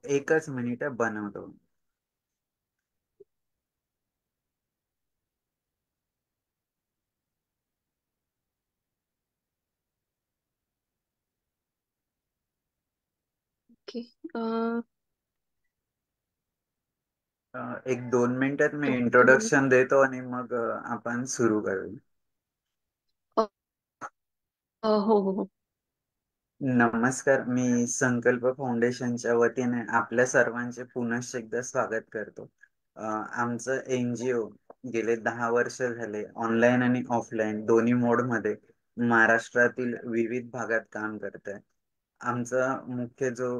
एकच मिनिट बनवतो. ओके. एक 2 मिनिटात मी ओके. इंट्रोडक्शन देतो आणि मग आपण सुरू करू. हो, हो, हो. नमस्कार, मी संकल्प फाउंडेशनच्या वतीने आपल्या सर्वांचे पुनश्च एकदा स्वागत करतो. आमचं NGO गेले 10 वर्ष झाले ऑनलाईन आणि ऑफलाईन दोन्ही मोडमध्ये महाराष्ट्रातील विविध भागात काम करत आहे. आमचा मुख्य जो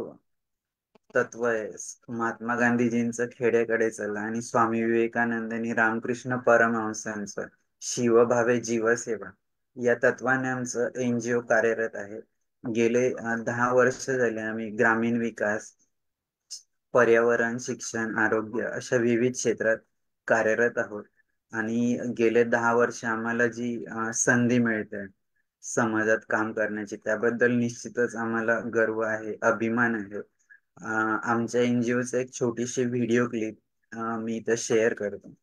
तत्व आहे, महात्मा गांधीजींचं खेड्याकडे चला आणि स्वामी विवेकानंद रामकृष्ण परमहंसांचं शिवभावे जीवसेवा या तत्वाने आमचं NGO कार्यरत आहे. गेले 10 वर्ष झाले आम्ही ग्रामीण विकास, पर्यावरण, शिक्षण, आरोग्य अशा विविध क्षेत्रात कार्यरत आहोत. आणि गेले 10 वर्ष आम्हाला जी संधी मिळते समाजात काम करण्याची, त्याबद्दल निश्चितच आम्हाला गर्व आहे, अभिमान आहे. आमच्या NGOचं एक छोटीशी व्हिडिओ क्लिप मी इथं शेअर करतो.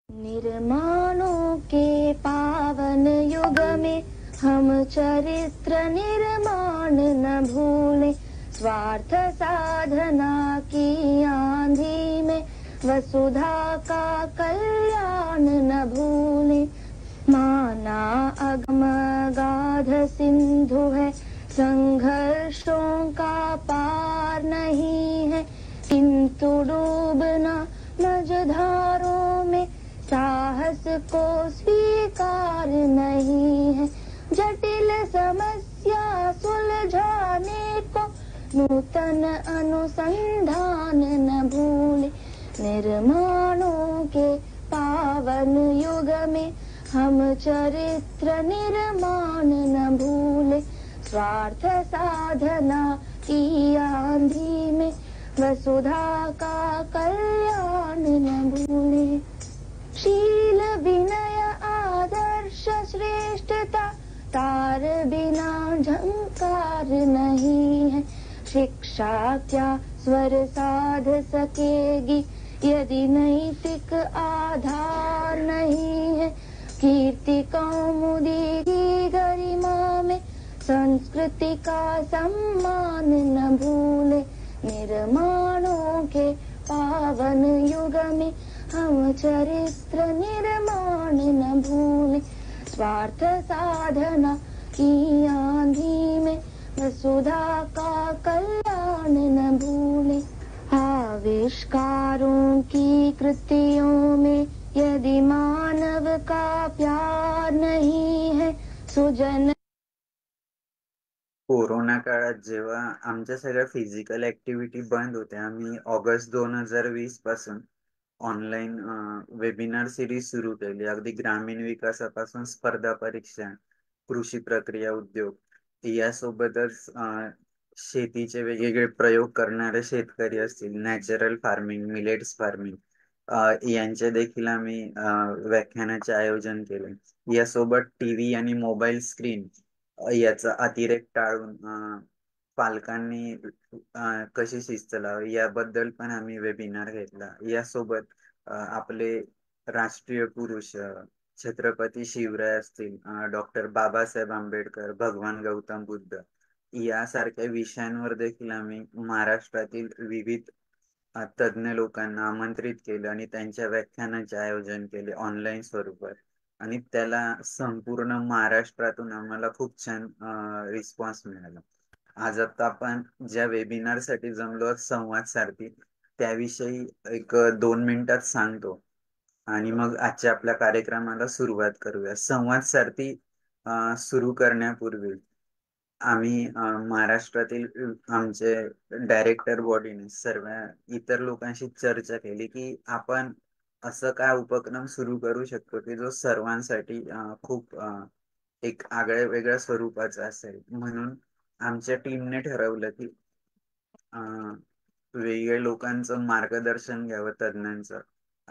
निर्माणों के पावन युग में हम चरित्र निर्माण न भूले, स्वार्थ साधना की आंधी में वसुधा का कल्याण न भूले। माना अगम गाध सिंधु है, संघर्षों का पार नहीं है, किंतु डूबना मझधारों में साहस को स्वीकार नहीं है। जटिल समस्या सुलझाने को नूतन अनुसंधान न भूले। निर्माणों के पावन युग में हम चरित्र निर्माण न भूले, स्वार्थ साधना की आंधी में वसुधा का कल्याण न भूले। शील विनय आदर्श श्रेष्ठता तार बिना झंकार नहीं है। शिक्षा क्या स्वर साध सकेगी यदि नैतिक आधार नहीं है। कीर्ति कौमुदी की गरिमा में संस्कृति का सम्मान न भूले। निर्माणों के पावन युग में हम चरित्र निर्माण न भूले, स्वार्थ साधना की आंधी में वसुधा का कल्याण न भूले। आविष्कारों की कृतियों में यदि मानव का प्यार नहीं है, सुजन कोरोना काळात जेव्हा आमच्या सगळ्या फिजिकल ऍक्टिव्हिटी बंद होत्या, आम्ही ऑगस्ट 2020 पासून ऑनलाईन वेबिनार सिरीज सुरू केली. अगदी ग्रामीण विकासापासून स्पर्धा परीक्षा, कृषी प्रक्रिया उद्योग यासोबतच शेतीचे वेगवेगळे प्रयोग करणारे शेतकरी असतील, नॅचरल फार्मिंग, मिलेट्स फार्मिंग यांचे देखील आम्ही व्याख्यानाचे आयोजन केले. यासोबत टीव्ही आणि मोबाईल स्क्रीन याचा अतिरेक टाळून पालकांनी कशी शिस्त लावावी याबद्दल पण आम्ही वेबिनार घेतला. यासोबत आपले राष्ट्रीय पुरुष छत्रपती शिवराय असतील, डॉक्टर बाबासाहेब आंबेडकर, भगवान गौतम बुद्ध यासारख्या विषयांवर देखील आम्ही महाराष्ट्रातील विविध तज्ञ लोकांना आमंत्रित केलं आणि त्यांच्या व्याख्यानाचे आयोजन केले ऑनलाईन स्वरूपात. आणि त्याला संपूर्ण महाराष्ट्रातून आम्हाला खूप छान रिस्पॉन्स मिळाला. आज आता आपण ज्या वेबिनार साठी जमलो आहोत, संवाद सारथी, त्याविषयी एक 2 मिनिटात सांगतो आणि मग आजच्या आपल्या कार्यक्रमाला सुरुवात करूया. संवाद सारथी सुरू करण्यापूर्वी आम्ही महाराष्ट्रातील आमचे डायरेक्टर बॉडीने सर्व इतर लोकांशी चर्चा केली की आपण असं काय उपक्रम सुरू करू शकतो की जो सर्वांसाठी खूप एक आगळ्या वेगळ्या स्वरूपाचा असेल. म्हणून आमच्या टीमने ठरवलं की वेगवेगळ्या लोकांचं मार्गदर्शन घ्यावं, तज्ञांचं,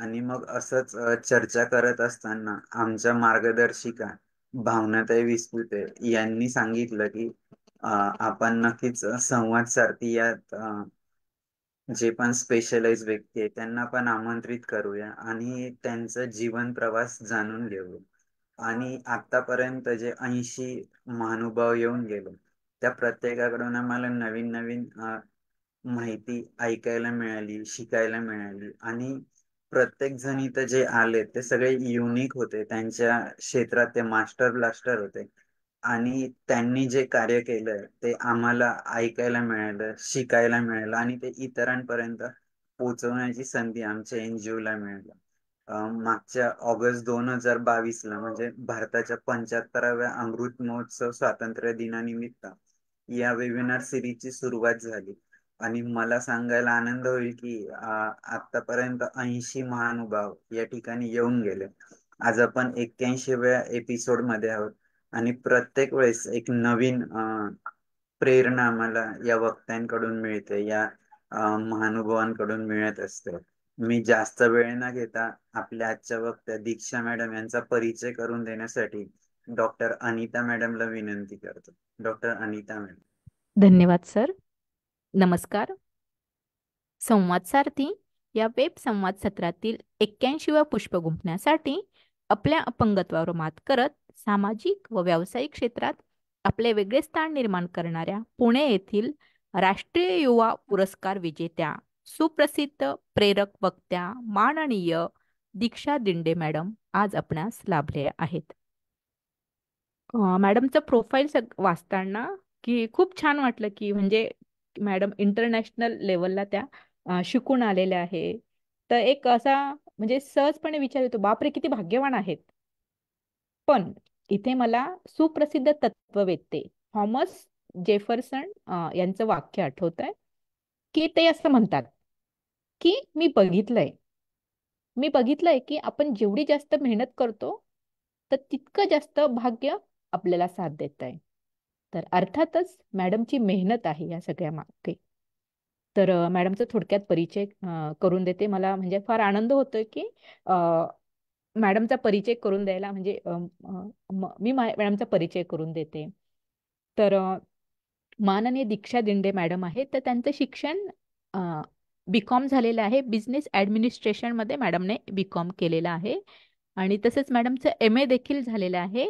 आणि मग असंच चर्चा करत असताना आमच्या मार्गदर्शिका भावनाताई विस्पुते यांनी सांगितलं की आपण नक्कीच संवाद सारथी यात जे पण स्पेशलाइज व्यक्ती आहे त्यांना पण आमंत्रित करूया आणि त्यांचा जीवन प्रवास जाणून घेऊ. आणि आतापर्यंत जे 80 महानुभाव येऊन गेले त्या प्रत्येकाकडून आम्हाला नवीन नवीन माहिती ऐकायला मिळाली, शिकायला मिळाली. आणि प्रत्येक जण इथं जे आले ते सगळे युनिक होते, त्यांच्या क्षेत्रात ते मास्टर ब्लास्टर होते. आणि त्यांनी जे कार्य केलंय ते आम्हाला ऐकायला मिळालं, शिकायला मिळालं आणि ते इतरांपर्यंत पोहोचवण्याची संधी आमच्या NGO ला मिळाली. मागच्या ऑगस्ट 2022 ला म्हणजे भारताच्या 75व्या अमृत महोत्सव स्वातंत्र्य दिनानिमित्त या वेबिनार सिरीजची सुरुवात झाली. आणि मला सांगायला आनंद होईल की आतापर्यंत 80 महानुभाव या ठिकाणी येऊन गेले. आज आपण 81व्या एपिसोड मध्ये आहोत आणि प्रत्येक वेळेस एक नवीन प्रेरणा आम्हाला या वक्त्यांकडून मिळते, या महानुभावांकडून मिळत असते. मी जास्त वेळ न घेता आपल्या आजच्या वक्त्या दीक्षा मॅडम यांचा परिचय करून देण्यासाठी डॉक्टर अनिता मॅडमला विनंती करतो. Doctor Anita madam. धन्यवाद सर. नमस्कार. संवाद सारथी या वेब संवाद सत्रातील 81व्या पुष्प गुंफण्यासाठी आपल्या अपंगत्वावर मात करत सामाजिक व व्यावसायिक क्षेत्रात आपले वेगळे स्थान निर्माण करणाऱ्या पुणे येथील राष्ट्रीय युवा पुरस्कार विजेत्या सुप्रसिद्ध प्रेरक वक्त्या माननीय दीक्षा दिंडे मॅडम आज आपणास लाभले आहेत. मॅडमचं प्रोफाईल वाचताना की खूप छान वाटलं की म्हणजे मॅडम इंटरनॅशनल लेवलला त्या शिकून आलेल्या आहे. तर एक असा म्हणजे सहजपणे विचार येतो, बापरे किती भाग्यवान आहेत. पण इथे मला सुप्रसिद्ध तत्ववेत्ते थॉमस जेफरसन यांचं वाक्य आठवत आहे की ते असं म्हणतात की मी बघितलंय की आपण जेवढी जास्त मेहनत करतो तर तितकं जास्त भाग्य आपल्याला साथ देत आहे. तर अर्थातच मॅडमची मेहनत आहे या सगळ्या मागे. तर मॅडमचा थोडक्यात परिचय करून देते. मला म्हणजे फार आनंद होतोय की मॅडमचा परिचय करून द्यायला म्हणजे मी मॅडमचा परिचय करून देते. तर माननीय दीक्षा दिंडे मॅडम आहे, तर त्यांचं शिक्षण BCom झालेलं आहे. बिझनेस ॲडमिनिस्ट्रेशनमध्ये मॅडमने BCom केलेलं आहे. आणि तसंच मॅडमचं MA देखील झालेलं आहे.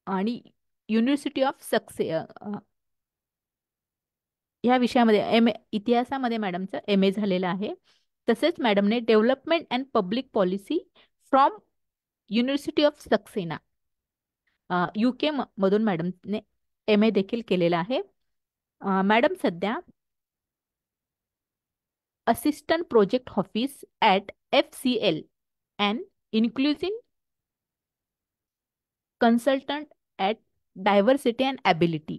आणि युनिव्हर्सिटी ऑफ या विषयामध्ये इतिहासामध्ये मॅडमचं MA झालेलं आहे. तसेच मॅडमने development and public policy from university of Saxena UK मधून मॅडमने MA देखील केलेला आहे. मॅडम सध्या assistant project office at FCL and inclusive consultant at diversity and ability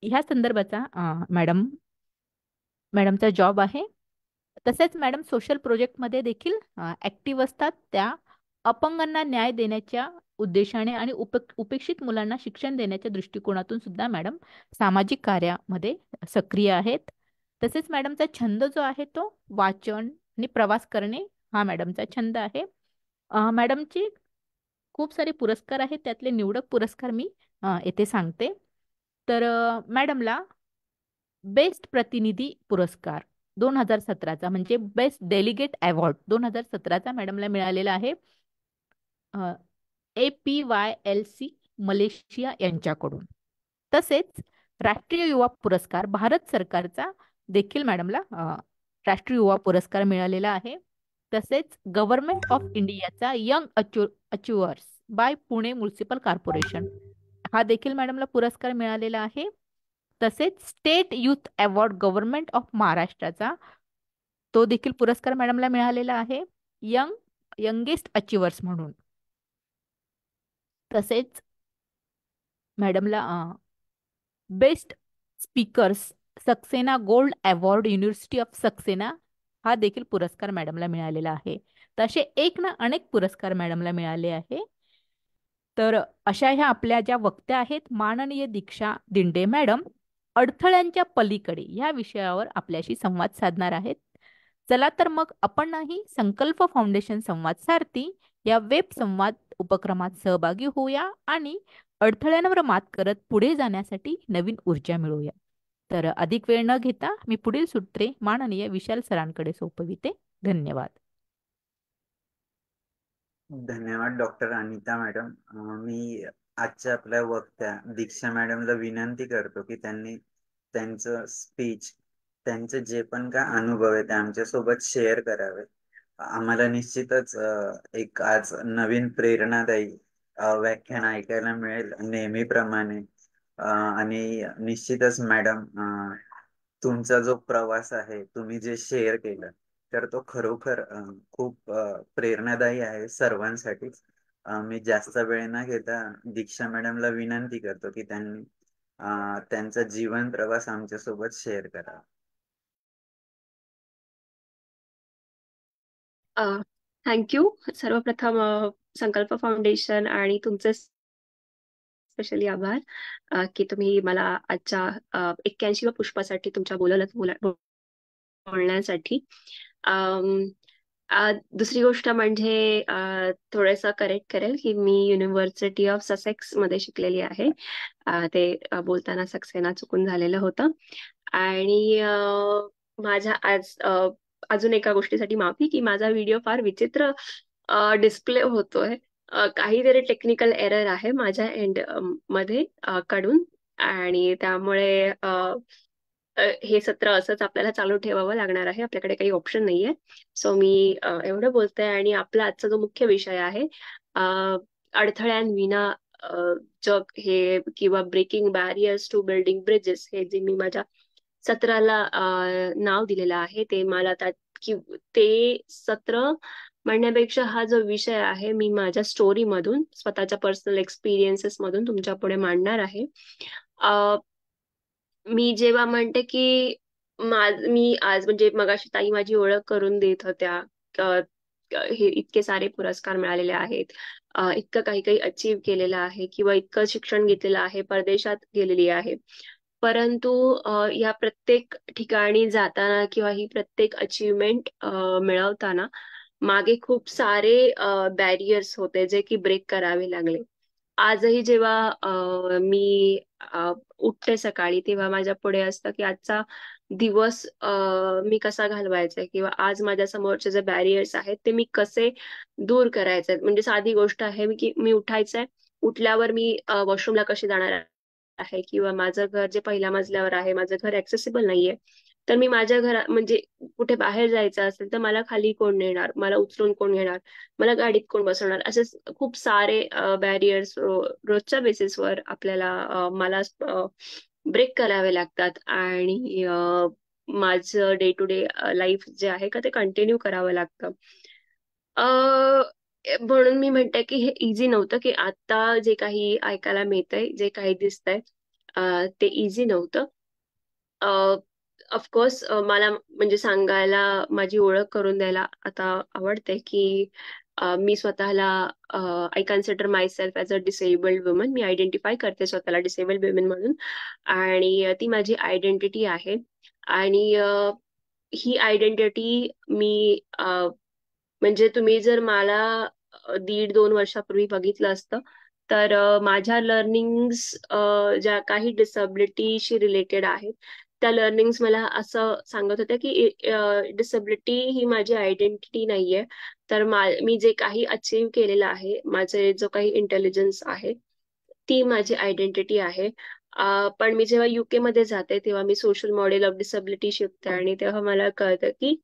ह्या संदर्भाचा मॅडमचा जॉब आहे. तसेच मॅडम सोशल प्रोजेक्टमध्ये देखील ॲक्टिव्ह असतात. त्या अपंगांना न्याय देण्याच्या उद्देशाने आणि उपेक्षित मुलांना शिक्षण देण्याच्या दृष्टिकोनातून सुद्धा मॅडम सामाजिक कार्यामध्ये सक्रिय आहेत. तसेच मॅडमचा छंद जो आहे तो वाचन आणि प्रवास करणे हा मॅडमचा छंद आहे. मॅडमची खूप सारे पुरस्कार आहेत, त्यातले निवडक पुरस्कार मी येथे सांगते. तर मॅडमला बेस्ट प्रतिनिधी पुरस्कार 2017चा म्हणजे बेस्ट डेलिगेट अवॉर्ड 2017चा मॅडमला मिळालेला आहे APYLC मलेशिया यांच्याकडून. तसेच राष्ट्रीय युवा पुरस्कार भारत सरकारचा देखील मॅडमला राष्ट्रीय युवा पुरस्कार मिळालेला आहे. तसेच गव्हर्नमेंट ऑफ इंडियाचा young achievers by Pune municipal corporation हा देखील मॅडमला पुरस्कार मिळालेला आहे. तसेच state youth award government of महाराष्ट्राचा तो देखील पुरस्कार मॅडमला मिळालेला आहे यंगेस्ट अचिव्हर्स म्हणून. तसेच मॅडमला best speakers Saxena gold award university of Saxena हा देखील पुरस्कार मॅडमला मिळालेला आहे. तर असे एक ना अनेक पुरस्कार मॅडमला मिळाले आहे. तर अशा ह्या आपल्या ज्या वक्त्या आहेत माननीय दीक्षा दिंडे मॅडम अडथळ्यांच्या पलीकडे या विषयावर आपल्याशी संवाद साधणार आहेत. चला तर मग आपणही संकल्प फाउंडेशन संवाद सारथी या वेब संवाद उपक्रमात सहभागी होऊया आणि अडथळ्यांवर मात करत पुढे जाण्यासाठी नवीन ऊर्जा मिळवूया. तर अधिक वेळ न घेता मी पुढील सूत्रे माननीय विशाल सरांकडे सोपविते. धन्यवाद. धन्यवाद डॉक्टर अनिता मॅडम. मी आजच्या आपल्या वक्त्या दीक्षा मॅडमला विनंती करतो की त्यांनी त्यांचं स्पीच, त्यांचे जे पण काय अनुभव आहे ते आमच्यासोबत शेअर करावे. आम्हाला निश्चितच एक आज नवीन प्रेरणादायी व्याख्यान ऐकायला मिळेल नेहमीप्रमाणे. आणि निश्चितच मॅडम, तुमचा जो प्रवास आहे, तुम्ही जे शेअर केलं, तर तो खरोखर खूप प्रेरणादायी आहे सर्वांसाठीच. मी जास्त वेळ न घेता दीक्षा मॅडमला विनंती करतो की त्यांनी त्यांचा जीवन प्रवास आमच्यासोबत शेअर करा. थँक्यू. सर्वप्रथम संकल्प फाउंडेशन आणि तुमचे स्पेशली आभार की तुम्ही मला आजच्या 81व्या पुष्पासाठी तुमच्या बोलण्यासाठी. दुसरी गोष्ट म्हणजे थोडंसं करेक्ट करेल की मी युनिव्हर्सिटी ऑफ ससेक्स मध्ये शिकलेली आहे. ते बोलताना सक्सेना चुकून झालेलं होतं. आणि माझ्या अजून एका गोष्टीसाठी माफी की माझा व्हिडिओ फार विचित्र डिस्प्ले होतोय. काहीतरी टेक्निकल एरर आहे माझ्या एंड मध्ये कडून, आणि त्यामुळे हे सत्र असंच आपल्याला चालू ठेवावं लागणार आहे. आपल्याकडे काही ऑप्शन नाहीये. सो मी एवढं बोलते. आणि आपला आजचा जो मुख्य विषय आहे अडथळ्यांविना जग हे, किंवा breaking barriers to building bridges, हे जे मी माझ्या सत्राला नाव दिलेलं आहे, ते मला ते सत्र म्हणण्यापेक्षा हा जो विषय आहे मी माझ्या स्टोरी मधून, स्वतःच्या पर्सनल एक्सपिरियन्सेस मधून तुमच्या पुढे मांडणार आहे. मी जेव्हा म्हणते की मी आज, म्हणजे मगाशी ताई माझी ओळख करून देत होत्या, हे इतके सारे पुरस्कार मिळालेले आहेत, इतकं काही काही अचीव्ह केलेलं आहे, किंवा इतकं शिक्षण घेतलेलं आहे, परदेशात गेलेली आहे. परंतु या प्रत्येक ठिकाणी जाताना किंवा ही प्रत्येक अचीवमेंट मिळवताना मागे खूप सारे बॅरियर्स होते जे की ब्रेक करावे लागले. आजही जेव्हा मी उठते सकाळी, तेव्हा माझ्या पुढे असतं की आजचा दिवस मी कसा घालवायचा, किंवा आज माझ्या समोरचे जे बॅरियर्स आहेत ते मी कसे दूर करायचे. म्हणजे साधी गोष्ट आहे की मी उठायचंय, उठल्यावर मी वॉशरूमला कशी जाणार आहे, किंवा माझं घर जे पहिल्या मजल्यावर आहे, माझं घर ऍक्सेसिबल नाहीये, तर मी माझ्या म्हणजे कुठे बाहेर जायचं असेल तर मला खाली कोण नेणार, मला उचलून कोण घेणार, मला गाडीत कोण बसवणार, असे खूप सारे बॅरियर्स रोजच्या बेसिसवर आपल्याला मला ब्रेक करावे लागतात. आणि माझं डे टू डे लाईफ जे आहे का ते कंटिन्यू करावं लागतं. म्हणून मी म्हणते की हे इझी नव्हतं, की आता जे काही ऐकायला मिळतंय, जे काही दिसतंय ते इझी नव्हतं. ऑफकोर्स मला म्हणजे सांगायला, माझी ओळख करून द्यायला आता आवडते की मी स्वतःला I consider my self as a disabled woman. Me identify करते स्वतःला डिसेबल्ड वुमन म्हणून, आणि ती माझी आयडेंटिटी आहे. आणि ही आयडेंटिटी मी म्हणजे तुम्ही जर मला 1.5-2 वर्षापूर्वी बघितलं असतं, तर माझ्या लर्निंग्स ज्या काही डिसॅबिलिटीशी रिलेटेड आहेत, त्या लर्निंग्स मला असं सांगत होत्या की डिसॅबिलिटी ही माझी आयडेंटिटी नाहीये. तर मी जे काही अचीव्ह केलेलं आहे, माझे जो काही इंटेलिजन्स आहे, ती माझी आयडेंटिटी आहे. पण मी जेव्हा UK मध्ये जाते, तेव्हा मी सोशल मॉडेल ऑफ डिसॅबिलिटी शिकते, आणि तेव्हा मला कळतं की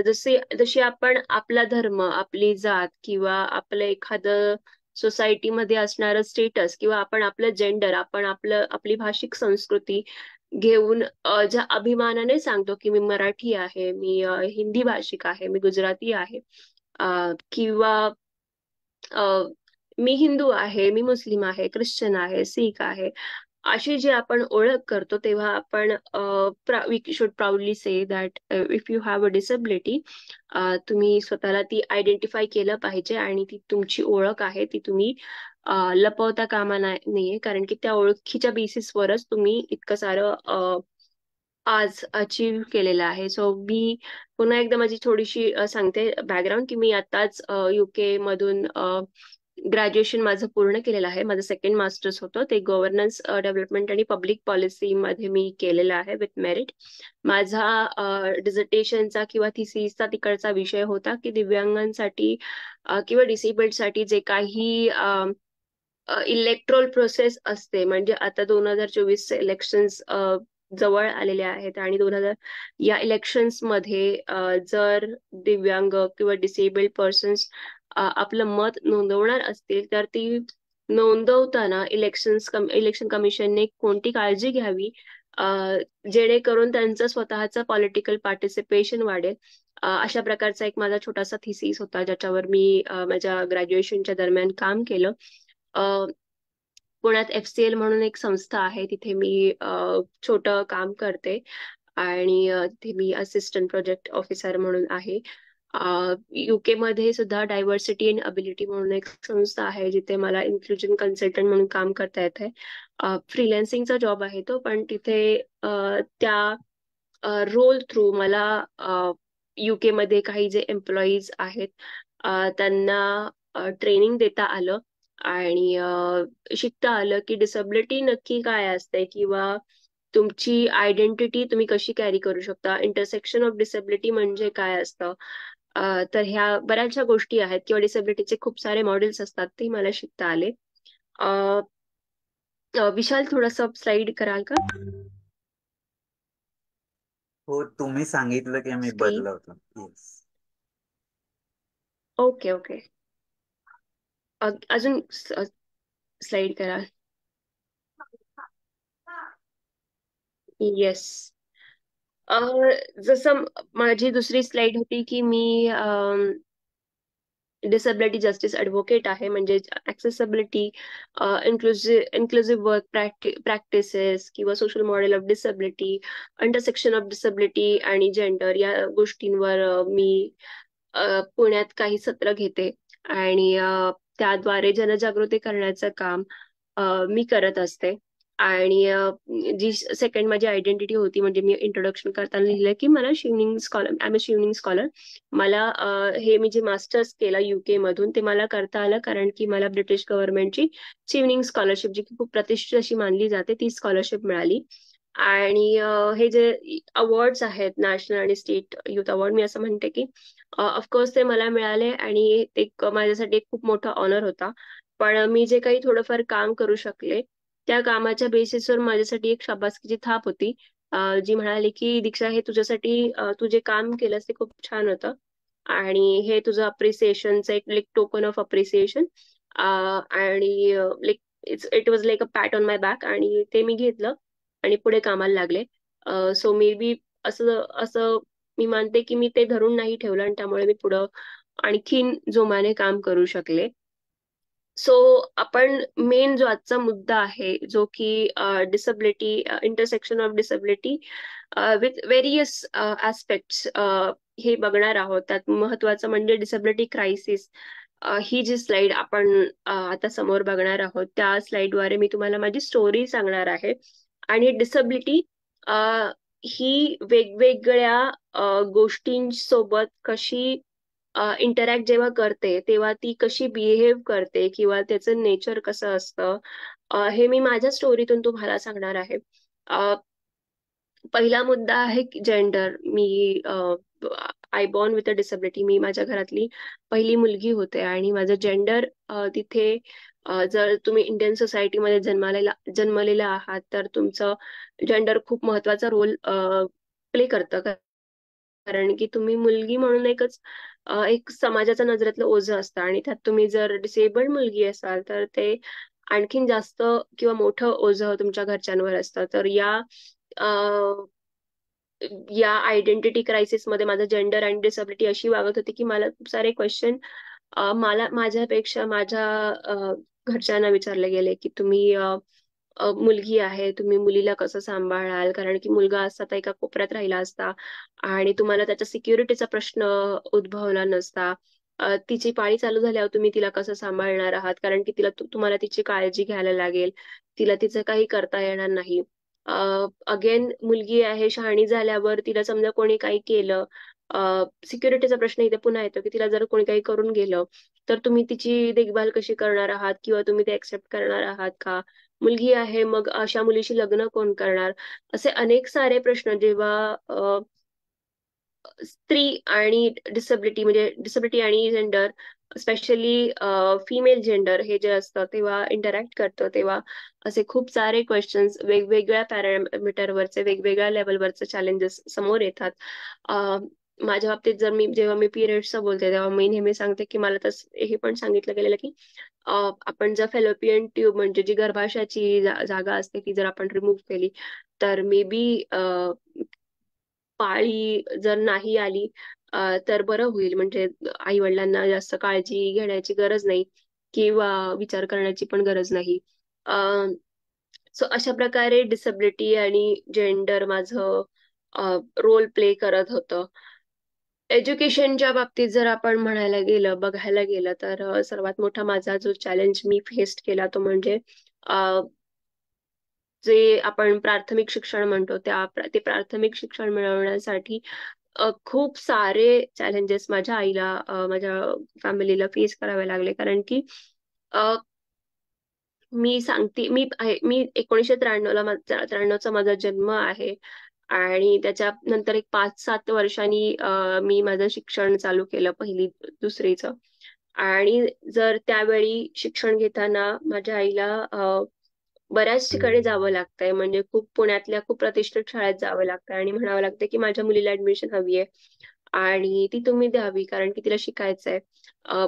जशी आपण आपला धर्म, आपली जात, किंवा आपलं एखादं सोसायटीमध्ये असणारं स्टेटस, किंवा आपण आपलं जेंडर, आपण आपली भाषिक संस्कृती घेऊन ज्या अभिमानाने सांगतो की मी मराठी आहे, मी हिंदी भाषिक आहे, मी गुजराती आहे, किंवा मी हिंदू आहे, मी मुस्लिम आहे, ख्रिश्चन आहे, सिख आहे, अशी जी आपण ओळख करतो, तेव्हा आपण we should proudly say that if you have a disability, तुम्ही स्वतःला ती आयडेंटिफाय केलं पाहिजे, आणि ती तुमची ओळख आहे, ती तुम्ही लपवता कामा नाहीये, कारण की त्या ओळखीच्या बेसिसवरच तुम्ही इतकं सारं आज अचीव केलेला आहे. सो मी पुन्हा एकदा माझी थोडीशी सांगते बॅकग्राऊंड, की मी आताच UK मधून ग्रॅज्युएशन माझं पूर्ण केलेलं आहे. माझं सेकंड मास्टर्स होतं, ते गव्हर्नन्स डेव्हलपमेंट आणि पब्लिक पॉलिसी मध्ये मी केलेलं आहे विथ मेरिट. माझा डिझर्टेशनचा किंवा थिसिसचा तिकडचा विषय होता की दिव्यांगांसाठी किंवा डिसेबल्डसाठी जे काही इलेक्ट्रोल प्रोसेस असते, म्हणजे आता 2024 इलेक्शन्स जवळ आलेले आहेत आणि 2000 या इलेक्शन्स मध्ये जर दिव्यांग किंवा डिसेबल्ड पर्सन्स आपलं मत नोंदवणार असतील, तर ती नोंदवताना इलेक्शन कमिशनने कोणती काळजी घ्यावी जेणेकरून त्यांचं स्वतःचं पॉलिटिकल पार्टिसिपेशन वाढेल. अशा प्रकारचा एक माझा छोटासा थिसिस होता, ज्याच्यावर मी माझ्या ग्रॅज्युएशनच्या दरम्यान काम केलं. पुण्यात FCL म्हणून एक संस्था आहे, तिथे मी छोटं काम करते आणि तिथे मी असिस्टंट प्रोजेक्ट ऑफिसर म्हणून आहे. UK मध्ये सुद्धा डायव्हर्सिटी अँड अबिलिटी म्हणून एक संस्था आहे, जिथे मला इन्क्लुजन कन्सल्टंट म्हणून काम करता येते. फ्रीलॅन्सिंगचा जॉब आहे तो, पण तिथे त्या रोल थ्रू मला UK मध्ये काही जे एम्प्लॉईज आहेत त्यांना ट्रेनिंग देता आलं आणि शिकता आलं की डिसेबिलिटी नक्की काय असते, किंवा तुमची आयडेंटिटी तुम्ही कशी कॅरी करू शकता, इंटरसेक्शन ऑफ डिसेबिलिटी म्हणजे काय असतं. तर ह्या बऱ्याचशा गोष्टी आहेत, किंवा डिसेबिलिटीचे खूप सारे मॉडेल्स असतात, ते मला शिकता आले. विशाल, थोडंसं स्लाइड कराल का हो, तुम्ही सांगितलं की मी स्क्रीन? बदलवतो. येस. Okay okay. अजून स्लाइड करा. येस. जसं माझी दुसरी स्लाइड होती की मी डिसेबिलिटी जस्टिस ऍडव्होकेट आहे, म्हणजे ऍक्सेसिबिलिटी, इन्क्लुझिव्ह वर्क प्रॅक्टिसेस किंवा social model of disability, intersection of disability आणि जेंडर या गोष्टींवर मी पुण्यात काही सत्र घेते आणि त्याद्वारे जनजागृती करण्याचं काम मी करत असते. आणि जी सेकंड माझी आयडेंटिटी होती, म्हणजे मी इंट्रोडक्शन करताना लिहिलं की मला शिवनिंग scholar, I am a शिवनिंग scholar. मला हे मी जे मास्टर्स केलं UK मधून, ते मला करता आलं कारण की मला ब्रिटिश गव्हर्नमेंटची चिवनिंग स्कॉलरशिप, जी की खूप प्रतिष्ठित अशी मानली जाते, ती स्कॉलरशिप मिळाली. आणि हे जे अवॉर्ड्स आहेत, नॅशनल आणि स्टेट युथ अवॉर्ड, मी असं म्हणते की ऑफकोर्स ते मला मिळाले आणि एक माझ्यासाठी एक खूप मोठा ऑनर होता. पण मी जे काही थोडंफार काम करू शकले, त्या कामाच्या बेसिसवर माझ्यासाठी एक शाबासकीची थाप होती, जी म्हणाली की दीक्षा, हे तुझ्यासाठी तू जे काम केलंस ते खूप छान होतं आणि हे तुझं अप्रिसिएशनचं एक टोकन ऑफ अप्रिसिएशन. आणि like it was like a pat on my back, आणि ते मी घेतलं आणि पुढे कामाला लागले. सो मे बी असं असं मी मानते की मी ते धरून नाही ठेवलं, आणि त्यामुळे मी पुढं आणखीन जोमाने काम करू शकले. सो आपण मेन जो आजचा मुद्दा आहे, जो की disability, intersection of disability with various aspects, हे बघणार आहोत. त्यात महत्वाचं म्हणजे डिसेबिलिटी क्रायसिस. ही जी स्लाइड आपण आता समोर बघणार आहोत, त्या स्लाइडद्वारे मी तुम्हाला माझी स्टोरी सांगणार आहे. आणि डिसेबिलिटी ही वेगवेगळ्या गोष्टींसोबत कशी इंटरॅक्ट जेव्हा करते, तेव्हा ती कशी बिहेव करते किंवा त्याचं नेचर कसं असतं, हे मी माझ्या स्टोरीतून तुम्हाला सांगणार आहे. पहिला मुद्दा आहे जेंडर. मी I born with a disability. मी माझ्या घरातली पहिली मुलगी होते आणि माझं जेंडर तिथे, जर तुम्ही इंडियन सोसायटीमध्ये जन्मलेला आहात, तर तुमचं जेंडर खूप महत्वाचा रोल प्ले करतं. कारण की तुम्ही मुलगी म्हणून एक समाजाच्या नजरेतलं ओझं असतं, आणि त्यात तुम्ही जर डिसेबल्ड मुलगी असाल, तर ते आणखीन जास्त किंवा मोठं ओझं तुमच्या घरच्यांवर असतं. तर या आयडेंटिटी क्रायसिस मध्ये माझं जेंडर आणि डिसेबिलिटी अशी वागत होती की मला खूप सारे क्वेश्चन मला माझ्यापेक्षा माझ्या घरच्यांना विचारले गेले की तुम्ही मुलगी आहे, तुम्ही मुलीला कसं सांभाळाल, कारण की मुलगा असता तर एका कोपऱ्यात राहिला असता आणि तुम्हाला त्याच्या सिक्युरिटीचा प्रश्न उद्भवला नसता. तिची पाळी चालू झाल्यावर तुम्ही तिला कसं सांभाळणार आहात, कारण की तुम्हाला तिची काळजी घ्यायला लागेल, तिला तिचं काही करता येणार नाही. अगेन मुलगी आहे, शहाणी झाल्यावर तिला समजा कोणी काही केलं, सिक्युरिटीचा प्रश्न इथे पुन्हा येतो की तिला जर कोणी काही करून गेलं तर तुम्ही तिची देखभाल कशी करणार आहात, किंवा तुम्ही ते एक्सेप्ट करणार आहात का? मुलगी आहे, मग अशा मुलीशी लग्न कोण करणार? असे अनेक सारे प्रश्न जेव्हा स्त्री आणि डिसबिलिटी, म्हणजे डिसबिलिटी आणि जेंडर, स्पेशली फिमेल जेंडर हे जे असतं तेव्हा इंटरॅक्ट करतं, तेव्हा असे खूप सारे क्वेश्चन्स, वेगवेगळ्या पॅरामीटरवरचे, वेगवेगळ्या लेवलवरचे चॅलेंजेस समोर येतात. माझ्या बाबतीत जर जेव्हा मी पिरियड्सचं बोलते तेव्हा मी नेहमी सांगते की मला हे पण सांगितलं गेलेलं की आपण जर फेलोपियन ट्यूब, म्हणजे जी गर्भाशयाची जागा असते, ती जर आपण रिमूव्ह केली तर मे बी पाळी जर नाही आली तर बरं होईल. म्हणजे आई वडिलांना जास्त काळजी घेण्याची गरज नाही, किंवा विचार करण्याची पण गरज नाही. सो अशा प्रकारे डिसेबिलिटी आणि जेंडर माझं रोल प्ले करत होतं. एज्युकेशनच्या बाबतीत जर आपण बघायला गेलं तर सर्वात मोठा माझा जो चॅलेंज मी फेस केला तो म्हणजे जे आपण प्राथमिक शिक्षण म्हणतो ते प्राथमिक शिक्षण मिळवण्यासाठी खूप सारे चॅलेंजेस माझ्या आईला, माझ्या फॅमिलीला फेस करावे लागले. कारण की अ, मी सांगते, मी 1993चा माझा जन्म आहे, आणि त्याच्यानंतर एक 5-7 वर्षांनी मी माझं शिक्षण चालू केलं, पहिली दुसरीचं. आणि जर त्यावेळी शिक्षण घेताना माझ्या आईला बऱ्याच ठिकाणी जावं लागतंय, म्हणजे खूप पुण्यातल्या खूप प्रतिष्ठित शाळेत जावं लागतंय आणि म्हणावं लागतं की माझ्या मुलीला ऍडमिशन हवी आहे आणि ती तुम्ही द्यावी, कारण की तिला शिकायचंय.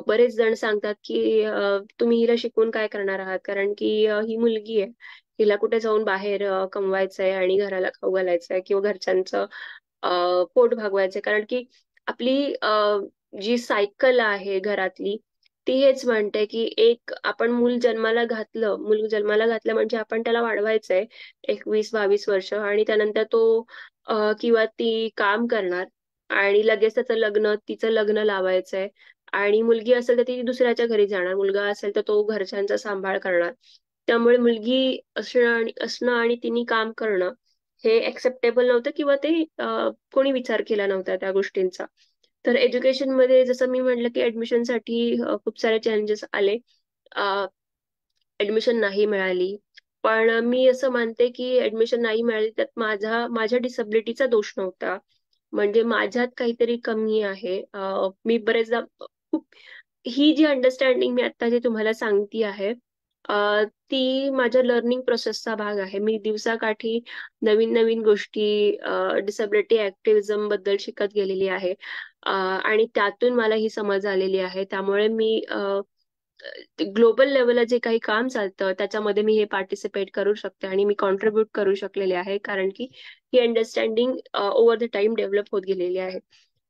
बरेच जण सांगतात की तुम्ही हिला शिकवून काय करणार आहात, कारण की ही मुलगी आहे, हिला कुठे जाऊन बाहेर कमवायचंय आणि घराला खाऊ घालायचंय किंवा घरच्यांचं पोट भागवायचंय. कारण की आपली जी सायकल आहे घरातली, ती हेच म्हणते की एक आपण मूल जन्माला घातलं म्हणजे आपण त्याला वाढवायचंय 21-22 वर्ष, आणि त्यानंतर तो किंवा ती काम करणार, आणि लगेच तिचं लग्न लावायचंय. आणि मुलगी असेल तर ती दुसऱ्याच्या घरी जाणार, मुलगा असेल तर तो घरच्यांचा सांभाळ करणार. त्यामुळे मुलगी असणं आणि तिने काम करणं हे एक्सेप्टेबल नव्हतं, किंवा ते कोणी विचार केला नव्हता त्या गोष्टींचा. तर एज्युकेशन मध्ये जसं मी म्हटलं की ऍडमिशनसाठी खूप सारे चॅलेंजेस आले. ऍडमिशन नाही मिळाली. पण मी असं मानते की ऍडमिशन नाही मिळाली त्यात माझ्या डिसबिलिटीचा दोष नव्हता. म्हणजे माझ्यात काहीतरी कमी आहे. मी बरेचदा खूप ही जी अंडरस्टँडिंग मी आता जे तुम्हाला सांगते आहे, ती माझ्या लर्निंग प्रोसेसचा भाग आहे. मी दिवसाकाठी नवीन नवीन गोष्टी डिसेबिलिटी ऍक्टिव्हिझम बद्दल शिकत गेलेली आहे, आणि त्यातून मला ही समज आलेली आहे. त्यामुळे मी ग्लोबल लेवलला जे काही काम चालतं त्याच्यामध्ये मी हे पार्टिसिपेट करू शकते आणि मी कॉन्ट्रीब्युट करू शकलेले आहे, कारण की ही understanding over the time develop होत गेलेली आहे.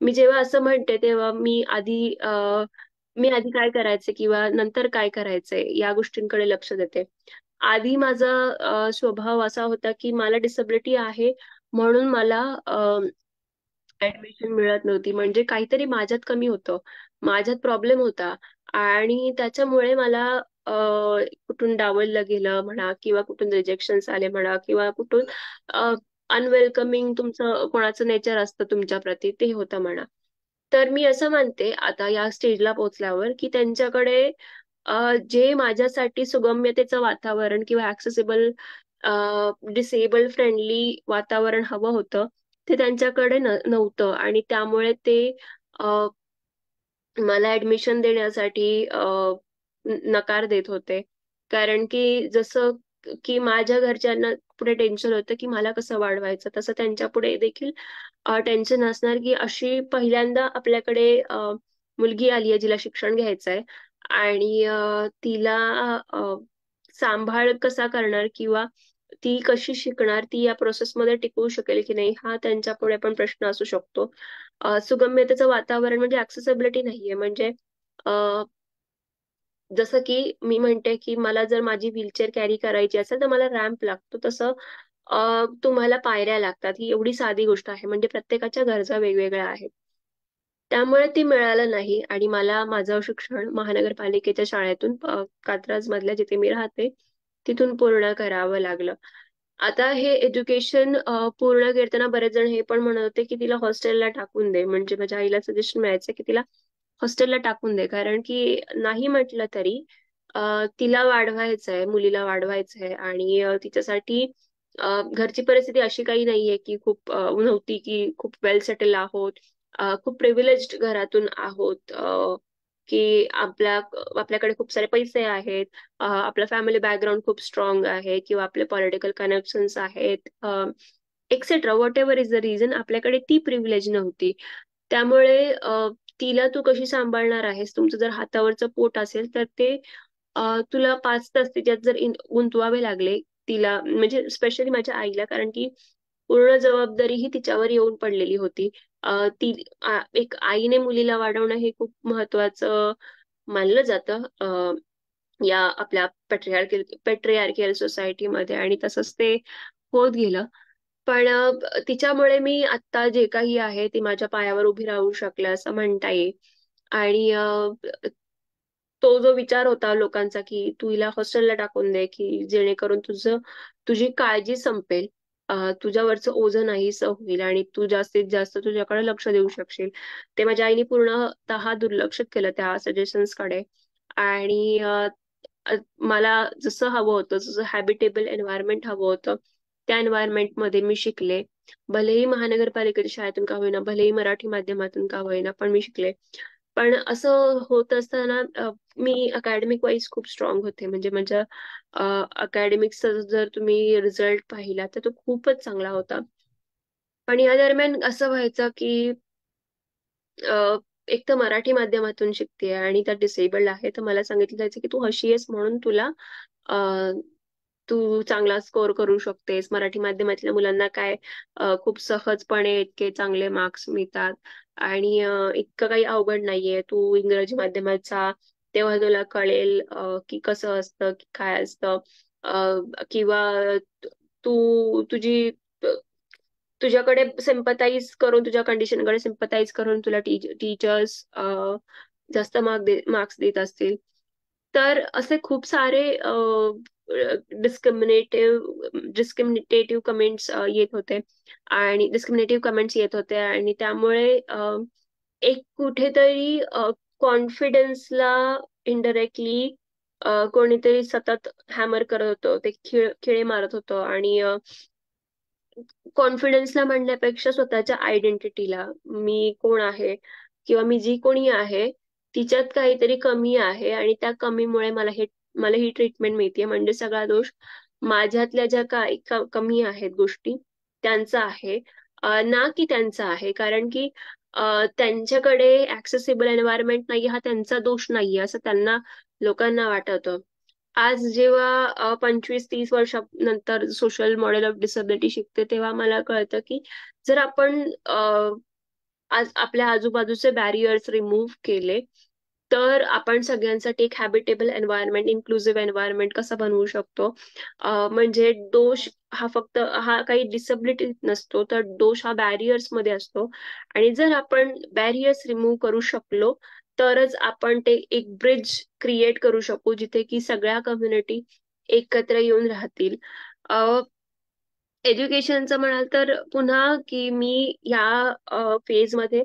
मी जेव्हा असं म्हणते तेव्हा मी आधी काय करायचे किंवा नंतर काय करायचंय या गोष्टींकडे लक्ष देते. आधी माझा स्वभाव असा होता की मला डिसेबिलिटी आहे म्हणून मला ऍडमिशन मिळत नव्हती, म्हणजे काहीतरी माझ्यात कमी होतं, माझ्यात प्रॉब्लेम होता, आणि त्याच्यामुळे मला कुठून डावललं गेलं म्हणा, किंवा कुठून रिजेक्शन्स आले म्हणा, किंवा कुठून अनवेलकमिंग तुमचं कोणाचं नेचर असतं तुमच्या प्रती ते होतं म्हणा. तर मी असं मानते आता या स्टेजला पोहोचल्यावर की त्यांच्याकडे जे माझ्यासाठी सुगम्यतेचं वातावरण किंवा ऍक्सेसिबल डिसेबल फ्रेंडली वातावरण हवं होतं, ते त्यांच्याकडे नव्हतं, आणि त्यामुळे ते अ, मला ऍडमिशन देण्यासाठी नकार देत होते. कारण की जसं की माझ्या घरच्यांना पुढे टेन्शन होतं की मला कसं वाढवायचं, तसं त्यांच्या पुढे देखील टेन्शन असणार की अशी पहिल्यांदा आपल्याकडे मुलगी आली आहे जिला शिक्षण घ्यायचंय, आणि तिला सांभाळ कसा करणार, किंवा ती कशी शिकणार, ती या प्रोसेसमध्ये टिकवू शकेल की नाही, हा त्यांच्या पुढे पण प्रश्न असू शकतो. सुगम्यतेचं वातावरण म्हणजे ऍक्सेसिबिलिटी नाहीये. म्हणजे जसं की मी म्हणते की मला जर माझी व्हीलचेअर कॅरी करायची असेल तर मला रॅम्प लागतो, तसं तुम्हाला पायऱ्या लागतात. ही एवढी साधी गोष्ट आहे, म्हणजे प्रत्येकाच्या गरजा वेगवेगळ्या आहेत. त्यामुळे ती मिळालं नाही, आणि मला माझं शिक्षण महानगरपालिकेच्या शाळेतून, कात्रज मधल्या जिथे मी राहते तिथून पूर्ण करावं लागलं. आता हे एज्युकेशन पूर्ण करताना बरेच जण हे पण म्हणत होते की तिला हॉस्टेलला टाकून दे. म्हणजे माझ्या आईला सजेशन मिळायचं की तिला हॉस्टेलला टाकून दे, कारण की नाही म्हटलं तरी तिला वाढवायचं आहे, मुलीला वाढवायचं आहे. आणि तिच्यासाठी घरची परिस्थिती अशी काही नाहीये की खूप नव्हती की खूप वेल सेटल आहोत. खूप प्रिव्हिलेज्ड घरातून आहोत. की आपल्याकडे खूप सारे पैसे आहेत, आपला फॅमिली बॅकग्राऊंड खूप स्ट्रॉंग आहे, किंवा आपले पॉलिटिकल कनेक्शन्स आहेत, etcetera what ever is the reason, आपल्याकडे ती प्रिव्हिलेज नव्हती. त्यामुळे तिला तू कशी सांभाळणार आहेस? तुमचं जर हातावरचं पोट असेल तर ते तुला 5 तास तिच्यात जर गुंतवावे लागले तिला, म्हणजे स्पेशली माझ्या आईला, कारण की पूर्ण जबाबदारी ही तिच्यावर येऊन पडलेली होती. ती एक आईने मुलीला वाढवणं हे खूप महत्वाचं मानलं जातं या आपल्या पेट्रियार्कियल सोसायटीमध्ये, आणि तसंच ते होत गेलं. पण तिच्यामुळे मी आता जे काही आहे ती माझ्या पायावर उभी राहू शकले असं म्हणता येईल. आणि तो जो विचार होता लोकांचा की तू हिला हॉस्टेलला टाकून दे, की जेणेकरून तुझी काळजी संपेल, तुझ्यावरचं ओझं नाहीसं होईल आणि तू जास्तीत जास्त तुझ्याकडे लक्ष देऊ शकशील, ते माझ्या आईने पूर्णतः दुर्लक्ष केलं त्या सजेशन्स कडे. आणि मला जसं हवं होतं, जसं हॅबिटेबल एन्व्हायरमेंट हवं होतं, त्या एन्व्हायरमेंट मध्ये मी शिकले. भलेही महानगरपालिकेच्या शाळेतून का होईना, भलेही मराठी माध्यमातून का होईना, पण मी शिकले. पण असं होत असताना मी अकॅडमिक वाईज खूप स्ट्रॉंग होते. म्हणजे माझ्या अकॅडमिक्सचा जर तुम्ही रिझल्ट पाहिला तर तो खूपच चांगला होता. पण या दरम्यान असं व्हायचं की एक तर मराठी माध्यमातून शिकते आणि त्या डिसेबल्ड आहे, तर मला सांगितलं जायचं की तू अशी आहेस म्हणून तू चांगला स्कोअर करू शकतेस. मराठी माध्यमातल्या मुलांना काय खूप सहजपणे इतके चांगले मार्क्स मिळतात, आणि इतकं काही अवघड नाहीये. तू इंग्रजी माध्यमाचा तेव्हा तुला कळेल की कसं असतं, की काय असतं. किंवा तुझी तुझ्याकडे सिम्पथाईज करून, तुझ्या कंडिशनकडे सिम्पथाईज करून तुला टीचर्स जास्त मार्क्स देत असतील. तर असे खूप सारे डिस्क्रिमिनेटिव्ह कमेंट्स येत होते, आणि डिस्क्रिमिनेटिव्ह कमेंट्स येत होते. आणि त्यामुळे एक कुठेतरी कॉन्फिडन्सला इनडायरेक्टली कोणीतरी सतत हॅमर करत होतं, ते खिळे मारत होतं. आणि कॉन्फिडन्सला म्हणण्यापेक्षा स्वतःच्या आयडेंटिटीला, मी कोण आहे किंवा मी जी कोणी आहे तिच्यात काहीतरी कमी आहे, आणि त्या कमीमुळे मला ही ट्रीटमेंट मिळते, म्हणजे सगळा दोष माझ्यातल्या ज्या काही कमी आहेत गोष्टी त्यांचा आहे, ना की त्यांचा आहे. कारण की त्यांच्याकडे ऍक्सेसिबल एन्व्हायरमेंट नाही हा त्यांचा दोष नाहीये असं त्यांना, लोकांना वाटतं. आज जेव्हा 25-30 वर्षानंतर सोशल मॉडेल ऑफ डिसबिलिटी शिकते, तेव्हा मला कळतं की जर आपण आज आपल्या आजूबाजूचे बॅरियर्स रिमूव्ह केले, तर आपण सगळ्यांसाठी एक हॅबिटेबल एन्व्हायरमेंट, इन्क्लुसिव्ह एन्व्हायरमेंट कसं बनवू शकतो. म्हणजे दोष हा काही डिसबिलिटी नसतो, तर दोष हा बॅरियर्स मध्ये असतो. आणि जर आपण बॅरियर्स रिमूव्ह करू शकलो, तरच आपण ते एक ब्रिज क्रिएट करू शकू, जिथे की सगळ्या कम्युनिटी एकत्र येऊन राहतील. एज्युकेशनचं म्हणाल तर पुन्हा की मी या फेजमध्ये,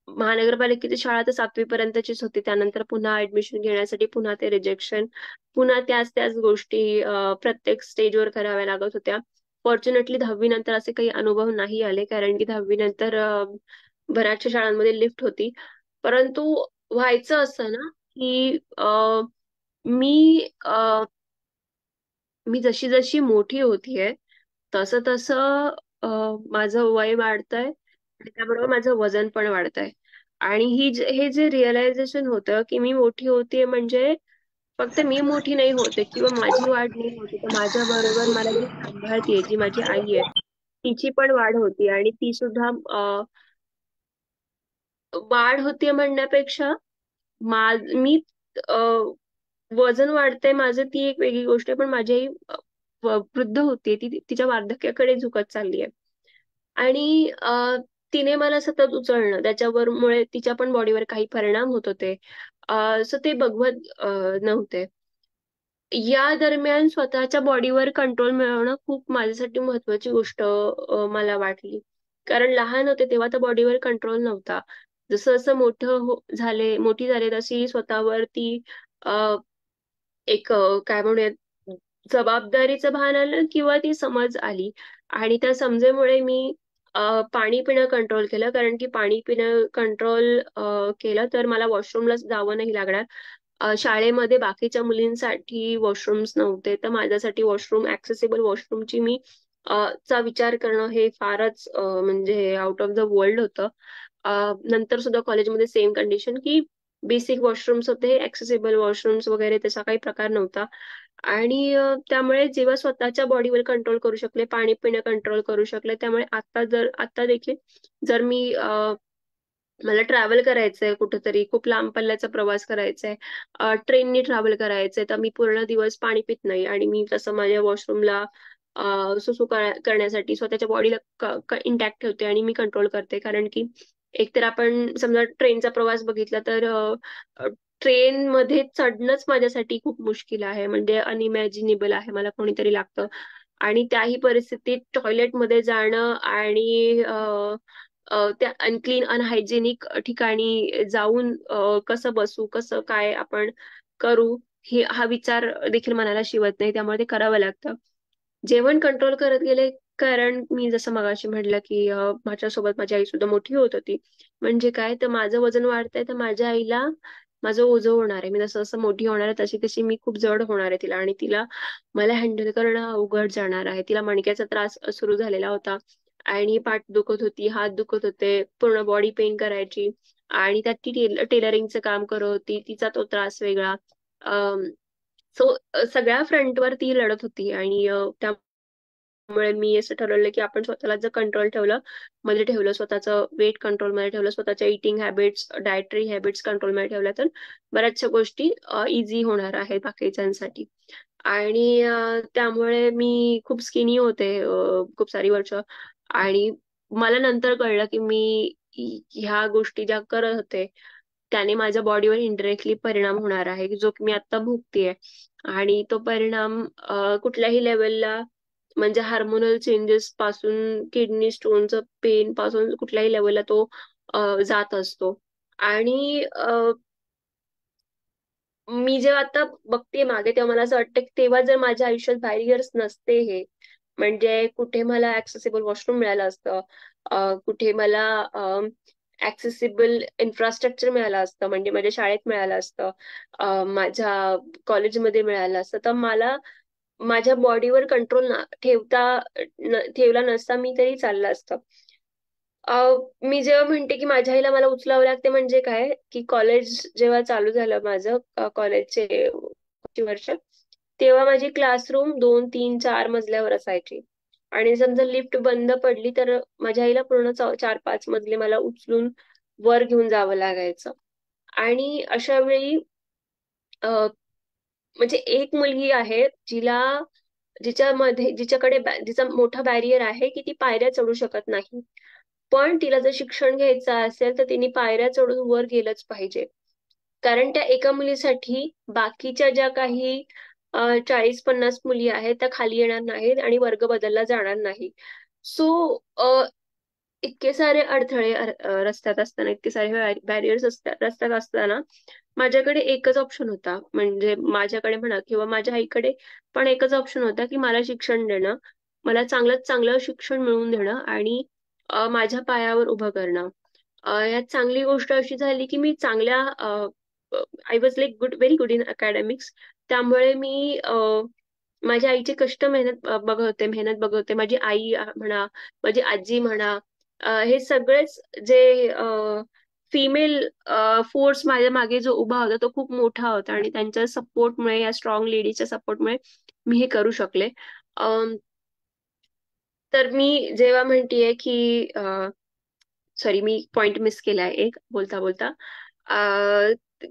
महानगरपालिकेची शाळा तर 7वी पर्यंतचीच होती, त्यानंतर पुन्हा ऍडमिशन घेण्यासाठी पुन्हा ते रिजेक्शन, पुन्हा त्याच त्याच गोष्टी प्रत्येक स्टेजवर कराव्या लागत होत्या. फॉर्च्युनेटली 10वी नंतर असे काही अनुभव नाही आले, कारण की 10वी नंतर बऱ्याचशा शाळांमध्ये लिफ्ट होती. परंतु व्हायचं असं ना की मी मी जशी जशी मोठी होतीये, तसं तसं माझं वय वाढतंय, आणि त्याबरोबर माझं वजन पण वाढतंय. आणि हे जे रिअलायझेशन होतं की मी मोठी होतीये, म्हणजे फक्त मी मोठी नाही होते किंवा माझी वाढ नाही होते, तर माझ्या बरोबर मला जी सांभाळतीये, जी माझी आई आहे, तिची पण वाढ होती. आणि ती सुद्धा वाढ होते म्हणण्यापेक्षा मी अ, वजन वाढतंय माझं ती एक वेगळी गोष्ट आहे, पण माझी आई वृद्ध होतीये, ती तिच्या वार्धक्याकडे झुकत चालली आहे. आणि तिने मला सतत उचलणं, त्याच्यामुळे तिच्या पण बॉडीवर काही परिणाम होत होते. सो ते बघवत नव्हते. या दरम्यान स्वतःच्या बॉडीवर कंट्रोल मिळवणं खूप माझ्यासाठी महत्वाची गोष्ट मला वाटली. कारण लहान होते तेव्हा तर बॉडीवर कंट्रोल नव्हता. जसं जसं मोठी झाले तशी स्वतःवरती अ, एक काय म्हणूयात जबाबदारीचं भान आलं किंवा ती समज आली. आणि त्या समजेमुळे मी पाणी पिणं कंट्रोल केलं. कारण की पाणी पिणं कंट्रोल केलं तर मला वॉशरूमला जावं नाही लागणार. शाळेमध्ये बाकीच्या मुलींसाठी वॉशरूम्स नव्हते, तर माझ्यासाठी ऍक्सेसिबल वॉशरूमची चा विचार करणं हे फारच म्हणजे आउट ऑफ द वर्ल्ड होतं. नंतर सुद्धा कॉलेजमध्ये सेम कंडिशन की बेसिक वॉशरूम्स होते, ऍक्सेसिबल वॉशरूम्स वगैरे तसा काही प्रकार नव्हता. आणि त्यामुळे जेव्हा स्वतःच्या बॉडीवर कंट्रोल करू शकले, पाणी पिणं कंट्रोल करू शकले, त्यामुळे आता देखील जर मला ट्रॅव्हल करायचंय कुठेतरी, खूप लांब पल्ल्याचा प्रवास करायचाय, ट्रेननी ट्रॅव्हल करायचंय, तर मी पूर्ण दिवस पाणी पित नाही आणि मी तसं माझ्या वॉशरूमला करण्यासाठी स्वतःच्या बॉडीला इंटॅक्ट ठेवते आणि मी कंट्रोल करते. कारण की एकतर आपण समजा ट्रेनचा प्रवास बघितला तर ट्रेन मध्ये चढणंच माझ्यासाठी खूप मुश्किल आहे, म्हणजे अनइमॅजिनेबल आहे. मला कोणीतरी लागतं आणि त्याही परिस्थितीत टॉयलेटमध्ये जाणं आणि त्या अनक्लीन अनहायजेनिक ठिकाणी जाऊन कसं बसू, कसं काय आपण करू, हा विचार देखील मनाला शिवत नाही. त्यामुळे ते करावं लागतं. जेवण कंट्रोल करत गेले, कारण मी जसं मगाशी म्हटलं की माझ्यासोबत माझी आई सुद्धा मोठी होत होती. म्हणजे काय, तर माझं वजन वाढतंय तर माझ्या आईला माझं ओझं होणार आहे. मी जसं जसं मोठी होणार आहे तशी तशी मी खूप जड होणार आहे तिला, आणि तिला मला हँडल करणं अवघड जाणार आहे. तिला मणक्याचा त्रास सुरू झालेला होता आणि पाठ दुखत होती, हात दुखत होते, पूर्ण बॉडी पेन करायची. आणि त्यात ती टेलरिंगचं काम करत होती, तिचा तो त्रास वेगळा. सो सगळ्या फ्रंटवर ती लढत होती. आणि त्यामुळे मी असं ठरवलं की आपण स्वतःला जर कंट्रोल मध्ये ठेवलं, स्वतःचं वेट कंट्रोल मध्ये ठेवलं, स्वतःच्या eating habits, dietary habits control मध्ये ठेवल्या, तर बऱ्याचशा गोष्टी इझी होणार आहेत बाकीच्यांसाठी. आणि त्यामुळे मी खूप स्किनी होते खूप सारी वर्ष. आणि मला नंतर कळलं की मी ह्या गोष्टी ज्या करत होते त्याने माझ्या बॉडीवर इनडायरेक्टली परिणाम होणार आहे, जो की मी आता भोगतेय. आणि तो परिणाम कुठल्याही लेवलला, म्हणजे हार्मोनल चेंजेस पासून किडनी स्टोनचं पेन पासून कुठल्याही लेवलला तो जात असतो. आणि मी जेव्हा आता बघते मागे, तेव्हा मला असं वाटतं की तेव्हा जर माझ्या आयुष्यात बॅरियर्स नसते हे, म्हणजे कुठे मला ऍक्सेसिबल वॉशरूम मिळालं असतं, कुठे मला ऍक्सेसिबल इन्फ्रास्ट्रक्चर मिळालं असतं, म्हणजे माझ्या शाळेत मिळालं असतं, माझ्या कॉलेजमध्ये मिळालं असतं, तर मला माझ्या बॉडीवर कंट्रोल ठेवला नसता मी तरी चाललं असतं. मी जेव्हा म्हणते की माझ्या आईला मला उचलावं लागते, म्हणजे काय की कॉलेज जेव्हा चालू झालं माझं कॉलेजचे वर्ष, तेव्हा माझी क्लासरूम 2, 3, 4 मजल्यावर असायची. आणि समजा लिफ्ट बंद पडली तर माझ्या आईला पूर्ण 4, 5 मजले मला उचलून वर घेऊन जावं लागायचं. आणि अशा वेळी म्हणजे एक मुलगी आहे जिचा मोठा बॅरियर आहे की ती पायऱ्या चढू शकत नाही, पण तिला जर शिक्षण घ्यायचं असेल तर तिने पायऱ्या चढून वर गेलंच पाहिजे. कारण त्या एका मुलीसाठी बाकीच्या ज्या काही 40-50 मुली आहेत त्या खाली येणार नाहीत आणि वर्ग बदलला जाणार नाही. सो इतके सारे अडथळे रस्त्यात असताना, इतके सारे बॅरियर्स रस्त्यात असताना माझ्याकडे एकच ऑप्शन होता, म्हणजे माझ्याकडे म्हणा किंवा माझ्या आईकडे पण एकच ऑप्शन होता की मला शिक्षण देणं, मला चांगल्यात चांगलं शिक्षण मिळवून देणं आणि माझ्या पायावर उभं करणं. यात चांगली गोष्ट अशी झाली की मी I was like very good in academics. त्यामुळे मी माझ्या आईचे कष्ट मेहनत बघत होते. माझी आई म्हणा, माझी आजी म्हणा, हे सगळेच जे फिमेल फोर्स माझ्या मागे जो उभा होता तो खूप मोठा होता, आणि त्यांच्या सपोर्टमुळे, या स्ट्रॉंग लेडीच्या सपोर्टमुळे मी हे करू शकले. अम, तर मी जेव्हा म्हणतेय की सॉरी, मी पॉइंट मिस केलाय एक बोलता बोलता.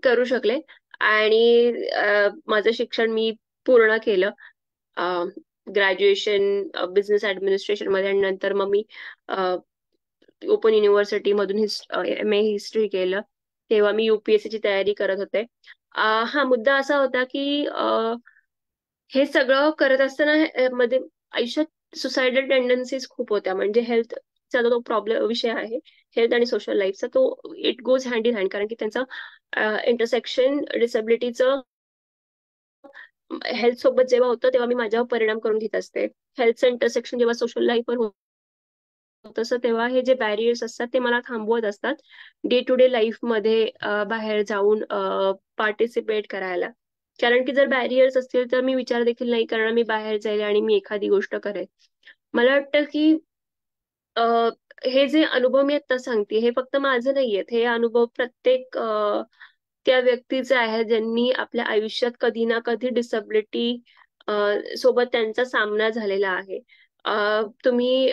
करू शकले. आणि माझं शिक्षण मी पूर्ण केलं, ग्रॅज्युएशन बिझनेस ऍडमिनिस्ट्रेशन मध्ये. आणि नंतर मग मी ओपन युनिव्हर्सिटी मधून MA हिस्ट्री केलं. तेव्हा मी UPSC ची तयारी करत होते. हा मुद्दा असा होता की हे सगळं करत असताना मध्ये आयुष्यात सुसायडल टेंडन्सीज खूप होत्या. म्हणजे हेल्थचा जो प्रॉब्लेम विषय आहे, हेल्थ आणि सोशल लाईफचा, तो it goes hand in hand. कारण की त्यांचं इंटरसेक्शन डिसेबिलिटीचं हेल्थ सोबत जेव्हा होतं तेव्हा मी माझ्यावर परिणाम करून घेत असते. हेल्थचं इंटरसेक्शन जेव्हा सोशल लाईफवर होतं तसं तेव्हा हे जे बॅरियर्स असतात ते मला थांबवत असतात डे टू डे लाईफ मध्ये बाहेर जाऊन पार्टिसिपेट करायला. कारण की जर बॅरियर्स असतील तर मी विचार देखील नाही करणार मी बाहेर जाईल आणि मी एखादी गोष्ट करेन. मला वाटतं की अ, हे जे अनुभव मी आता सांगते हे फक्त माझं नाहीयेत. हे अनुभव प्रत्येक त्या व्यक्तीचे आहे ज्यांनी आपल्या आयुष्यात कधी ना कधी डिसॅबिलिटी सोबत त्यांचा सामना झालेला आहे. तुम्ही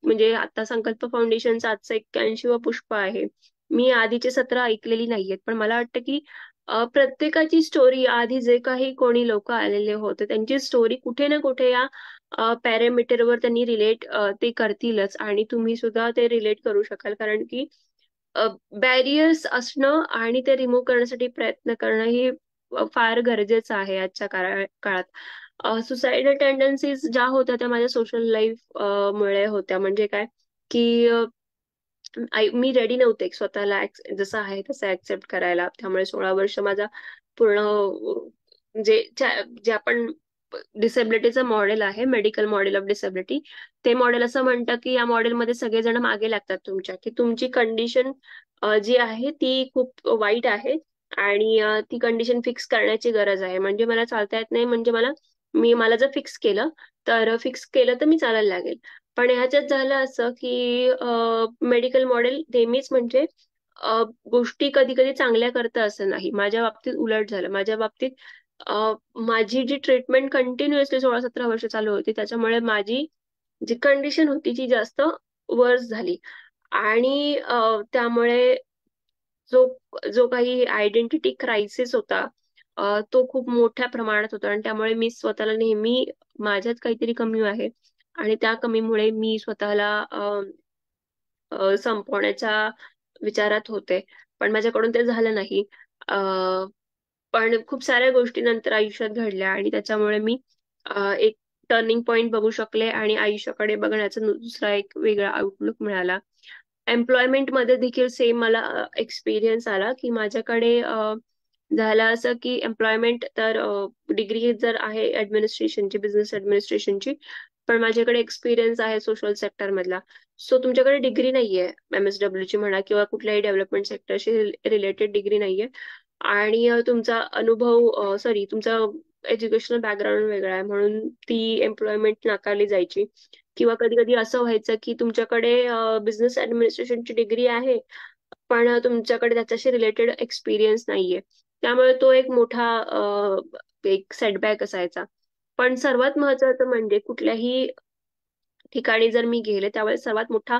म्हणजे आता संकल्प फाउंडेशनचं आजचं 81वं पुष्प आहे. मी आधीचे सत्र ऐकलेली नाहीयेत, पण मला वाटतं की प्रत्येकाची स्टोरी आधी जे काही कोणी लोक आलेले होते त्यांची स्टोरी कुठे ना कुठे या पॅरामीटरवर त्यांनी रिलेट ते करतीलच आणि तुम्ही सुद्धा ते रिलेट करू शकाल. कारण की बॅरियर्स असणं आणि ते रिमूव्ह करण्यासाठी प्रयत्न करणं ही फार गरजेचं आहे आजच्या काळात. सुसाइडल टेंडन्सीज ज्या होत्या त्या माझ्या सोशल लाईफ मुळे होत्या. म्हणजे काय की मी रेडी नव्हते स्वतःला जसं आहे तसं ऍक्सेप्ट करायला. त्यामुळे 16 वर्ष माझा पूर्ण जे आपण डिसेबिलिटीचं मॉडेल आहे, मेडिकल मॉडेल ऑफ डिसेबिलिटी, ते मॉडेल असं म्हणतं की या मॉडेलमध्ये सगळेजण मागे लागतात तुमच्या, की तुमची कंडिशन जी आहे ती खूप वाईट आहे आणि ती कंडिशन फिक्स करण्याची गरज आहे. म्हणजे मला चालता येत नाही, म्हणजे मला जर फिक्स केलं तर मी चालायला लागेल. पण ह्याच्यात झालं असं की मेडिकल मॉडेल नेहमीच म्हणजे गोष्टी कधी कधी चांगल्या करतं असं नाही. माझ्या बाबतीत उलट झालं. माझ्या बाबतीत माझी जी ट्रीटमेंट कंटिन्युअसली 16-17 वर्ष चालू होती त्याच्यामुळे माझी जी कंडिशन होती ती जास्त वर्स झाली. आणि त्यामुळे जो जो काही आयडेंटिटी क्रायसिस होता तो खूप मोठ्या प्रमाणात होता. आणि त्यामुळे मी स्वतःला नेहमी माझ्यात काहीतरी कमी आहे आणि त्या कमीमुळे मी स्वतःला संपवण्याच्या विचारात होते. पण माझ्याकडून ते झालं नाही. पण खूप साऱ्या गोष्टी नंतर आयुष्यात घडल्या आणि त्याच्यामुळे मी एक टर्निंग पॉइंट बघू शकले आणि आयुष्याकडे बघण्याचा दुसरा एक वेगळा आउटलुक मिळाला. एम्प्लॉयमेंट मध्ये देखील सेम मला एक्सपिरियन्स आला की माझ्याकडे झालं असं की एम्प्लॉयमेंट तर डिग्री जर आहे ऍडमिनिस्ट्रेशनची, बिझनेस ऍडमिनिस्ट्रेशनची, पण माझ्याकडे एक्सपिरियन्स आहे सोशल सेक्टर मधला. सो तुमच्याकडे डिग्री नाहीये MSW ची म्हणा किंवा कुठल्याही डेव्हलपमेंट सेक्टरशी रिलेटेड डिग्री नाहीये आणि तुमचा अनुभव तुमचा एज्युकेशनल बॅकग्राऊंड वेगळा आहे म्हणून ती एम्प्लॉयमेंट नाकारली जायची. किंवा कधी कधी असं व्हायचं की तुमच्याकडे बिझनेस ऍडमिनिस्ट्रेशनची डिग्री आहे पण तुमच्याकडे त्याच्याशी रिलेटेड एक्सपिरियन्स नाहीये. त्यामुळे तो एक मोठा एक सेटबॅक असायचा. पण सर्वात महत्वाचं म्हणजे कुठल्याही ठिकाणी जर मी गेले त्यावेळेस सर्वात मोठा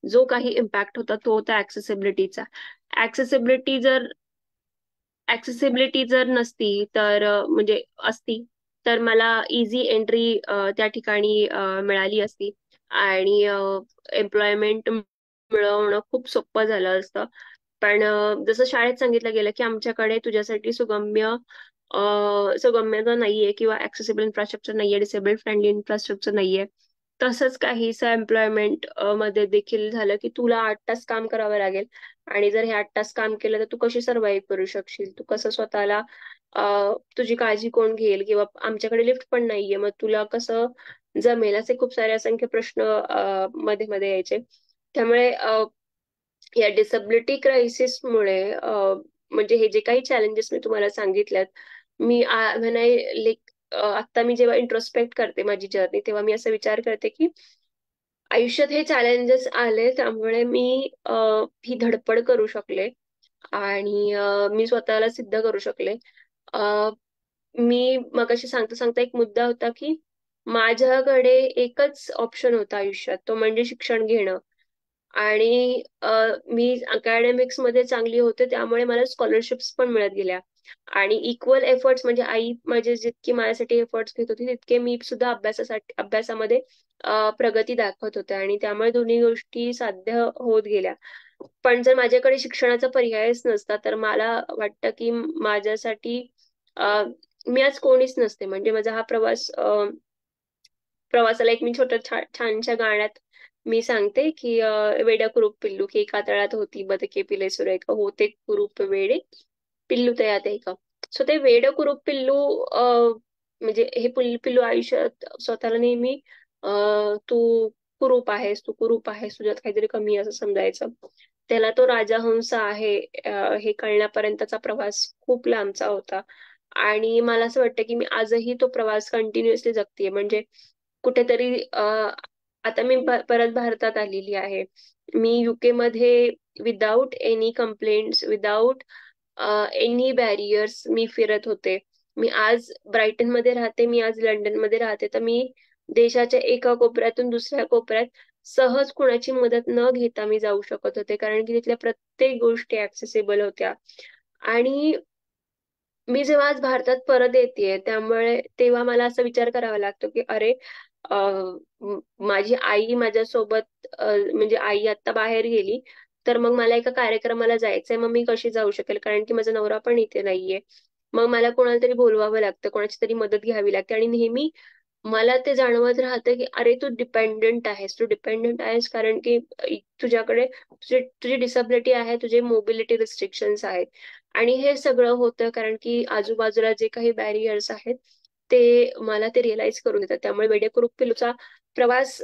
जो काही इम्पॅक्ट होता तो होता ऍक्सेसिबिलिटीचा. ऍक्सेसिबिलिटी जर ऍक्सेसिबिलिटी जर नसती तर म्हणजे असती तर मला इझी एंट्री त्या ठिकाणी मिळाली असती आणि एम्प्लॉयमेंट मिळवणं खूप सोपं झालं असतं. पण जसं शाळेत सांगितलं गेलं की आमच्याकडे तुझ्यासाठी सुगम्यता नाहीये किंवा ऍक्सेसिबल इन्फ्रास्ट्रक्चर नाहीये, डिसेबल फ्रेंडली इन्फ्रास्ट्रक्चर नाहीये. तसंच काहीसं एम्प्लॉयमेंट मध्ये देखील झालं की तुला 8 तास काम करावं लागेल आणि जर हे 8 तास काम केलं तर तू कशी सर्व्हाइव्ह करू शकशील, तू कसं स्वतःला तुझी काळजी कोण घेईल, किंवा आमच्याकडे लिफ्ट पण नाहीये मग तुला कसं जमेल, असे खूप सारे असंख्य प्रश्न मध्ये मध्ये यायचे. त्यामुळे या डिसॅबिलिटी क्रायसिसमुळे म्हणजे हे जे काही चॅलेंजेस मी तुम्हाला सांगितल्यात, मी व्हेन आय लाईक आता मी जेव्हा इंट्रोस्पेक्ट करते माझी जर्नी तेव्हा मी असा विचार करते की आयुष्यात हे चॅलेंजेस आले त्यामुळे मी ही धडपड करू शकले आणि मी स्वतःला सिद्ध करू शकले. अ, मी मगाशी सांगता सांगता एक मुद्दा होता की माझ्याकडे एकच ऑप्शन होता आयुष्यात, तो म्हणजे शिक्षण घेणं. आणि मी अकॅडमिक्स मध्ये चांगली होते त्यामुळे मला स्कॉलरशिप्स पण मिळत गेल्या आणि इक्वल एफर्ट्स म्हणजे आई माझे जितकी माझ्यासाठी एफर्ट्स घेत होती तितके मी सुद्धा अभ्यासामध्ये प्रगती दाखवत होते आणि त्यामुळे दोन्ही गोष्टी साध्य होत गेल्या. पण जर माझ्याकडे शिक्षणाचा पर्यायच नसता तर मला वाटतं की माझ्यासाठी मी आज कोणीच नसते. म्हणजे माझा हा प्रवासाला एक मी छोट्या छानशा गाण्यात मी सांगते की वेड्या कुरूप पिल्लू की एका तळ्यात होती बदके पिले सुरेख होते कुरूप वेडे पिल्लू तयात आहे का. सो ते वेड कुरूप पिल्लू म्हणजे हे पिल्लू आयुष्यात स्वतःला नेहमी तू तू कुरूप आहेस, तुझ्यात काहीतरी कमी आहे असं समजायचं. त्याला तो राजहंस आहे हे कळण्यापर्यंतचा प्रवास खूप लांबचा होता. आणि मला असं वाटतं की मी आजही तो प्रवास कंटिन्युअसली जगतेय. म्हणजे कुठेतरी आता मी परत भारतात आलेली आहे. मी युके मध्ये without any complaints, without any barriers मी फिरत होते. मी आज ब्रायटन मध्ये राहते, मी आज लंडन मध्ये राहते. तर मी देशाच्या एका कोपऱ्यातून दुसऱ्या कोपऱ्यात सहज कुणाची मदत न घेता मी जाऊ शकत होते, कारण की तिथल्या प्रत्येक गोष्टी ऍक्सेसिबल होत्या. आणि मी जेव्हा आज भारतात परत येतेय त्यामुळे तेव्हा मला असा विचार करावा लागतो की अरे माझी आई माझ्यासोबत म्हणजे आई आता बाहेर गेली, तर मग मला एका कार्यक्रमाला जायचंय, मग मी कशी जाऊ शकेल कारण की माझा नवरा पण इथे नाहीये. मग मला कोणाला तरी बोलवावं लागतं, कोणाची तरी मदत घ्यावी लागते. आणि नेहमी मला ते जाणवत राहतं की अरे तू डिपेंडंट आहेस कारण की तुझ्याकडे तुझी डिसॅबिलिटी आहे, तुझे मोबिलिटी रिस्ट्रिक्शन्स आहेत. आणि हे सगळं होतं कारण की आजूबाजूला जे काही बॅरियर्स आहेत ते मला ते रिअलाइज करून देतात. त्यामुळे वेडेकुरूप पिलूचा प्रवास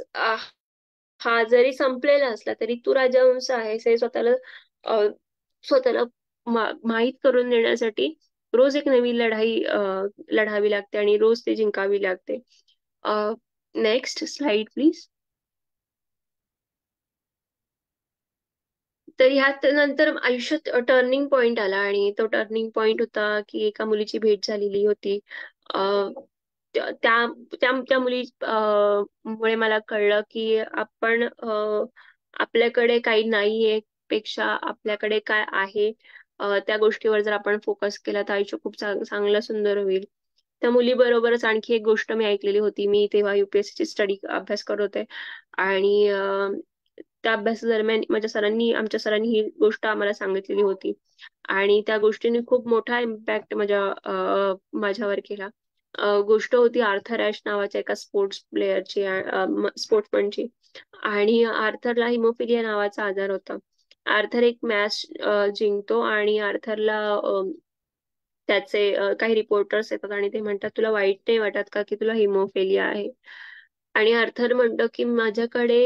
हा जरी संपलेला असला तरी तू राजहंस आहेस हे स्वतःला माहीत करून देण्यासाठी रोज एक नवी लढाई लढावी लागते आणि रोज ते जिंकावी लागते. Next slide please. तर ह्यात नंतर आयुष्यात टर्निंग पॉइंट आला आणि तो टर्निंग पॉइंट होता की एका मुलीची भेट झालेली होती. अं, त्या त्या त्या मुली मुळे मला कळलं की आपल्याकडे काही नाहीये पेक्षा आपल्याकडे काय आहे त्या गोष्टीवर जर आपण फोकस केला तर आयुष्य खूप चांगलं सुंदर होईल. त्या मुलीबरोबरच आणखी एक गोष्ट मी ऐकलेली होती. मी तेव्हा युपीएससी ची अभ्यास करत होते आणि त्या अभ्यासादरम्यान आमच्या सरांनी ही गोष्ट आम्हाला सांगितलेली होती आणि त्या गोष्टीने खूप मोठा इम्पॅक्ट माझ्यावर केला. गोष्ट होती आर्थर ॲश नावाच्या एका स्पोर्ट्समनची. आणि आर्थरला हिमोफिलिया नावाचा आजार होता. आर्थर एक मॅच जिंकतो आणि आर्थरला त्याचे काही रिपोर्टर्स येतात आणि ते म्हणतात तुला वाईट नाही वाटत का की तुला हिमोफिलिया आहे. आणि आर्थर म्हणतो की माझ्याकडे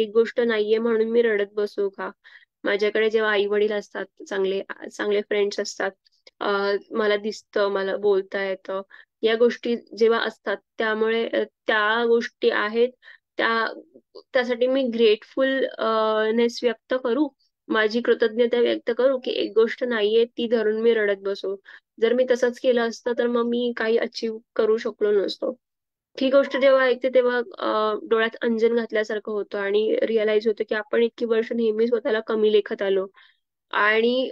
एक गोष्ट नाहीये म्हणून मी रडत बसू का. माझ्याकडे जेव्हा आई वडील असतात, चांगले चांगले फ्रेंड्स असतात, मला दिसतं, मला बोलता येतं, या गोष्टी जेव्हा असतात त्यामुळे त्या गोष्टी आहेत त्या त्यासाठी मी ग्रेटफुल नेस व्यक्त करू, माझी कृतज्ञता व्यक्त करू की एक गोष्ट नाहीये ती धरून मी रडत बसू. जर मी तसंच केलं असतं तर मग मी काही अचीव करू शकलो नसतो. ही गोष्ट जेव्हा ऐकते तेव्हा डोळ्यात अंजन घातल्यासारखं होतं आणि रिअलाइज होतं की आपण इतकी वर्ष नेहमी स्वतःला कमी लेखत आलो. आणि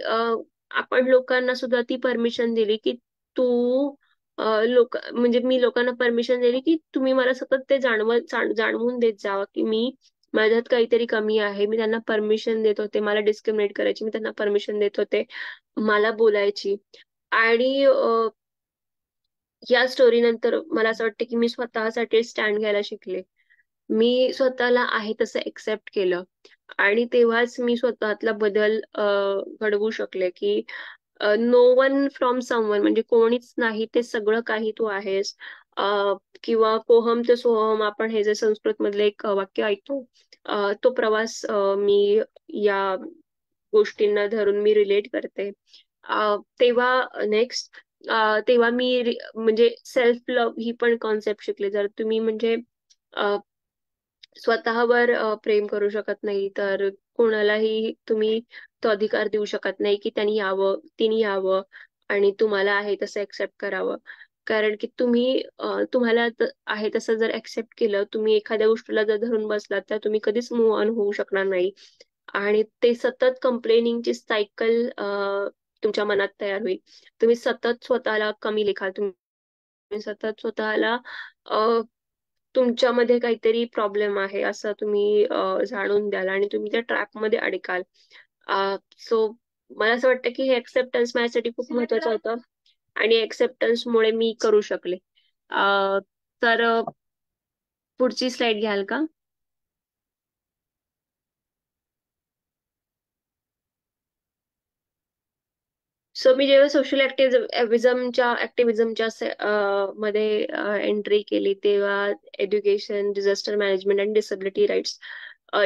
आपण लोकांना सुद्धा ती परमिशन दिली की तू म्हणजे मी लोकांना परमिशन दिली की तुम्ही मला सतत ते जाणवून देत जावा की माझ्यात काहीतरी कमी आहे. मी त्यांना परमिशन देत होते मला डिस्क्रिमिनेट करायची, मी त्यांना परमिशन देत होते मला बोलायची. आणि या स्टोरी नंतर मला असं वाटतं की मी स्वतःसाठी स्टँड घ्यायला शिकले. मी स्वतःला आहे तसं एक्सेप्ट केलं आणि तेव्हाच मी स्वतःतला बदल घडवू शकले की नो वन फ्रॉम समवन, म्हणजे कोणीच नाही ते सगळं काही तू आहेस. किंवा कोहम ते सोहम आपण हे जे संस्कृत मधले एक वाक्य ऐकतो, तो प्रवास मी या गोष्टींना धरून मी रिलेट करते. तेव्हा नेक्स्ट तेव्हा मी म्हणजे सेल्फ लव्ह ही पण कॉन्सेप्ट शिकले. जर तुम्ही म्हणजे स्वतःवर प्रेम करू शकत नाही तर कोणालाही तुम्ही तो अधिकार देऊ शकत नाही की त्यांनी यावं तिने यावं आणि तुम्हाला आहे तसं एक्सेप्ट करावं. कारण की तुम्हाला आहे तसं जर एक्सेप्ट केलं, तुम्ही एखाद्या गोष्टीला जर धरून बसलात तर तुम्ही कधीच मूव्ह ऑन होऊ शकणार नाही. आणि ते सतत कंप्लेनिंगची सायकल तुमच्या मनात तयार होईल. तुम्ही सतत स्वतःला कमी लेखाल, तुम्ही सतत स्वतःला तुमच्यामध्ये काहीतरी प्रॉब्लेम आहे असं तुम्ही जाणून द्याल आणि तुम्ही त्या ट्रॅप मध्ये अडकाल. सो मला असं वाटतं की हे एक्सेप्टन्स माझ्यासाठी खूप महत्वाचं होतं. आणि एक्सेप्टन्समुळे मी करू शकले. तर पुढची स्लाइड घ्याल का? सो मी जेव्हा सोशल ऍक्टिव्हिजमच्या मध्ये एंट्री केली, तेव्हा एज्युकेशन, डिझास्टर मॅनेजमेंट आणि डिसेबिलिटी राईट्स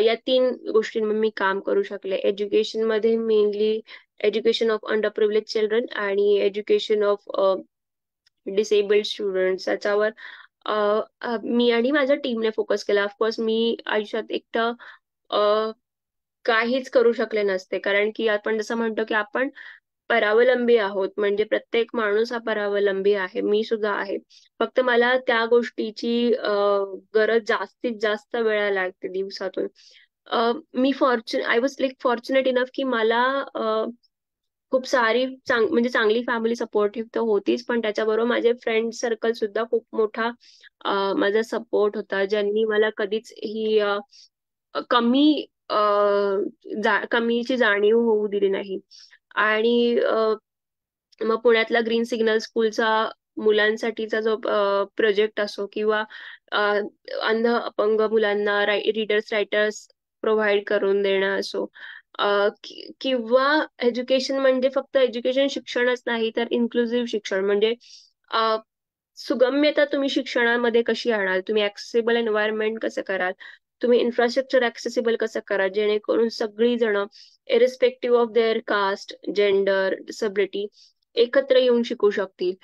या 3 गोष्टींवर मी काम करू शकले. एज्युकेशन मध्ये mainly education of under privilege children आणि एज्युकेशन ऑफ डिसेबल्ड स्टुडंट्स याच्यावर मी आणि माझ्या टीमने फोकस केला. ऑफकोर्स मी आयुष्यात एकटं काहीच करू शकले नसते, कारण की आपण जसं म्हणतो की आपण परावलंबी आहोत, म्हणजे प्रत्येक माणूस हा परावलंबी आहे, मी सुद्धा आहे. फक्त मला त्या गोष्टीची गरज जास्तीत जास्त वेळा लागते दिवसातून. I was like fortunate enough की मला खूप सारी म्हणजे चांगली फॅमिली सपोर्टिव्ह तर होतीच, पण त्याच्याबरोबर माझे फ्रेंड सर्कल सुद्धा खूप मोठा माझा सपोर्ट होता, ज्यांनी मला कधीच ही कमी कमीची जाणीव होऊ दिली नाही. आणि मग पुण्यातला ग्रीन सिग्नल स्कूलचा मुलांसाठीचा जो प्रोजेक्ट असो, किंवा अंध अपंग मुलांना रीडर्स रायटर्स प्रोव्हाइड करून देणं असो, किंवा एज्युकेशन म्हणजे फक्त एज्युकेशन शिक्षणच नाही, तर इन्क्लुझिव्ह शिक्षण म्हणजे सुगम्यता तुम्ही शिक्षणामध्ये कशी आणाल, तुम्ही ऍक्सेसिबल एन्व्हायरमेंट कसं कराल, तुम्ही इन्फ्रास्ट्रक्चर ऍक्सेसिबल कसं कराल, जेणेकरून सगळी जण irrespective of their caste, gender, disability एकत्र येऊन शिकू शकतील.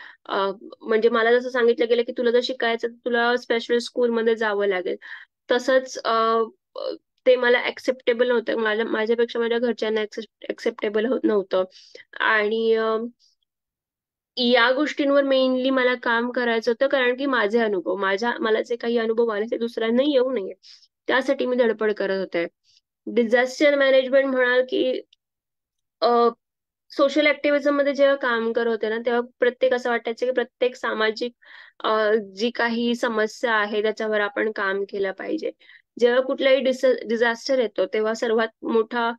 म्हणजे मला जसं सांगितलं गेलं की तुला जर शिकायचं तर तुला स्पेशल स्कूलमध्ये जावं लागेल, तसंच ते मला ऍक्सेप्टेबल नव्हतं, माझ्यापेक्षा माझ्या घरच्यांना ऍक्सेप्टेबल नव्हतं. आणि या गोष्टींवर मेनली मला काम करायचं होतं, कारण की मला जे काही अनुभव आले ते दुसऱ्यांना येऊ नये, त्यासाठी मी धडपड करत होते. डिझास्टर मॅनेजमेंट म्हणाल की सोशल ऍक्टिव्हिझम मध्ये जेव्हा काम करत होते ना, तेव्हा असं वाटायचं की प्रत्येक सामाजिक जी काही समस्या आहे त्याच्यावर आपण काम केलं पाहिजे. जेव्हा कुठलाही डिझास्टर येतो तेव्हा सर्वात मोठा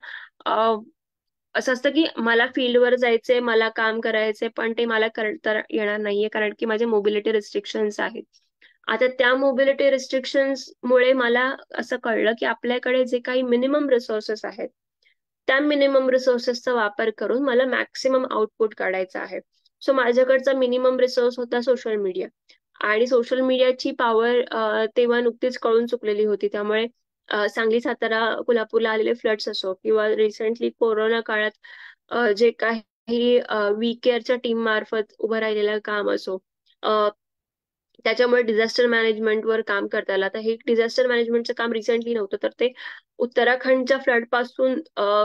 असं असतं की मला फील्डवर जायचंय, मला काम करायचंय, पण ते मला करता येणार नाहीये, कारण की माझे मोबिलिटी रिस्ट्रिक्शन्स आहेत. आता त्या मोबिलिटी रिस्ट्रिक्शन्स मुळे मला असं कळलं की आपल्याकडे जे काही मिनिमम रिसोर्सेस आहेत, त्या मिनिमम रिसोर्सेसचा वापर करून मला मॅक्सिमम आउटपुट काढायचा आहे. सो माझ्याकडचा मिनिमम रिसोर्स होता सोशल मीडिया, आणि सोशल मीडियाची पॉवर तेव्हा नुकतीच कळून चुकलेली होती. त्यामुळे सांगली, सातारा, कोल्हापूरला आलेले फ्लड्स असो, किंवा रिसेंटली कोरोना काळात जे काही वी केअरच्या टीम मार्फत उभं राहिलेलं काम असो, त्याच्यामुळे डिझास्टर मॅनेजमेंटवर काम करता आलं. आता हे डिझास्टर मॅनेजमेंटचं काम रिसेंटली नव्हतं, तर ते उत्तराखंडच्या फ्लड पासून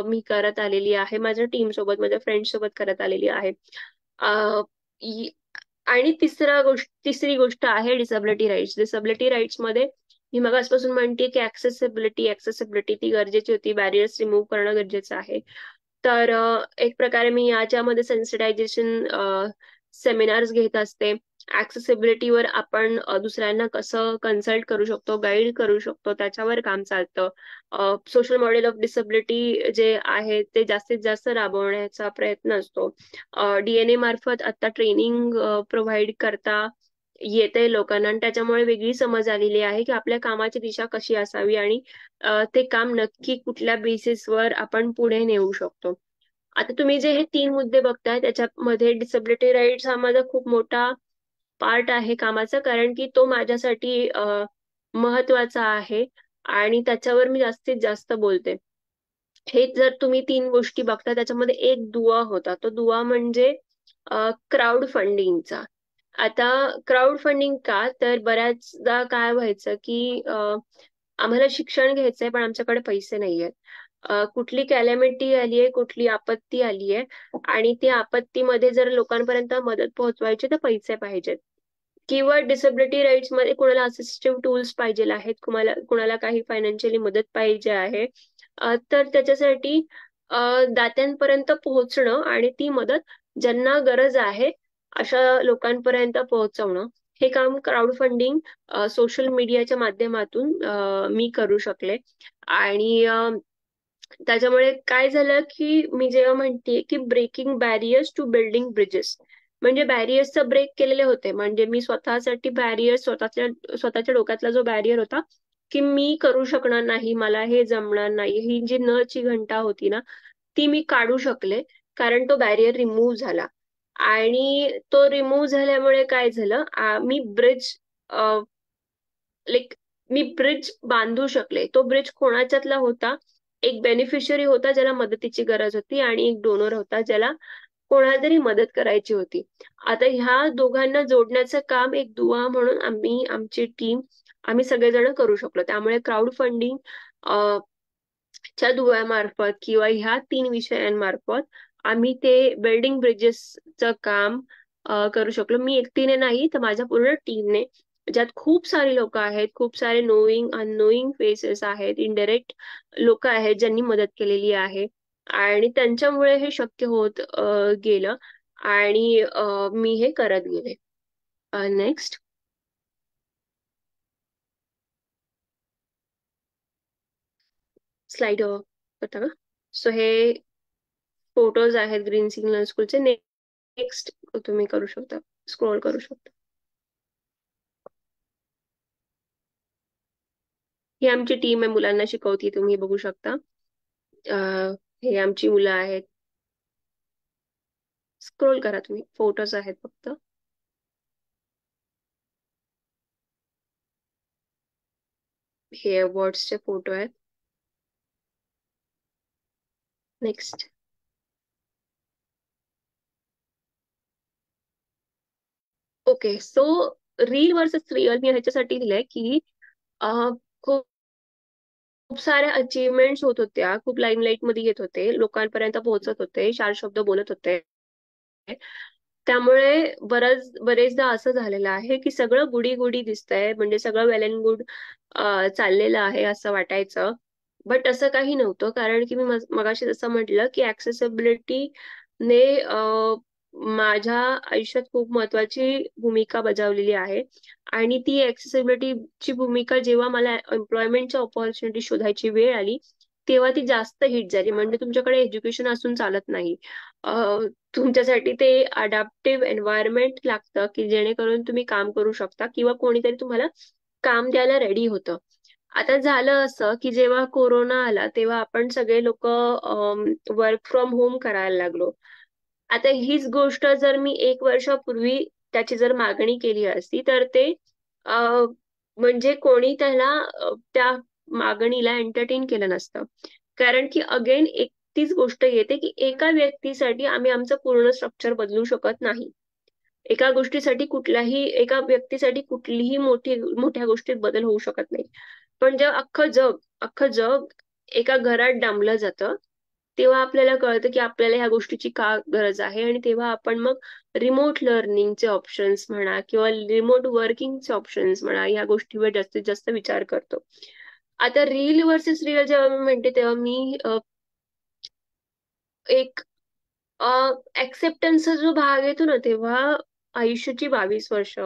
मी करत आलेली आहे, माझ्या टीम सोबत, माझ्या फ्रेंड सोबत करत आलेली आहे. आणि तिसरी गोष्ट आहे डिसेबिलिटी राईट्स. डिसेबिलिटी राईट्स मध्ये मी मगासपासून म्हणते की ऍक्सेसिबिलिटी ती गरजेची होती, बॅरियर्स रिमूव्ह करणं गरजेचं आहे. तर एक प्रकारे मी याच्यामध्ये सेन्सिटायझेशन सेमिनार्स घेत असते. ऍक्सेसिबिलिटीवर आपण दुसऱ्यांना कसं कन्सल्ट करू शकतो, गाईड करू शकतो, त्याच्यावर काम चालतं. सोशल मॉडेल ऑफ डिसेबिलिटी जे आहे ते जास्तीत जास्त राबवण्याचा प्रयत्न असतो. डीएनए मार्फत आता ट्रेनिंग प्रोव्हाइड करता येते लोकांना, आणि त्याच्यामुळे वेगळी समज आलेली आहे की आपल्या कामाची दिशा कशी असावी, आणि ते काम नक्की कुठल्या बेसिसवर आपण पुढे नेऊ शकतो. आता तुम्ही जे हे 3 मुद्दे बघताय, त्याच्यामध्ये डिसेबिलिटी राईट्स हा माझा खूप मोठा पार्ट आहे कामाचा, कारण की तो माझ्यासाठी महत्वाचा आहे आणि त्याच्यावर मी जास्तीत जास्त बोलते. हे जर तुम्ही 3 गोष्टी बघता, त्याच्यामध्ये एक दुवा होता. तो दुवा म्हणजे क्राऊड फंडिंगचा. आता क्राऊड फंडिंग का, तर बऱ्याचदा काय व्हायचं की आम्हाला शिक्षण घ्यायचंय पण आमच्याकडे पैसे नाहीयेत. कुठली कॅलॅमिटी आलीये, कुठली आपत्ती आलीये, आणि त्या आपत्तीमध्ये जर लोकांपर्यंत मदत पोहोचवायची तर पैसे पाहिजेत. किंवा डिसेबिलिटी राईट्स मध्ये कुणाला असिस्टिव्ह टूल्स पाहिजे आहेत, कुणाला काही फायनान्शियली मदत पाहिजे आहे, तर त्याच्यासाठी दात्यांपर्यंत पोहोचणं आणि ती मदत ज्यांना गरज आहे अशा लोकांपर्यंत पोहोचवणं, हे काम क्राऊड फंडिंग सोशल मीडियाच्या माध्यमातून मी करू शकले. आणि त्याच्यामुळे काय झालं की मी जेव्हा म्हणते की breaking barriers to building bridges, म्हणजे बॅरियर्सचा ब्रेक केलेले होते. म्हणजे मी स्वतःसाठी बॅरियर, स्वतःच्या डोक्यातला जो बॅरियर होता की मी करू शकणार नाही, मला हे जमणार नाही, ही जी न ची घंटा होती ना, ती मी काढू शकले. कारण तो बॅरियर रिमूव्ह झाला. आणि तो रिमूव्ह झाल्यामुळे काय झालं, लाईक मी ब्रिज बांधू शकले. तो ब्रिज कोणाच्यातला होता? एक बेनिफिशियरी होता ज्याला मदतीची गरज होती, आणि एक डोनर होता ज्याला कोणाला तरी मदत करायची होती. आता ह्या दोघांना जोडण्याचं काम एक दुवा म्हणून आमची टीम, आम्ही सगळेजण करू शकलो. त्यामुळे क्राऊड फंडिंग च्या दुव्यामार्फत किंवा ह्या 3 विषयांमार्फत आम्ही ते बिल्डिंग ब्रिजेसचं काम करू शकलो. मी एकटीने नाही, तर माझ्या पूर्ण टीमने, ज्यात खूप सारी लोक आहेत, खूप सारे नोईंग अननोईंग फेसेस आहेत, इनडायरेक्ट लोक आहेत ज्यांनी मदत केलेली आहे. आणि त्यांच्यामुळे हे शक्य होत गेलं. आणि मी हे करत गेले. नेक्स्ट स्लाइड होता का? सो हे फोटोज आहेत ग्रीन सिग्नल स्कूलचे. नेक्स्ट तुम्ही करू शकता, स्क्रोल करू शकता. ही आमची टीम आहे, मुलांना शिकवती, तुम्ही बघू शकता. हे आमची मुलं आहेत. स्क्रोल करा तुम्ही, फोटोज आहेत फक्त. हे अवॉर्ड्सचे फोटो आहेत. Next. Okay, so reel versus real मी ह्याच्यासाठी दिलंय की खूप खूप साऱ्या अचीवमेंट्स होत होत्या, खूप लाईमलाईट मध्ये येत होते, लोकांपर्यंत पोहोचत होते, 4 शब्द बोलत होते. त्यामुळे बरेचदा असं झालेलं आहे की सगळं गुडी गुडी दिसतंय, म्हणजे सगळं वेल अँड गुड चाललेलं आहे असं वाटायचं. बट असं काही नव्हतं. कारण की मी मगाशी जसं म्हटलं की ऍक्सेसिबिलिटी ने माझ्या आयुष्यात खूप महत्वाची भूमिका बजावलेली आहे. आणि ती ऍक्सेसिबिलिटीची भूमिका जेव्हा मला एम्प्लॉयमेंटच्या ऑपॉर्च्युनिटी शोधायची वेळ आली, तेव्हा ती जास्त हिट झाली. म्हणजे तुमच्याकडे एज्युकेशन असून चालत नाही, तुमच्यासाठी ते अडॅप्टिव्ह एन्व्हायरमेंट लागतं की जेणेकरून तुम्ही काम करू शकता किंवा कोणीतरी तुम्हाला काम द्यायला रेडी होतं. आता झालं असं की जेव्हा कोरोना आला तेव्हा आपण सगळे लोक वर्क फ्रॉम होम करायला लागलो. आता हीच गोष्ट जर मी 1 वर्षापूर्वी त्याची जर मागणी केली असती तर ते म्हणजे कोणी त्याला त्या मागणीला एंटरटेन केलं नसतं. कारण की अगेन तीच गोष्ट येते की एका व्यक्तीसाठी आम्ही आमचं पूर्ण स्ट्रक्चर बदलू शकत नाही. एका व्यक्तीसाठी कुठलीही मोठ्या गोष्टीत बदल होऊ शकत नाही. पण जेव्हा अख्खं जग एका घरात डांबलं जातं, तेव्हा आपल्याला कळतं की आपल्याला ह्या गोष्टीची का गरज आहे. आणि तेव्हा आपण मग रिमोट लर्निंगचे ऑप्शन्स म्हणा किंवा रिमोट वर्किंगचे ऑप्शन्स म्हणा, ह्या गोष्टीवर जास्तीत जास्त विचार करतो. आता रील वर्सेस रिअल जेव्हा मी म्हणते तेव्हा मी एक ऍक्सेप्टन्सचा जो भाग येतो ना, तेव्हा आयुष्याची 22 वर्ष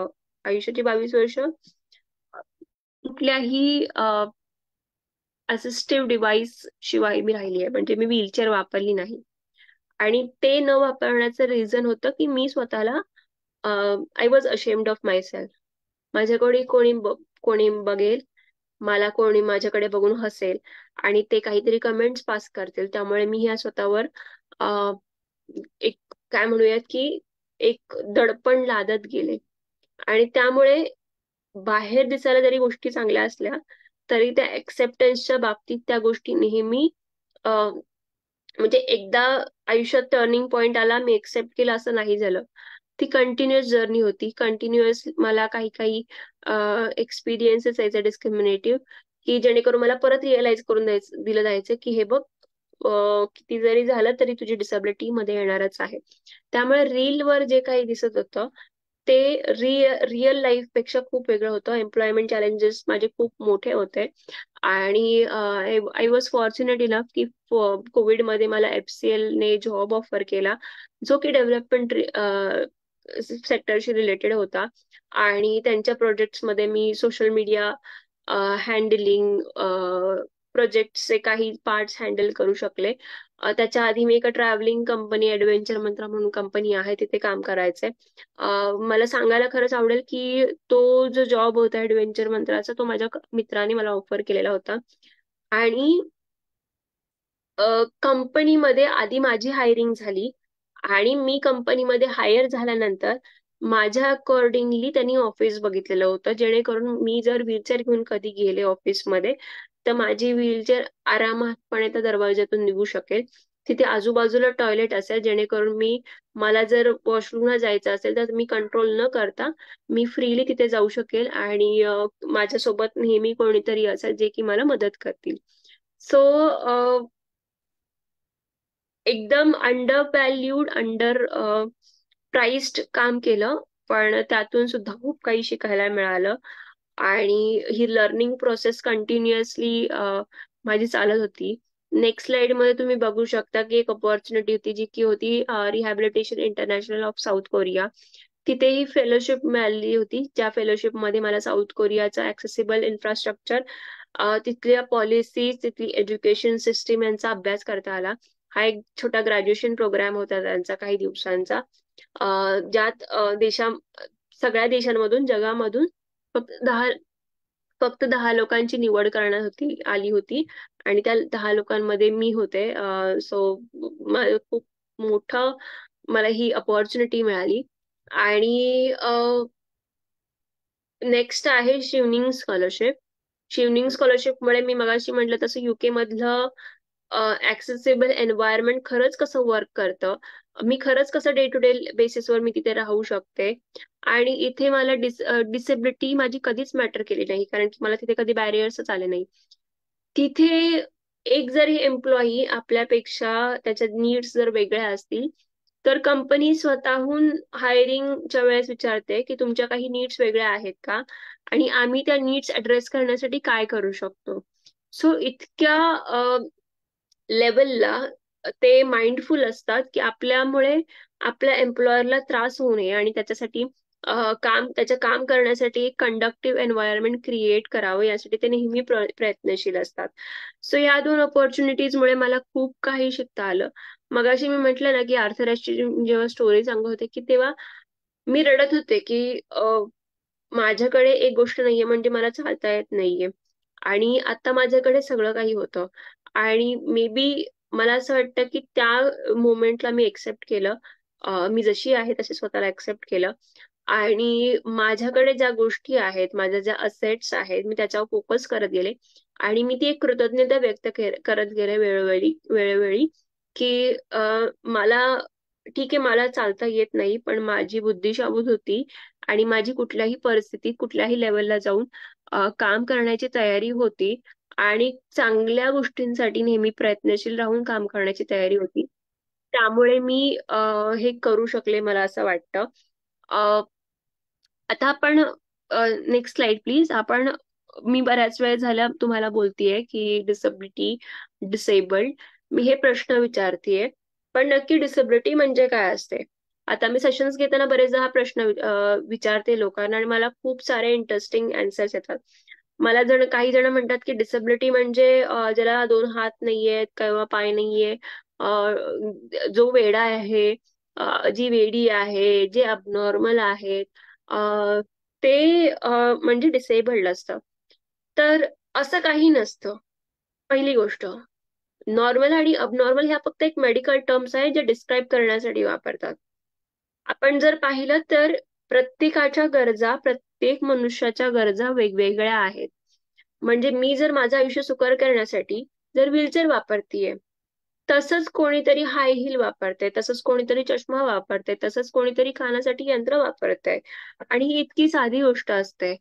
कुठल्याही असिस्टिव्ह डिव्हाइस शिवाय मी राहिली आहे. म्हणजे मी व्हीलचेअर वापरली नाही. आणि ते न वापरण्याचं रिझन होतं की मी स्वतःला I was ashamed of my self. माझ्याकडे कोणी बघेल, मला कोणी माझ्याकडे बघून हसेल आणि ते काहीतरी कमेंट्स पास करतील. त्यामुळे मी ह्या स्वतःवर एक काय म्हणूयात की एक दडपण लादत गेले. आणि त्यामुळे बाहेर दिसायला जरी गोष्टी चांगल्या असल्या तरी त्या एक्सेप्टन्सच्या बाबतीत त्या गोष्टी नेहमी म्हणजे एकदा आयुष्यात टर्निंग पॉइंट आला, मी एक्सेप्ट केलं असं नाही झालं. ती कंटिन्युअस जर्नी होती. कंटिन्युअस मला काही एक्सपिरियन्सेस यायचे डिस्क्रिमिनेटिव्ह, की जेणेकरून मला परत रिअलाइज करून दिलं जायचं की हे बघ, किती जरी झालं तरी तुझी डिसॅबिलिटी मध्ये येणारच आहे. त्यामुळे रीलवर जे काही दिसत होतं ते रिअल लाईफ पेक्षा खूप वेगळं होतं. एम्प्लॉयमेंट चॅलेंजेस माझे खूप मोठे होते. आणि आय वॉज फॉर्च्युनेट इनफ की कोविडमध्ये मला एफसीएल ने जॉब ऑफर केला, जो की डेव्हलपमेंट सेक्टरशी रिलेटेड होता. आणि त्यांच्या प्रोजेक्ट्समध्ये मी सोशल मीडिया हँडलिंग, प्रोजेक्टचे काही पार्ट्स हँडल करू शकले. त्याच्या आधी मी एका ट्रॅव्हलिंग कंपनी, ऍडव्हेंचर मंत्रा म्हणून कंपनी आहे, तिथे काम करायचंय. मला सांगायला खरंच आवडेल की तो जो जॉब होता ऍडव्हेंचर मंत्राचा, तो माझ्या मित्राने मला ऑफर केलेला होता. आणि कंपनीमध्ये आधी माझी हायरिंग झाली आणि मी कंपनीमध्ये हायर झाल्यानंतर माझ्या अकॉर्डिंगली त्यांनी ऑफिस बघितलेलं होतं, जेणेकरून मी जर व्हीलचेअर घेऊन कधी गेले ऑफिसमध्ये तर माझी व्हीलचेअर आरामातपणे त्या दरवाजातून निघू शकेल. तिथे आजूबाजूला टॉयलेट असेल, जेणेकरून मला जर वॉशरूमला जायचं असेल तर मी कंट्रोल न करता मी फ्रीली तिथे जाऊ शकेल आणि माझ्यासोबत नेहमी कोणीतरी असेल जे की मला मदत करतील. सो एकदम अंडर व्हॅल्यूड, अंडर प्राइस्ड काम केलं, पण त्यातून सुद्धा खूप काही शिकायला मिळालं. आणि ही लर्निंग प्रोसेस कंटिन्युअसली माझी चालत होती. नेक्स्ट स्लाइड मध्ये तुम्ही बघू शकता की एक अपॉर्च्युनिटी होती जी की होती rehabilitation international of south Korea. तिथेही फेलोशिप मिळाली होती, ज्या फेलोशिप मध्ये मला साऊथ कोरियाचा ऍक्सेसिबल इन्फ्रास्ट्रक्चर, तिथल्या पॉलिसीज, तिथली एज्युकेशन सिस्टीम यांचा अभ्यास करता आला. हा एक छोटा ग्रॅज्युएशन प्रोग्राम होता त्यांचा काही दिवसांचा, ज्यात सगळ्या देशांमधून, जगामधून फक्त दहा फक्त 10 लोकांची निवड करण्यात आली होती आणि त्या 10 लोकांमध्ये मी होते. सो खूप मोठं मला ही अपॉर्च्युनिटी मिळाली. आणि नेक्स्ट आहे शिवनिंग स्कॉलरशिप. शिवनिंग स्कॉलरशिपमुळे मी मगाशी म्हटलं तसं युके मधलं ऍक्सेसिबल एन्व्हायरमेंट खरंच कसं वर्क करतं, मी खरंच कसं डे टू डे बेसिसवर मी तिथे राहू शकते. आणि इथे मला डिसेबिलिटी माझी कधीच मॅटर केली नाही, कारण की मला तिथे कधी बॅरियर्सच आले नाही. तिथे एक जरी एम्प्लॉई आपल्यापेक्षा त्याच्या नीड्स जर वेगळ्या असतील तर कंपनी स्वतःहून हायरिंगच्या वेळेस विचारते की तुमच्या काही नीड्स वेगळ्या आहेत का, आणि आम्ही त्या नीड्स ऍड्रेस करण्यासाठी काय करू शकतो. सो इतक्या लेवलला ते माइंडफुल असतात की आपल्यामुळे आपल्या एम्प्लॉयरला त्रास होऊ नये आणि त्याच्यासाठी त्याचं काम करण्यासाठी एक कंडक्टिव्ह एन्व्हायरमेंट क्रिएट करावं, यासाठी ते नेहमी प्रयत्नशील असतात. सो या 2 अपॉर्च्युनिटीजमुळे मला खूप काही शिकता आलं. मगाशी मी म्हटलं ना की आर्थराची जेव्हा स्टोरी सांगत होते की तेव्हा मी रडत होते की माझ्याकडे एक गोष्ट नाहीये म्हणजे मला चालता येत नाहीये, आणि आता माझ्याकडे सगळं काही होतं. आणि मे बी मला असं वाटतं की त्या मोमेंटला मी एक्सेप्ट केलं, मी जशी आहे तसे स्वतःला एक्सेप्ट केलं, आणि माझ्याकडे ज्या गोष्टी आहेत, माझ्या ज्या असेट्स आहेत, मी त्याच्यावर फोकस करत गेले. आणि मी ती एक कृतज्ञता व्यक्त करत गेले वेळोवेळी वेळोवेळी की मला ठीक आहे, मला चालता येत नाही, पण माझी बुद्धी शाबूत होती आणि माझी कुठल्याही परिस्थितीत कुठल्याही लेवलला जाऊन काम करण्याची तयारी होती आणि चांगल्या गोष्टींसाठी नेहमी प्रयत्नशील राहून काम करण्याची तयारी होती. त्यामुळे मी हे करू शकले, मला असं वाटतं. आता आपण नेक्स्ट स्लाइड प्लीज. मी बऱ्याच वेळ झाला तुम्हाला बोलतीये की डिसेबिलिटी, डिसेबल्ड, मी हे प्रश्न विचारतीये, पण नक्की डिसेबिलिटी म्हणजे काय असते. आता मी सेशन्स घेताना बरेचदा हा प्रश्न विचारते लोकांना आणि मला खूप सारे इंटरेस्टिंग आन्सर्स येतात. काही जण म्हणतात की डिसेबिलिटी म्हणजे ज्याला 2 हात नाहीयेत किंवा पाय नाहीये, जो वेडा आहे, जी वेडी आहे, जे अबनॉर्मल आहेत, ते म्हणजे डिसेबल्ड असतं. तर असं काही नसतं. पहिली गोष्ट, नॉर्मल आणि अबनॉर्मल ह्या फक्त एक मेडिकल टर्म्स आहेत जे डिस्क्राईब करण्यासाठी वापरतात. आपण जर पाहिलं तर प्रत्येक मनुष्याच्या गरजा वेगवेगळ्या आहेत. म्हणजे मी जर माझं आयुष्य सुकर करण्यासाठी जर व्हीलचेअर वापरतीये, तसंच कोणीतरी हाय हिल वापरते, तसंच कोणीतरी चष्मा वापरते, तसंच कोणीतरी खाण्यासाठी यंत्र वापरते. आणि ही इतकी साधी गोष्ट असते.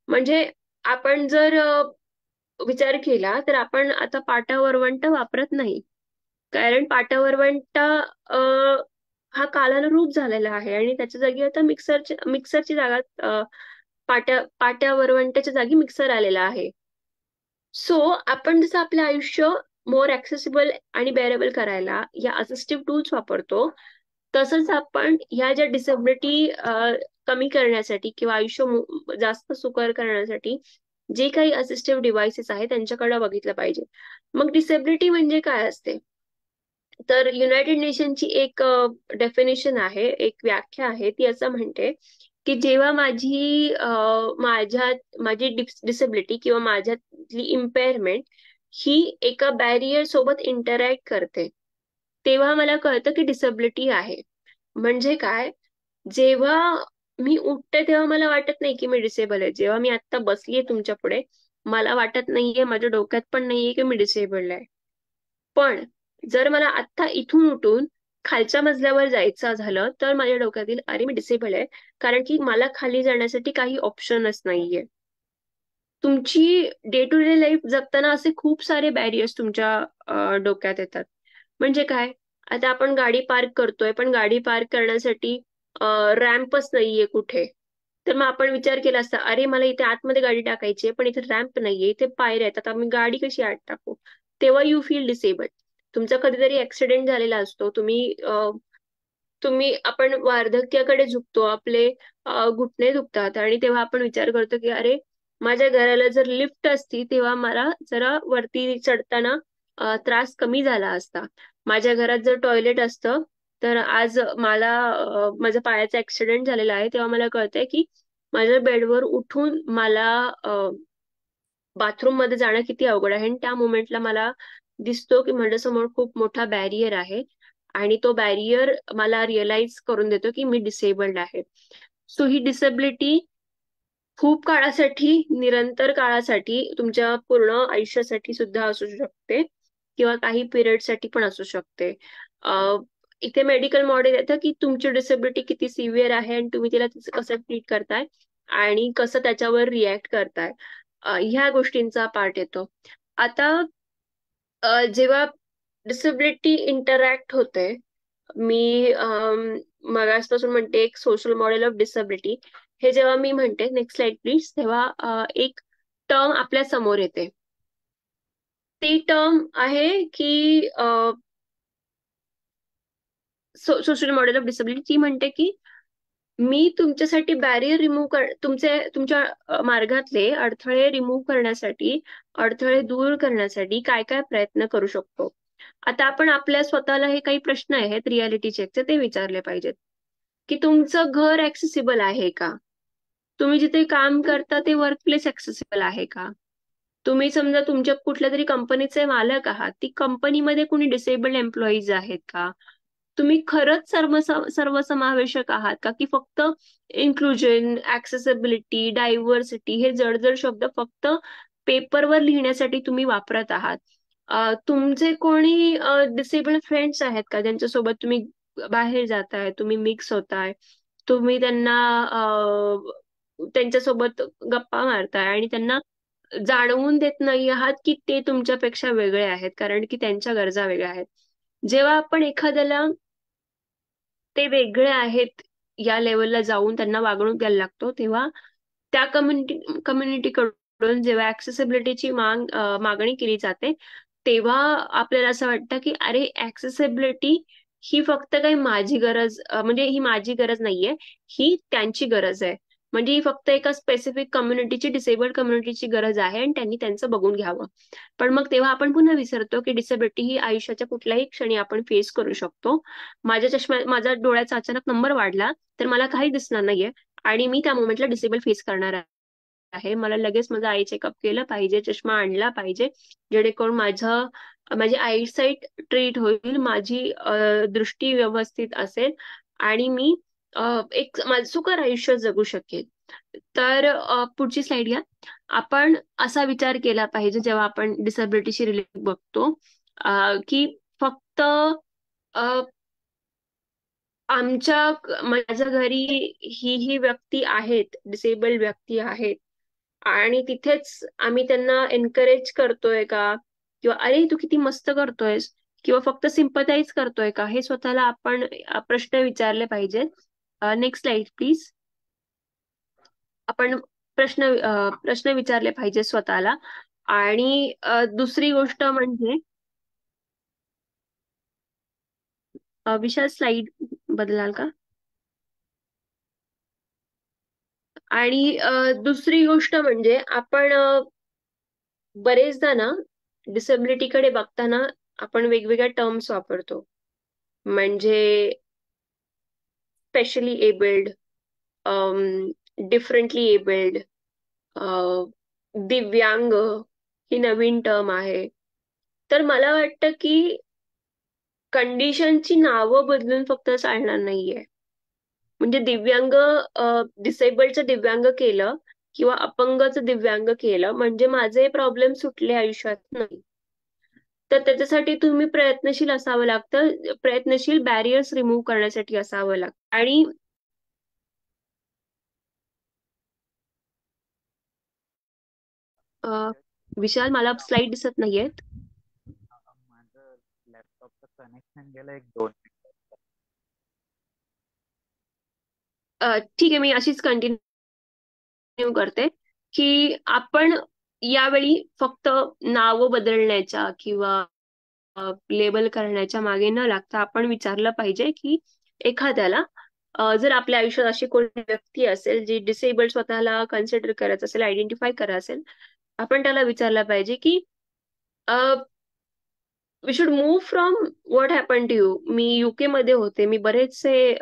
म्हणजे आपण जर विचार केला तर आपण आता पाटा वरवंट वापरत नाही, कारण पाटा वरवंट हा कालानुरूप झालेला आहे आणि त्याच्या जागी आता मिक्सरची जागा, पाट्या वरवंट्याच्या जागी मिक्सर आलेला आहे. सो आपण जसं आपलं आयुष्य मोर ऍक्सेसिबल आणि बेअरेबल करायला या असिस्टिव्ह टूल्स वापरतो, तसंच आपण ह्या ज्या डिसेबिलिटी कमी करण्यासाठी किंवा आयुष्य जास्त सुकर करण्यासाठी जे काही असिस्टिव्ह डिव्हाइसेस आहेत त्यांच्याकडे बघितलं पाहिजे. मग डिसेबिलिटी म्हणजे काय असते. तर युनायटेड नेशनची एक डेफिनेशन आहे, एक व्याख्या आहे, ती असं म्हणते की जेव्हा माझी डिसेबिलिटी किंवा माझ्यातली इम्पेअरमेंट ही एका बॅरियर सोबत इंटरॅक्ट करते, तेव्हा मला कळतं की डिसेबिलिटी आहे. म्हणजे काय, जेव्हा मी उठते तेव्हा मला वाटत नाही की मी डिसेबल आहे. जेव्हा मी आता बसलीये तुमच्या पुढे, मला वाटत नाहीये, माझ्या डोक्यात पण नाहीये की मी डिसेबल्ड आहे. पण जर मला आत्ता इथून उठून खालच्या मजल्यावर जायचं झालं तर माझ्या डोक्यात येईल, अरे मी डिसेबल आहे, कारण की मला खाली जाण्यासाठी काही ऑप्शनच नाहीये. तुमची डे टू डे लाईफ जगताना असे खूप सारे बॅरियर्स तुमच्या डोक्यात येतात. म्हणजे काय, आता आपण गाडी पार्क करतोय, पण गाडी पार्क करण्यासाठी रॅम्पच नाहीये कुठे. तर मग आपण विचार केला असता, अरे मला इथे आतमध्ये गाडी टाकायची आहे, पण इथे रॅम्प नाहीये, इथे पायऱ्या आहेत, आता मी गाडी कशी आत टाकू. तेव्हा यू फील डिसेबल्ड. तुमचा कधीतरी ऍक्सिडेंट झालेला असतो, आपण वार्धक्याकडे झुकतो, आपले घुटणे दुखतात, आणि तेव्हा आपण विचार करतो की अरे माझ्या घराला जर लिफ्ट असती तेव्हा मला जरा वरती चढताना त्रास कमी झाला असता. माझ्या घरात जर टॉयलेट असतं तर आज माझ्या पायाचा ऍक्सिडेंट झालेला आहे, तेव्हा मला कळतंय की माझ्या बेडवर उठून मला बाथरूम मध्ये जाणं किती अवघड आहे. आणि त्या मोमेंटला मला दिसतो की माझ्यासमोर खूप मोठा बॅरियर आहे, आणि तो बॅरियर मला रिअलाइज करून देतो की मी डिसेबल्ड आहे. सो ही डिसेबिलिटी खूप काळासाठी, निरंतर काळासाठी, तुमच्या पूर्ण आयुष्यासाठी सुद्धा असू शकते, किंवा काही पिरियड साठी पण असू शकते. इथे मेडिकल मॉडेल येतं की तुमची डिसेबिलिटी किती सिव्हिअर आहे आणि तुम्ही तिला कसं ट्रीट करताय आणि कसं त्याच्यावर रिॲक्ट करताय, ह्या गोष्टींचा पार्ट येतो. आता जेव्हा डिसेबिलिटी इंटरॅक्ट होते, मी मगासपासून म्हणते एक सोशल मॉडेल ऑफ डिसेबिलिटी, हे जेव्हा मी म्हणते, नेक्स्ट स्लाइड प्लीज, तेव्हा एक टर्म आपल्या समोर येते. ती टर्म आहे की सोशल मॉडेल ऑफ डिसेबिलिटी. ती म्हणते की मी तुमच्यासाठी बॅरियर रिमूव्ह तुमच्या मार्गातले अडथळे रिमूव्ह करण्यासाठी, अडथळे दूर करण्यासाठी काय काय प्रयत्न करू शकतो. आता आपण आपल्या स्वतःला हे काही प्रश्न आहेत रियालिटी चेकचे, ते विचारले पाहिजेत की तुमचं घर ऍक्सेसिबल आहे का? तुम्ही जिथे काम करता ते वर्क प्लेस ऍक्सेसिबल आहे का? तुम्ही समजा तुमच्या कुठल्या तरी कंपनीचे मालक आहात, ती कंपनीमध्ये कुणी डिसेबल्ड एम्प्लॉईज आहेत का? तुम्ही खरंच सर्वसमावेशक आहात का, की फक्त इन्क्लुजन, ऍक्सेसिबिलिटी, डायव्हर्सिटी हे जड शब्द फक्त पेपरवर लिहिण्यासाठी तुम्ही वापरत आहात? तुमचे कोणी डिसेबल्ड फ्रेंड्स आहेत का, ज्यांच्यासोबत तुम्ही बाहेर जाताय, तुम्ही मिक्स होताय, तुम्ही त्यांच्यासोबत गप्पा मारताय आणि त्यांना जाणवून देत नाही आहात की ते तुमच्यापेक्षा वेगळे आहेत, कारण की त्यांच्या गरजा वेगळ्या आहेत. जेव्हा आपण एखाद्याला ते वेगळे आहेत या लेवलला जाऊन त्यांना वागणूक द्यायला लागतो, तेव्हा त्या कम्युनिटीकडून जेव्हा ऍक्सेसिबिलिटीची मागणी केली जाते, तेव्हा आपल्याला असं वाटतं की अरे ऍक्सेसिबिलिटी ही फक्त काही म्हणजे ही माझी गरज नाहीये, ही त्यांची गरज आहे. म्हणजे ही फक्त एका स्पेसिफिक कम्युनिटीची, डिसेबल्ड कम्युनिटीची गरज आहे आणि त्यांनी त्यांचं बघून घ्यावं. पण मग तेव्हा आपण पुन्हा विसरतो की डिसेबिलिटी ही आयुष्याच्या कुठल्याही क्षणी आपण फेस करू शकतो. माझा डोळ्याचा अचानक नंबर वाढला तर मला काही दिसणार नाहीये, आणि मी त्या मोमेंटला डिसेबल फेस करणार आहे. मला लगेच माझं आय चेकअप केलं पाहिजे, चष्मा आणला पाहिजे, जेणेकरून माझी आयसाईट ट्रीट होईल, माझी दृष्टी व्यवस्थित असेल, आणि मी एक माझं सुखकर आयुष्य जगू शकेल. तर पुढची स्लाइड घ्या. आपण असा विचार केला पाहिजे जेव्हा आपण डिसेबिलिटीशी रिलेटेड बघतो, की फक्त माझ्या घरी ही व्यक्ती आहेत, डिसेबल्ड व्यक्ती आहेत, आणि तिथेच आम्ही त्यांना एनकरेज करतोय का, किंवा अरे तू किती मस्त करतोयस, किंवा फक्त सिम्पथाईज करतोय का, हे स्वतःला आपण प्रश्न विचारले पाहिजेत. Next slide please. आपण प्रश्न विचारले पाहिजे स्वतःला. आणि दुसरी गोष्ट म्हणजे विशाल स्लाइड बदलाल का? आणि दुसरी गोष्ट म्हणजे आपण बरेचदा ना डिसेबिलिटीकडे बघताना आपण वेगवेगळ्या टर्म्स वापरतो. म्हणजे स्पेशली एबल्ड, डिफरंटली एबल्ड, दिव्यांग ही नवीन टर्म आहे. तर मला वाटतं की कंडिशनची नावं बदलून फक्त चालणार नाहीये. म्हणजे दिव्यांग, डिसेबल्डचं दिव्यांग केलं किंवा अपंगचं दिव्यांग केलं म्हणजे माझे प्रॉब्लेम सुटले आयुष्यात नाही. तर त्याच्यासाठी तुम्ही प्रयत्नशील असावं लागतं, प्रयत्नशील बॅरियर्स रिमूव्ह करण्यासाठी असावं लागतं. आणि विशाल, मला स्लाइड दिसत नाहीयेत. माझं लॅपटॉपचं कनेक्शन गेलं एक 2 मिनिट. ठीक आहे, मी अशीच कंटिन्यू करते की आपण यावेळी फक्त नावं बदलण्याच्या किंवा लेबल करण्याच्या मागे न लागता आपण विचारलं पाहिजे की एखाद्याला जर आपल्या आयुष्यात अशी कोणी व्यक्ती असेल जी डिसेबल्ड स्वतःला कन्सिडर करत असेल, आयडेंटिफाय करत असेल, आपण त्याला विचारलं पाहिजे की we should move from what happen to you. मी युके मध्ये होते, मी बरेचसे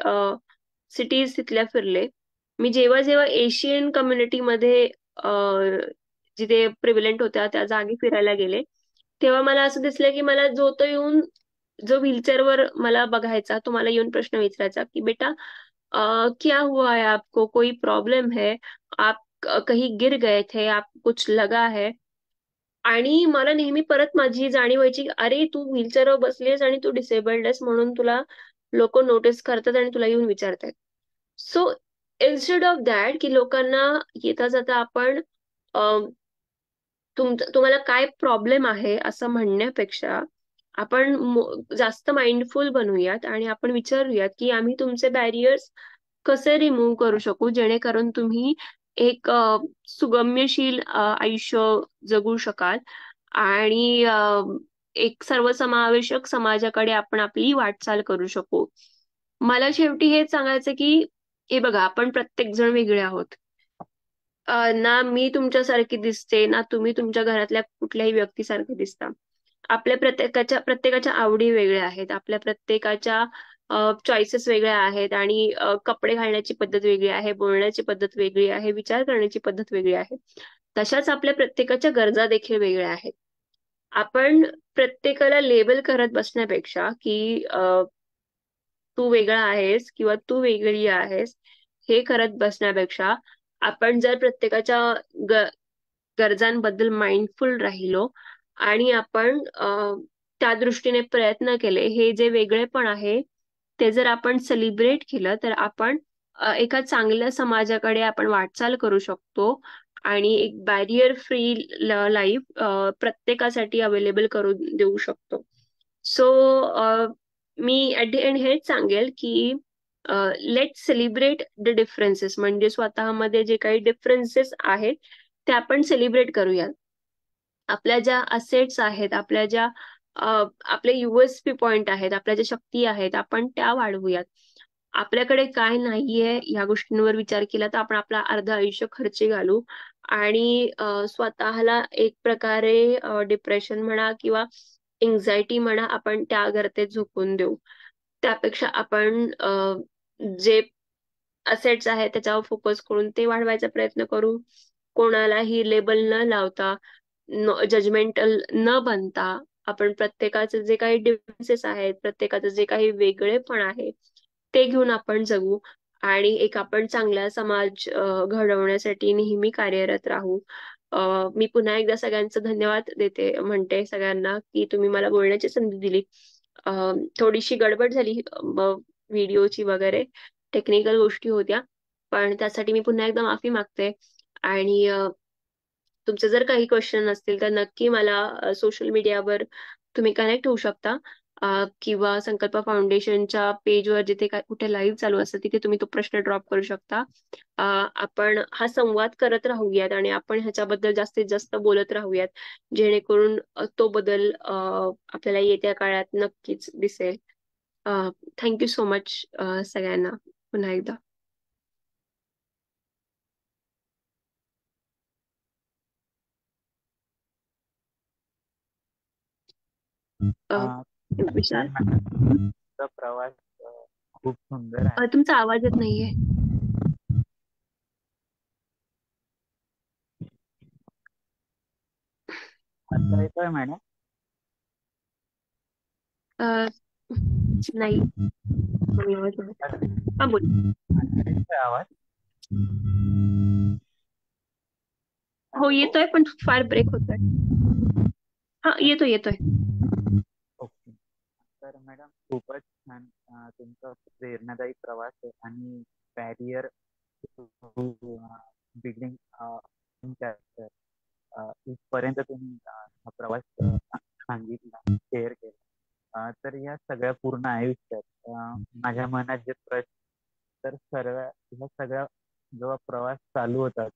सिटीज तिथल्या फिरले. मी जेव्हा जेव्हा एशियन कम्युनिटीमध्ये जिथे प्रिव्हिलेंट होत्या त्या जागी फिरायला गेले, तेव्हा मला असं दिसलं की मला जो तो येऊन, जो व्हीलचेअरवर मला बघायचा, तो मला येऊन प्रश्न विचारायचा की बेटा क्या हुआ है आपको, कोई प्रॉब्लम है, आप कहीं गिर गए थे, आप कुछ लगा है. आणि मला नेहमी परत माझी जाणीव व्हायची की अरे तू व्हीलचेअरवर बसलीस आणि तू डिसेबल्ड आहेस म्हणून तुला लोक नोटीस करतात आणि तुला येऊन विचारतात. सो इन्स्टेड ऑफ दॅट की लोकांना येता जाता आपण तुम्हाला काय प्रॉब्लेम आहे असं म्हणण्यापेक्षा आपण जास्त माइंडफुल बनूयात आणि आपण विचारूयात की आम्ही तुमचे बॅरियर्स कसे रिमूव्ह करू शकू जेणेकरून तुम्ही एक सुगम्यशील आयुष्य जगू शकाल आणि एक सर्वसमावेशक समाजाकडे आपण आपली वाटचाल करू शकू. मला शेवटी हेच सांगायचं की हे बघा, आपण प्रत्येक जण वेगळे आहोत. ना मी तुमच्यासारखी दिसते, ना तुम्ही तुमच्या घरातल्या कुठल्याही व्यक्तीसारखे दिसता. आपल्या प्रत्येकाच्या आवडी वेगळ्या आहेत, आपल्या प्रत्येकाच्या चॉईसेस वेगळ्या आहेत आणि कपडे घालण्याची पद्धत वेगळी आहे, बोलण्याची पद्धत वेगळी आहे, विचार करण्याची पद्धत वेगळी आहे. तशाच आपल्या प्रत्येकाच्या गरजा देखील वेगळ्या आहेत. आपण प्रत्येकाला लेबल करत बसण्यापेक्षा की तू वेगळा आहेस किंवा तू वेगळी आहेस हे करत बसण्यापेक्षा आपण जर प्रत्येकाच्या गरजांबद्दल माइंडफुल राहिलो आणि आपण त्या दृष्टीने प्रयत्न केले, हे जे वेगळेपण आहे ते जर आपण सेलिब्रेट केलं तर आपण एका चांगल्या समाजाकडे आपण वाटचाल करू शकतो आणि एक बॅरियर फ्री लाईफ प्रत्येकासाठी अवेलेबल करून देऊ शकतो. So me at the end हेच सांगेल की लेट सेलिब्रेट द डिफरन्सेस. म्हणजे स्वतःमध्ये जे काही डिफरन्सेस आहेत ते आपण सेलिब्रेट करूयात. आपल्या ज्या असेट्स आहेत, आपल्या ज्या आपले युएसपी पॉइंट आहेत, आपल्या ज्या शक्ती आहेत, आपण त्या वाढवूयात. आपल्याकडे काय नाहीये या गोष्टींवर विचार केला तर आपण आपलं अर्ध आयुष्य खर्ची घालू आणि स्वतःला एक प्रकारे डिप्रेशन म्हणा किंवा एन्झायटी म्हणा, आपण त्या गर्तेत झोकून देऊ. त्यापेक्षा आपण जे असेट्स आहेत त्याच्यावर फोकस करून ते वाढवायचा प्रयत्न करू. कोणालाही लेबल न लावता, जजमेंटल न बनता आपण प्रत्येकाचे जे काही डिफरन्सेस आहेत, प्रत्येकाचं जे काही वेगळेपण आहे ते घेऊन आपण जगू आणि एक आपण चांगला समाज घडवण्यासाठी नेहमी कार्यरत राहू. मी पुन्हा एकदा सगळ्यांचं धन्यवाद म्हणते सगळ्यांना की तुम्ही मला बोलण्याची संधी दिली. थोडीशी गडबड झाली व्हिडिओची वगैरे, टेक्निकल गोष्टी होत्या, पण त्यासाठी मी पुन्हा एकदा माफी मागते. आणि तुमचे जर काही क्वेश्चन असतील तर नक्की मला सोशल मीडियावर तुम्ही कनेक्ट होऊ शकता किंवा संकल्प फाउंडेशनच्या पेजवर जिथे काय कुठे लाईव्ह चालू असतं तिथे तुम्ही तो प्रश्न ड्रॉप करू शकता. आपण हा संवाद करत राहूयात आणि आपण ह्याच्याबद्दल जास्तीत जास्त बोलत राहूयात जेणेकरून तो बदल आपल्याला येत्या काळात नक्कीच दिसेल. थँक्यू सो मच सगळ्यांना पुन्हा एकदा. अ, अं, विशाल, तुमचा प्रवास खूप सुंदर आहे. तुमचा आवाज येत नाहीये. आता येतोय मॅडम? अ, नाही, कमी आवाज आहे. हा, बोल. आता येतोय आवाज? हो, हॅलो. येतोय, पण फार ब्रेक होतोय. हा, येतोय येतोय. ओके. तर मॅडम खूपच छान तुमचा प्रेरणादायी प्रवास आहे आणि बॅरियर बिल्डिंग कॅरेक्टर इथपर्यंत तुम्ही हा प्रवास सांगितला, शेअर केला. तर या सगळ्या पूर्ण आयुष्यात माझ्या मनात जे प्रश्न, तर सर्व ह्या सगळ्या जेव्हा प्रवास चालू होतात,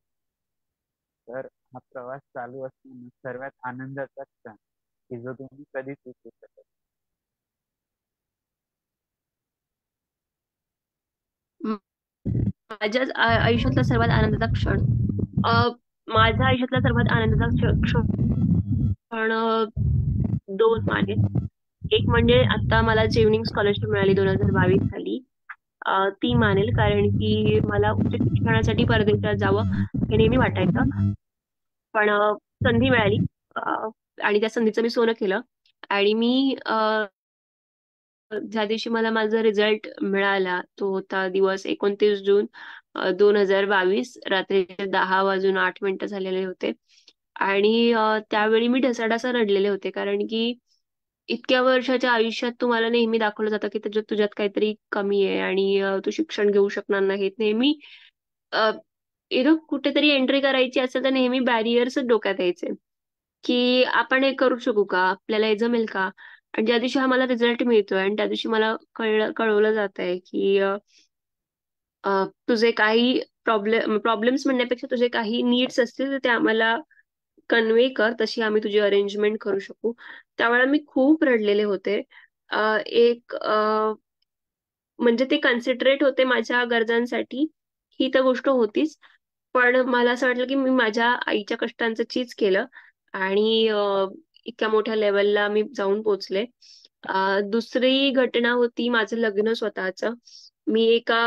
तर हा प्रवास चालू असताना सर्वात आनंदाचा क्षण की जो तुम्ही कधीच विसरू शकत. म- माझ्या आयुष्यातला सर्वात आनंदाचा क्षण, अ, माझ्या आयुष्यातला सर्वात आनंदाचा क्षण दोन मागे. एक म्हणजे आता मला जेवनिंग स्कॉलरशिप मिळाली 2022 साली. ती मानेल, कारण की मला उच्च शिक्षणासाठी परदेशात जावं हे नेहमी वाटायचं. पण संधी मिळाली, अ, आणि त्या संधीचं मी सोनं केलं. आणि मी ज्या दिवशी मला माझा रिझल्ट मिळाला तो होता दिवस 29 जून 2022, रात्री 10:08 झालेले होते. आणि त्यावेळी मी ढसाढसा रडलेले होते, कारण की इतक्या वर्षाच्या आयुष्यात तुम्हाला नेहमी दाखवलं जातं की त्याच्यात तुझ्यात काहीतरी कमी आहे आणि तू शिक्षण घेऊ शकणार नाहीत. नेहमी कुठेतरी एंट्री करायची असेल तर नेहमी बॅरियर्स डोक्यात यायचे, की आपण हे करू शकू का, आपल्याला हे जमेल का. आणि ज्या दिवशी हा मला रिझल्ट मिळतोय आणि त्या दिवशी मला कळवलं जात आहे की तुझे काही प्रॉब्लेम्स म्हणण्यापेक्षा तुझे काही नीड्स असतील तर ते आम्हाला कन्व्हे कर, तशी आम्ही तुझी अरेंजमेंट करू शकू. त्यावेळेला मी खूप रडलेले होते. एक म्हणजे ते कन्सिडरेट होते माझ्या गरजांसाठी, ही तर गोष्ट होतीच. पण मला असं वाटलं की मी माझ्या आईच्या कष्टांचं चीज केलं आणि इतक्या मोठ्या लेवलला मी जाऊन पोचले. दुसरी घटना होती माझं लग्न स्वतःचं. मी एका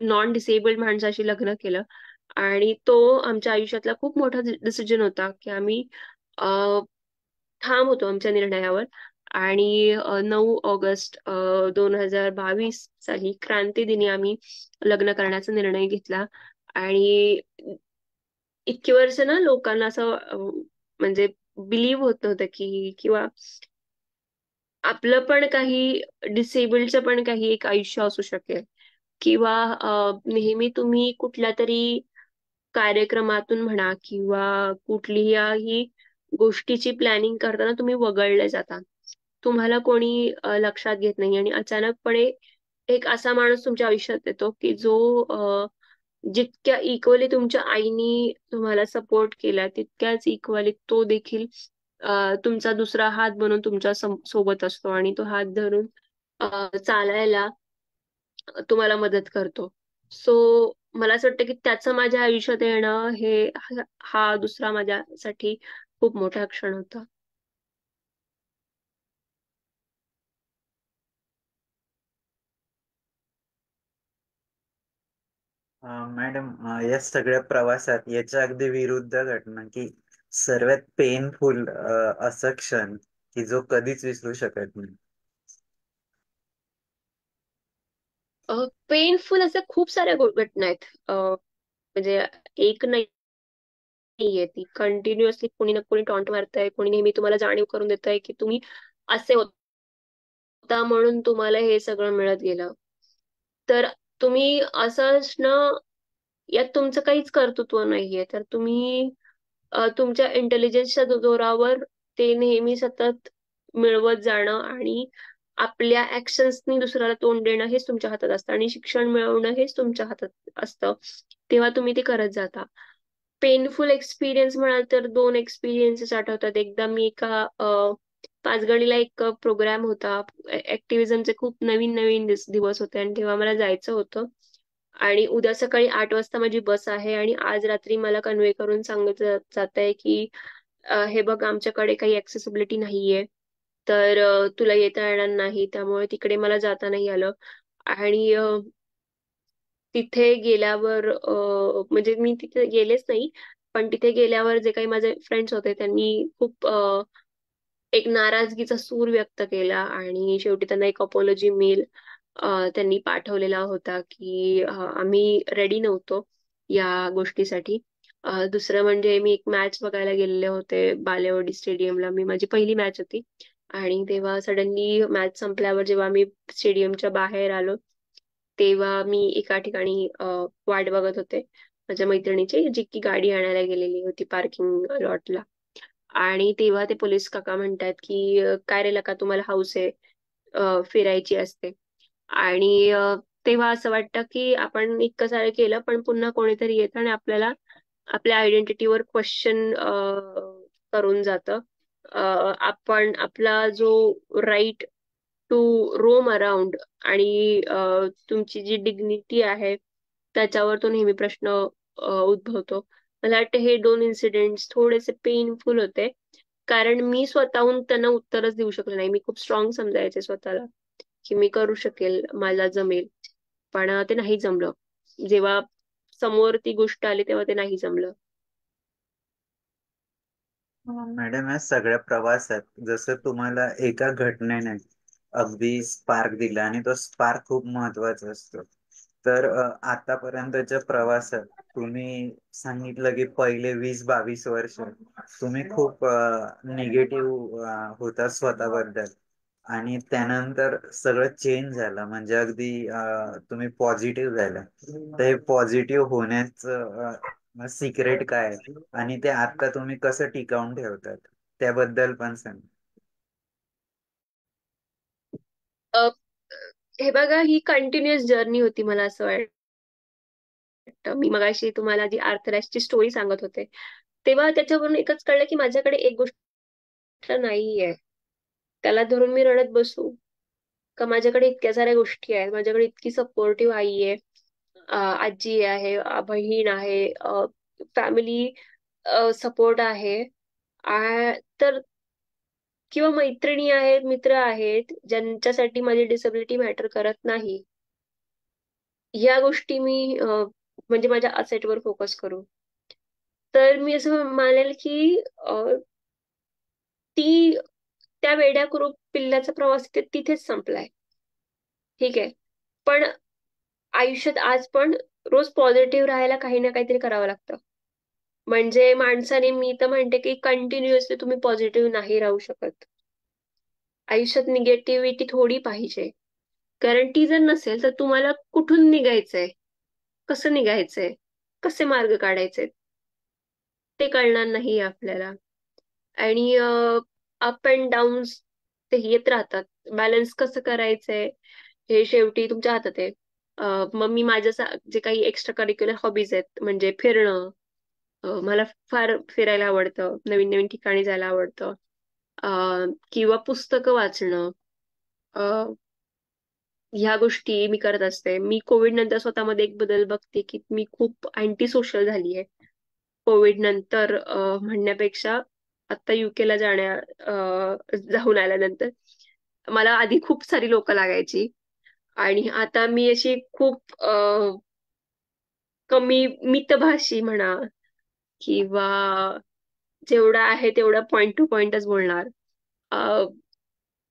नॉन डिसेबल्ड माणसाशी लग्न केलं आणि तो आमच्या आयुष्यातला खूप मोठा डिसिजन होता, की आम्ही अ, ठाम होतो आमच्या निर्णयावर. आणि 9 ऑगस्ट 2022 साली क्रांती दिनी आम्ही लग्न करण्याचा निर्णय घेतला. आणि इतकी वर्ष ना लोकांना असं म्हणजे बिलीव्ह होत नव्हतं की, किंवा आपलं पण काही, डिसेबल्डचं पण काही एक आयुष्य असू शकेल, किंवा नेहमी तुम्ही कुठल्या तरी कार्यक्रमातून म्हणा किंवा कुठल्याही गोष्टीची प्लॅनिंग करताना तुम्ही वगळले जाता. तुम्हाला कोणी लक्षात घेत नाही आणि अचानकपणे एक असा माणूस तुमच्या आयुष्यात येतो की जो जितक्या इक्वली तुमच्या आईनी तुम्हाला सपोर्ट केला, तितक्याच इक्वली तो देखील तुमचा दुसरा हात बनून तुमच्या सोबत असतो आणि तो हात धरून चालायला तुम्हाला मदत करतो. सो मला असं वाटतं की त्याचं माझ्या आयुष्यात येणं हे हा दुसरा माझ्यासाठी खूप मोठा क्षण होता. मॅडम या सगळ्या प्रवासात याच्या अगदी विरुद्ध घटना की सर्वात पेनफुल असं क्षण की जो कधीच विसरू शकत नाही. पेनफुल अशा खूप साऱ्या घटना आहेत. म्हणजे एक नाहीये, ती कंटिन्युअसली कोणी ना कोणी टॉन्ट मारतंय, कोणी नेहमी तुम्हाला जाणीव करून देत आहे की तुम्ही असे होता म्हणून तुम्हाला हे सगळं मिळत गेलं. तर तुम्ही असं असणं, यात तुमचं काहीच कर्तृत्व नाहीये. तर तुम्ही तुमच्या इंटेलिजन्सच्या जोरावर ते नेहमी सतत मिळवत जाणं आणि आपल्या ऍक्शन्सनी दुसऱ्याला तोंड देणं हेच तुमच्या हातात असतं आणि शिक्षण मिळवणं हेच तुमच्या हातात असतं. तेव्हा तुम्ही ते करत जाता. पेनफुल एक्सपिरियन्स म्हणाल तर दोन एक्सपिरियन्सेस आठवतात. एकदा मी एका पाचगणीला एक प्रोग्राम होता. ऍक्टिव्हिजमचे खूप नवीन नवीन दिवस होते आणि तेव्हा मला जायचं होतं. आणि उद्या सकाळी 8 वाजता माझी बस आहे आणि आज रात्री मला कन्वे करून सांगितलं जात आहे की हे बघ, आमच्याकडे काही ऍक्सेसिबिलिटी नाहीये. तर तुला येता येणार नाही, त्यामुळे तिकडे मला जाता नाही आलं. आणि तिथे गेल्यावर म्हणजे मी तिथे गेलेच नाही, पण तिथे गेल्यावर जे काही माझे फ्रेंड्स होते त्यांनी खूप एक नाराजगीचा सूर व्यक्त केला, आणि शेवटी त्यांना एक अपॉलॉजी मेल त्यांनी पाठवलेला होता की आम्ही रेडी नव्हतो या गोष्टीसाठी. दुसरं म्हणजे मी एक मॅच बघायला गेलेले होते बालेवाडी स्टेडियमला. मी माझी पहिली मॅच होती, आणि तेव्हा सडनली मॅच संपल्यावर जेव्हा मी स्टेडियमच्या बाहेर आलो, तेव्हा मी एका ठिकाणी वाट बघत होते माझ्या मैत्रिणीची, जी की गाडी आणायला गेलेली होती पार्किंग लॉटला. आणि तेव्हा ते पोलीस काका म्हणतात की काय रे लका, तुम्हाला हाऊस आहे फिरायची असते. आणि तेव्हा असं वाटतं की आपण इतकं सारं केलं, पण पुन्हा कोणीतरी येतं आणि आपल्याला आपल्या आयडेंटिटीवर क्वेश्चन करून जातं. आपण आपला जो राईट टू रोम अराउंड आणि तुमची जी डिग्निटी आहे त्याच्यावर तो नेहमी प्रश्न उद्भवतो. मला वाटतं हे दोन इन्सिडेंट्स थोडेसे पेनफुल होते, कारण मी स्वतःहून त्यांना उत्तरच देऊ शकले नाही. मी खूप स्ट्रॉंग समजायचे स्वतःला की मी करू शकेल, मला जमेल, पण ते नाही जमलं. जेव्हा समोर ती गोष्ट आली तेव्हा ते नाही जमलं. मॅडम, या सगळ्या प्रवासात जसं तुम्हाला एका घटनेने अगदी स्पार्क दिला, आणि तो स्पार्क खूप महत्वाचा असतो. तर आतापर्यंतच्या प्रवासात तुम्ही सांगितलं की पहिले 20-22 वर्ष तुम्ही खूप निगेटिव्ह होता स्वतःबद्दल, आणि त्यानंतर सगळं चेंज झालं, म्हणजे अगदी तुम्ही पॉझिटिव्ह झाला. तर हे पॉझिटिव्ह होण्याचं सिक्रेट काय आहे? आणि ते आता तुम्ही कसं टिकवून ठेवतात, त्याबद्दल पण सांग. अ, हे बघा, ही कंटिन्युअस जर्नी होती मला असं वाटतं. मी मगाशी तुम्हाला जी आर्थरासची स्टोरी सांगत होते, तेव्हा त्याच्यावरून एकच कळलं की माझ्याकडे एक गोष्ट नाहीये त्याला धरून मी रडत बसू का. माझ्याकडे इतक्या साऱ्या गोष्टी आहेत, माझ्याकडे इतकी सपोर्टिव्ह आई आहे, आजी आहे, बहीण आहे, फॅमिली सपोर्ट आहे, तर किंवा मैत्रिणी आहेत, मित्र आहेत, ज्यांच्यासाठी माझी डिसेबिलिटी मॅटर करत नाही. या गोष्टी मी म्हणजे माझ्या असेटवर फोकस करू, तर मी असं मानेल की ती त्या वेड्या पिल्लाचा प्रवास तिथेच संपलाय. ठीक आहे, पण आयुष्यात आज पण रोज पॉझिटिव्ह राहायला काही ना काहीतरी करावं लागतं. म्हणजे माणसाने, मी तर म्हणते की कंटिन्युअसली तुम्ही पॉझिटिव्ह नाही राहू शकत. आयुष्यात निगेटिव्हिटी थोडी पाहिजे, कारण ती जर नसेल तर तुम्हाला कुठून निघायचंय, कसं निघायचंय, कसे मार्ग काढायचे ते कळणार नाही आपल्याला. आणि अप अँड डाऊन्स ते येत राहतात. बॅलन्स कसं करायचंय हे शेवटी तुमच्या हातात आहे. मग मी माझ्या जे काही एक्स्ट्रा करिक्युलर हॉबीज आहेत, म्हणजे फिरणं, मला फार फिरायला आवडतं, नवीन नवीन ठिकाणी जायला आवडतं, किंवा पुस्तकं वाचणं, ह्या गोष्टी मी करत असते. मी कोविड नंतर स्वतःमध्ये एक बदल बघते की मी खूप अँटी सोशल झाली आहे. कोविड नंतर म्हणण्यापेक्षा आता युके ला जाऊन आल्यानंतर मला आधी खूप सारी लोक लागायची, आणि आता मी अशी खूप कमी मितभाषी म्हणा, किंवा जेवढा आहे तेवढा पॉइंट टू पॉइंटच बोलणार. अ,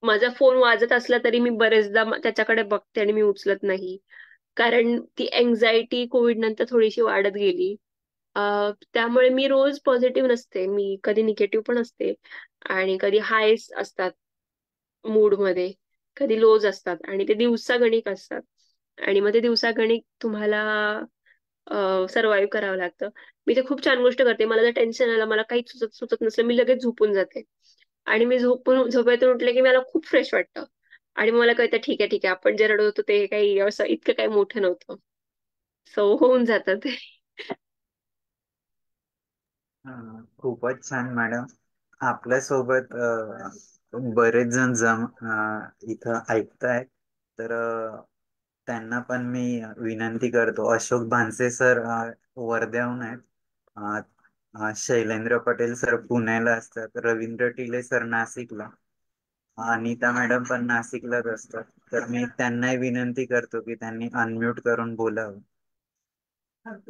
माझा फोन वाजत असला तरी मी बरेचदा त्याच्याकडे बघते आणि मी उचलत नाही, कारण ती एन्झायटी कोविड नंतर थोडीशी वाढत गेली. त्यामुळे मी रोज पॉझिटिव्ह नसते, मी कधी निगेटिव्ह पण असते, आणि कधी हायस असतात मूड मध्ये, कधी लोज असतात, आणि ते दिवसागणिक असतात. आणि मग ते दिवसागणिक तुम्हाला सर्व्हाइव्ह करावं लागतं. मी ते खूप छान गोष्ट करते. मला जर टेन्शन आलं, मला काही सुचत सुचत नसलं, मी लगेच झोपून जाते, आणि मी झोपेतून उठले की मला खूप फ्रेश वाटतं. आणि मग मला कळतं ठीक आहे, ठीक आहे, आपण जे रडत होतो ते काही असं इतकं काही मोठं नव्हतं. सो होऊन जातं ते. खूपच छान मॅडम. आपल्यासोबत बरेच जण इथं ऐकताय, तर त्यांना पण मी विनंती करतो. अशोक भानसे सर वर्ध्याहून आहेत, अ, शैलेंद्र पटेल सर पुण्याला असतात, रवींद्र टिले सर नाशिकला, अनिता मॅडम पण नाशिकलाच असतात, तर मी त्यांनाही विनंती करतो की त्यांनी अनम्यूट करून बोलावं.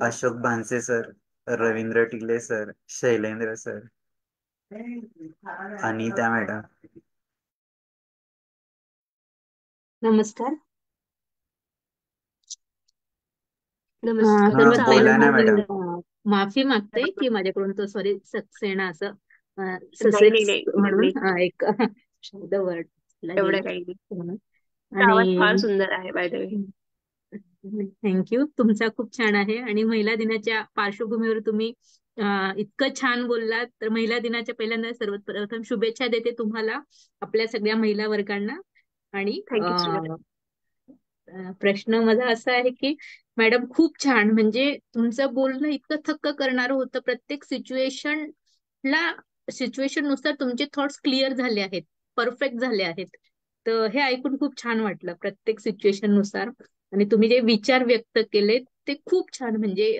Ashok Bhanse sir, Ravindra Tigle sir, Shailendra sir, Anita madam. नमस्कार. नमस्कार. हा तुमचा सर्वात आवाज बोला पहिल्यांदा ना खूप मी मॅडम. माफी मागते की माझ्याकडून तो सॉरी सक्सेना असं नाही नाही ससेक्स नाही म्हणून नाही एक शब्द वर्ड एवढं गेला काही नाही. म्हणून. तुमचा आवाज फार आणि सुंदर आहे बाय द वे. थँक्यू. तुमचा खूप छान आहे आणि महिला दिनाच्या पार्श्वभूमीवर तुम्ही इतकं छान बोललात, तर महिला दिनाच्या पहिल्यांदा सर्वात प्रथम शुभेच्छा देते तुम्हाला, आपल्या सगळ्या महिला वर्गांना. आणि थँक्यू सो मच. प्रश्न माझा असा आहे की मॅडम खूप छान, म्हणजे तुमचं बोलणं इतकं थक्क करणारं होतं. प्रत्येक सिच्युएशन नुसार तुमचे थॉट्स क्लिअर झाले आहेत, परफेक्ट झाले आहेत. तर हे ऐकून खूप छान वाटलं, प्रत्येक सिच्युएशन नुसार. आणि तुम्ही जे विचार व्यक्त केले ते खूप छान, म्हणजे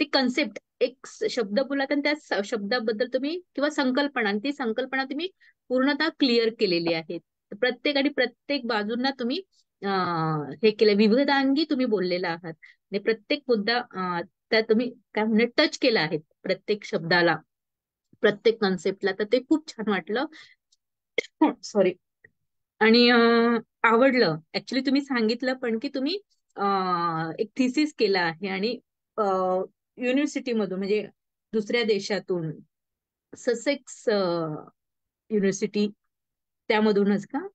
ते कन्सेप्ट एक शब्द बोललात आणि त्या शब्दाबद्दल तुम्ही किंवा संकल्पना, आणि ती संकल्पना तुम्ही पूर्णतः क्लिअर केलेली आहे. तर प्रत्येक आणि प्रत्येक बाजूंना तुम्ही हे केलं, विविधांगी तुम्ही बोललेला आहात आणि प्रत्येक मुद्दा त्या तुम्ही काय म्हणजे टच केला आहे, प्रत्येक शब्दाला, प्रत्येक कन्सेप्टला. तर ते खूप छान वाटलं. सॉरी. आणि आवडलं ऍक्च्युली. तुम्ही सांगितलं पण की तुम्ही एक थिसिस केला आहे आणि युनिव्हर्सिटी मधून, म्हणजे दुसऱ्या देशातून, ससेक्स युनिव्हर्सिटी, त्यामधूनच का?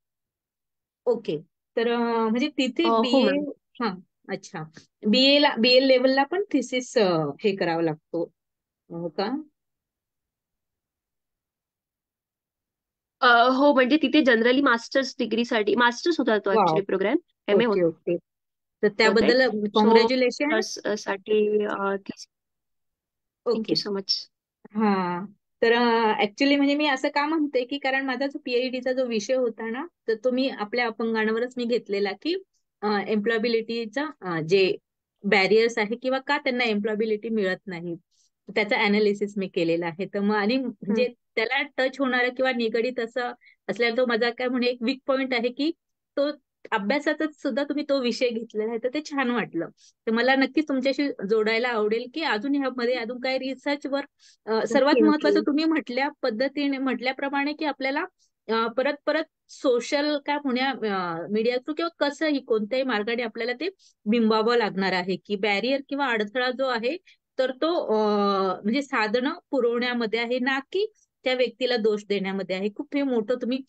ओके. तर म्हणजे तिथे हो बीए. मॅम. हा. अच्छा. बीए लेवलला पण थिसिस हे करावा लागतो का? हो म्हणजे तिथे जनरली मास्टर्स डिग्रीसाठी मास्टर्स होता तो वा. Actually program. M A okay okay. तर होतं ते. त्याबद्दल सो कॉंग्रॅच्युलेशन. साठी ओके. Thank you so much. हा. तर ऍक्च्युली म्हणजे मी असं का म्हणते की कारण माझा जो पीएचडीचा जो विषय होता ना, तर तो मी आपल्या अपंगांवरच मी घेतलेला की एम्प्लॉयबिलिटीचा जे बॅरियर्स आहे किंवा का त्यांना एम्प्लॉयबिलिटी मिळत नाही, त्याचा अनालिसिस मी केलेला आहे. तर मग आणि म्हणजे त्याला टच होणारा किंवा निगडीत असं असल्याने तो माझा काय म्हणे एक वीक पॉइंट आहे की तो अभ्यासातच सुद्धा तुम्ही तो विषय घेतलेला आहे. तर ते छान वाटलं. तर मला नक्कीच तुमच्याशी जोडायला आवडेल की अजून ह्यामध्ये अजून काही रिसर्च वर सर्वात ओके ओके. महत्वाचं तुम्ही म्हटल्या पद्धतीने म्हटल्याप्रमाणे की आपल्याला परत परत सोशल काय पुण्या मीडिया थ्रू किंवा कसंही कोणत्याही मार्गाने आपल्याला ते बिंबावं लागणार आहे की बॅरियर किंवा अडथळा जो आहे तर तो म्हणजे साधनं पुरवण्यामध्ये आहे, ना की त्या व्यक्तीला दोष देण्यामध्ये आहे. खूप हे मोठं तुम्ही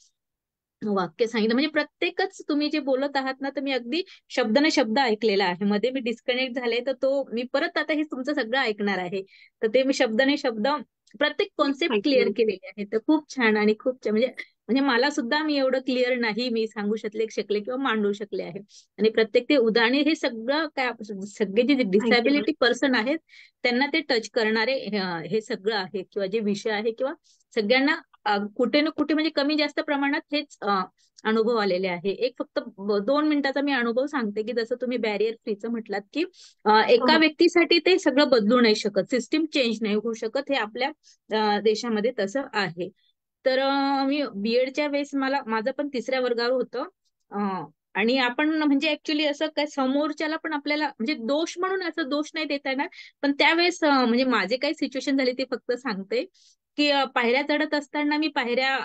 वाक्य सांगितलं. म्हणजे प्रत्येकच तुम्ही जे बोलत आहात ना, तर मी अगदी शब्दाने शब्द ऐकलेला आहे. मध्ये मी डिस्कनेक्ट झाले तर तो मी परत आता हे तुमचं सगळं ऐकणार आहे. तर ते मी शब्दाने शब्द प्रत्येक कॉन्सेप्ट क्लिअर थँक्यू. केलेले आहे. तर खूप छान आणि खूप छान. म्हणजे म्हणजे मला सुद्धा मी एवढं क्लिअर नाही मी सांगू शकले किंवा मांडू शकले आहे. आणि प्रत्येक ते उदाहरणे हे सगळं काय सगळे जे थँक्यू डिसॅबिलिटी मॅम. पर्सन आहेत त्यांना ते टच करणारे हे सगळं आहे किंवा जे विषय आहे किंवा सगळ्यांना कुठे ना कुठे म्हणजे कमी जास्त प्रमाणात हेच अनुभव आलेले आहे. एक फक्त 2 मिनिटाचा मी अनुभव सांगते की जसं तुम्ही बॅरियर फ्रीचं म्हटलात की हो एका हो. व्यक्तीसाठी ते सगळं बदलू नाही शकत, सिस्टीम चेंज नाही होऊ शकत, हे आपल्या देशामध्ये तसं आहे. तर मी बीएडच्या वेळेस माझं पण तिसऱ्या वर्गावर होतं. आणि आपण म्हणजे ऍक्च्युली असं काय समोरच्याला पण आपल्याला म्हणजे दोष म्हणून असं दोष नाही देता येणार. पण त्यावेळेस म्हणजे माझे काही सिच्युएशन झाली ते फक्त सांगते की पायऱ्या चढत असताना मी पायऱ्या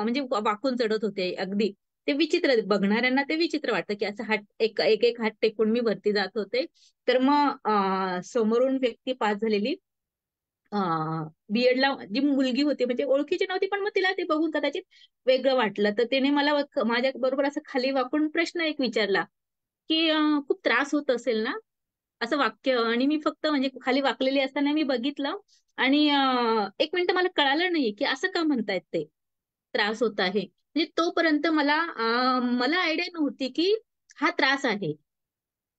म्हणजे वाकून चढत होते अगदी. ते विचित्र, बघणाऱ्यांना ते विचित्र वाटतं की असं हात एक एक एक हात टेकून मी वरती जात होते. तर मग समोरून व्यक्ती पास झालेली बीएडला जी मुलगी होती म्हणजे ओळखीची नव्हती पण मग तिला ते बघून कदाचित वेगळं वाटलं, तर तिने मला माझ्या बरोबर असं खाली वाकून प्रश्न एक विचारला की खूप त्रास होत असेल ना, असं वाक्य. आणि मी फक्त म्हणजे खाली वाकलेली असताना मी बघितलं आणि 1 मिनिट मला कळालं नाही की असं का म्हणतायत ते, त्रास होत आहे. म्हणजे तोपर्यंत मला आयडिया नव्हती की हा त्रास आहे.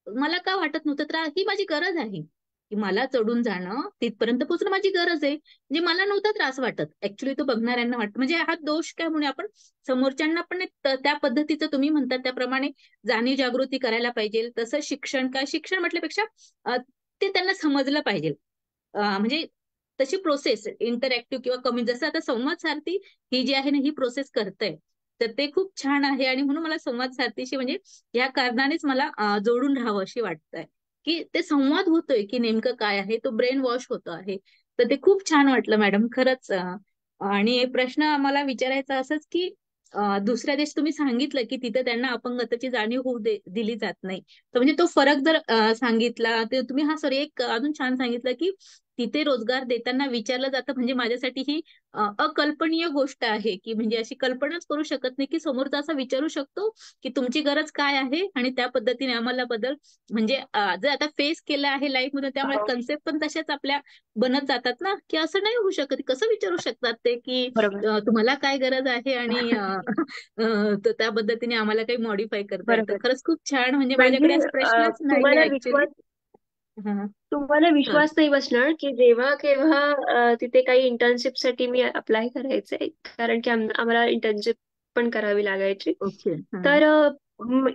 मला का वाटत नव्हतं त्रास, ही माझी गरज आहे की मला चढून जाणं तिथपर्यंत पोहोचणं माझी गरज आहे. म्हणजे मला नव्हता त्रास वाटत, ऍक्च्युली तो बघणाऱ्यांना वाटत. म्हणजे हा दोष काय म्हणून आपण समोरच्यांना पण त्या पद्धतीचं तुम्ही म्हणतात त्याप्रमाणे जाणीव जागृती करायला पाहिजे. तसं शिक्षण म्हटल्यापेक्षा ते त्यांना समजलं पाहिजे. म्हणजे तशी प्रोसेस इंटरॅक्टिव्ह किंवा कमी, जसं आता संवाद सारथी ही जी आहे ना ही प्रोसेस करते, तर ते खूप छान आहे. आणि म्हणून मला संवाद सारथीशी म्हणजे या कारणानेच मला जोडून राहावं अशी वाटतंय, की ते संवाद होतोय की नेमकं काय आहे, तो ब्रेन वॉश होतो आहे. तर ते खूप छान वाटलं मॅडम खरंच. आणि प्रश्न मला विचारायचा असंच की दुसऱ्या देश तुम्ही सांगितलं की तिथे त्यांना अपंगताची जाणीव होऊ दिली जात नाही, तर म्हणजे तो फरक जर सांगितला तर तुम्ही, हा सॉरी, एक अजून छान सांगितलं की तिथे रोजगार देताना विचारलं जातं, म्हणजे माझ्यासाठी ही अकल्पनीय गोष्ट आहे, की म्हणजे अशी कल्पनाच करू शकत नाही की समोरचा असा विचारू शकतो की तुमची गरज काय आहे आणि त्या पद्धतीने आम्हाला बदल, म्हणजे जर आता फेस केलं आहे लाईफ मध्ये, त्यामुळे कन्सेप्ट पण तशाच आपल्या बनत जातात ना, की असं नाही होऊ शकत. कसं विचारू शकतात ते की बरोबर. तुम्हाला काय गरज आहे आणि तर त्या पद्धतीने आम्हाला काही मॉडिफाय करता येतं. बरोबर. खरंच खूप छान, म्हणजे म्हणजे माझ्याकडे असा प्रश्नच तुम्हाला नाहीये ऍक्च्युली. विश्वास तुम्हाला विश्वास नाही बसणार की जेव्हा केव्हा तिथे काही इंटर्नशिपसाठी मी अप्लाय करायचंय, कारण की आम्हाला इंटर्नशिप पण करावी लागायची. ओके. तर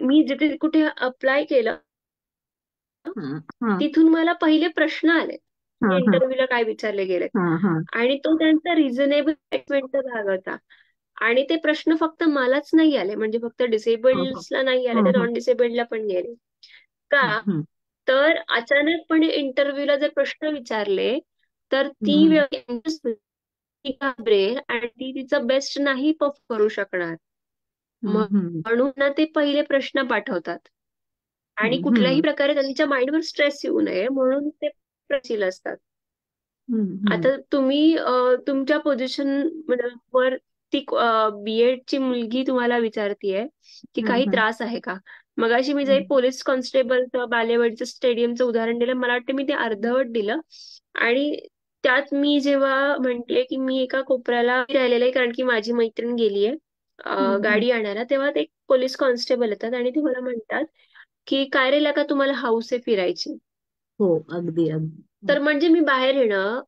मी जिथे कुठे अप्लाय केलं हा तिथून मला पहिले प्रश्न आले, हा हा इंटरव्ह्यूला काय विचारले गेले, हा हा आणि तो त्यांचा रिझनेबल स्टेटमेंटचा भाग होता. आणि ते प्रश्न फक्त मलाच नाही आले, म्हणजे फक्त हा डिसेबल्डला नाही आले, ते हा नॉन डिसेबल्डला पण गेले. का? हम्म, तर अचानकपणे इंटरव्ह्यूला जर प्रश्न विचारले तर ती हम्म, व्यक्ती घाबरेल आणि ती तिचं बेस्ट नाही परफॉर्म करू शकणार. हम्म, हम्म, म्हणून ना ते पहिले प्रश्न पाठवतात आणि हम्म, कुठल्याही प्रकारे त्यांच्या माइंडवर स्ट्रेस येऊ नये म्हणून ते प्रश्न असतात. हम्म, आता तुम्ही तुमच्या पोझिशन वर ती बीएड ची मुलगी तुम्हाला विचारतीये की काही हम्म, त्रास आहे का. मगाशी मी जे हम्म, पोलीस कॉन्स्टेबलचं बालेवाडीचं स्टेडियमचं उदाहरण दिलं, मला वाटतं मी ते अर्धवट दिलं. आणि त्यात मी जेव्हा म्हंटले की मी एका कोपऱ्याला राहिलेले आहे कारण की माझी मैत्रीण गेलीये हम्म. गाडी आणायला, तेव्हा ते पोलीस कॉन्स्टेबल येतात आणि ते मला म्हणतात की काय रे का तुम्हाला हौस आहे फिरायची. हो, अगदी अगदी. तर म्हणजे मी बाहेर येणं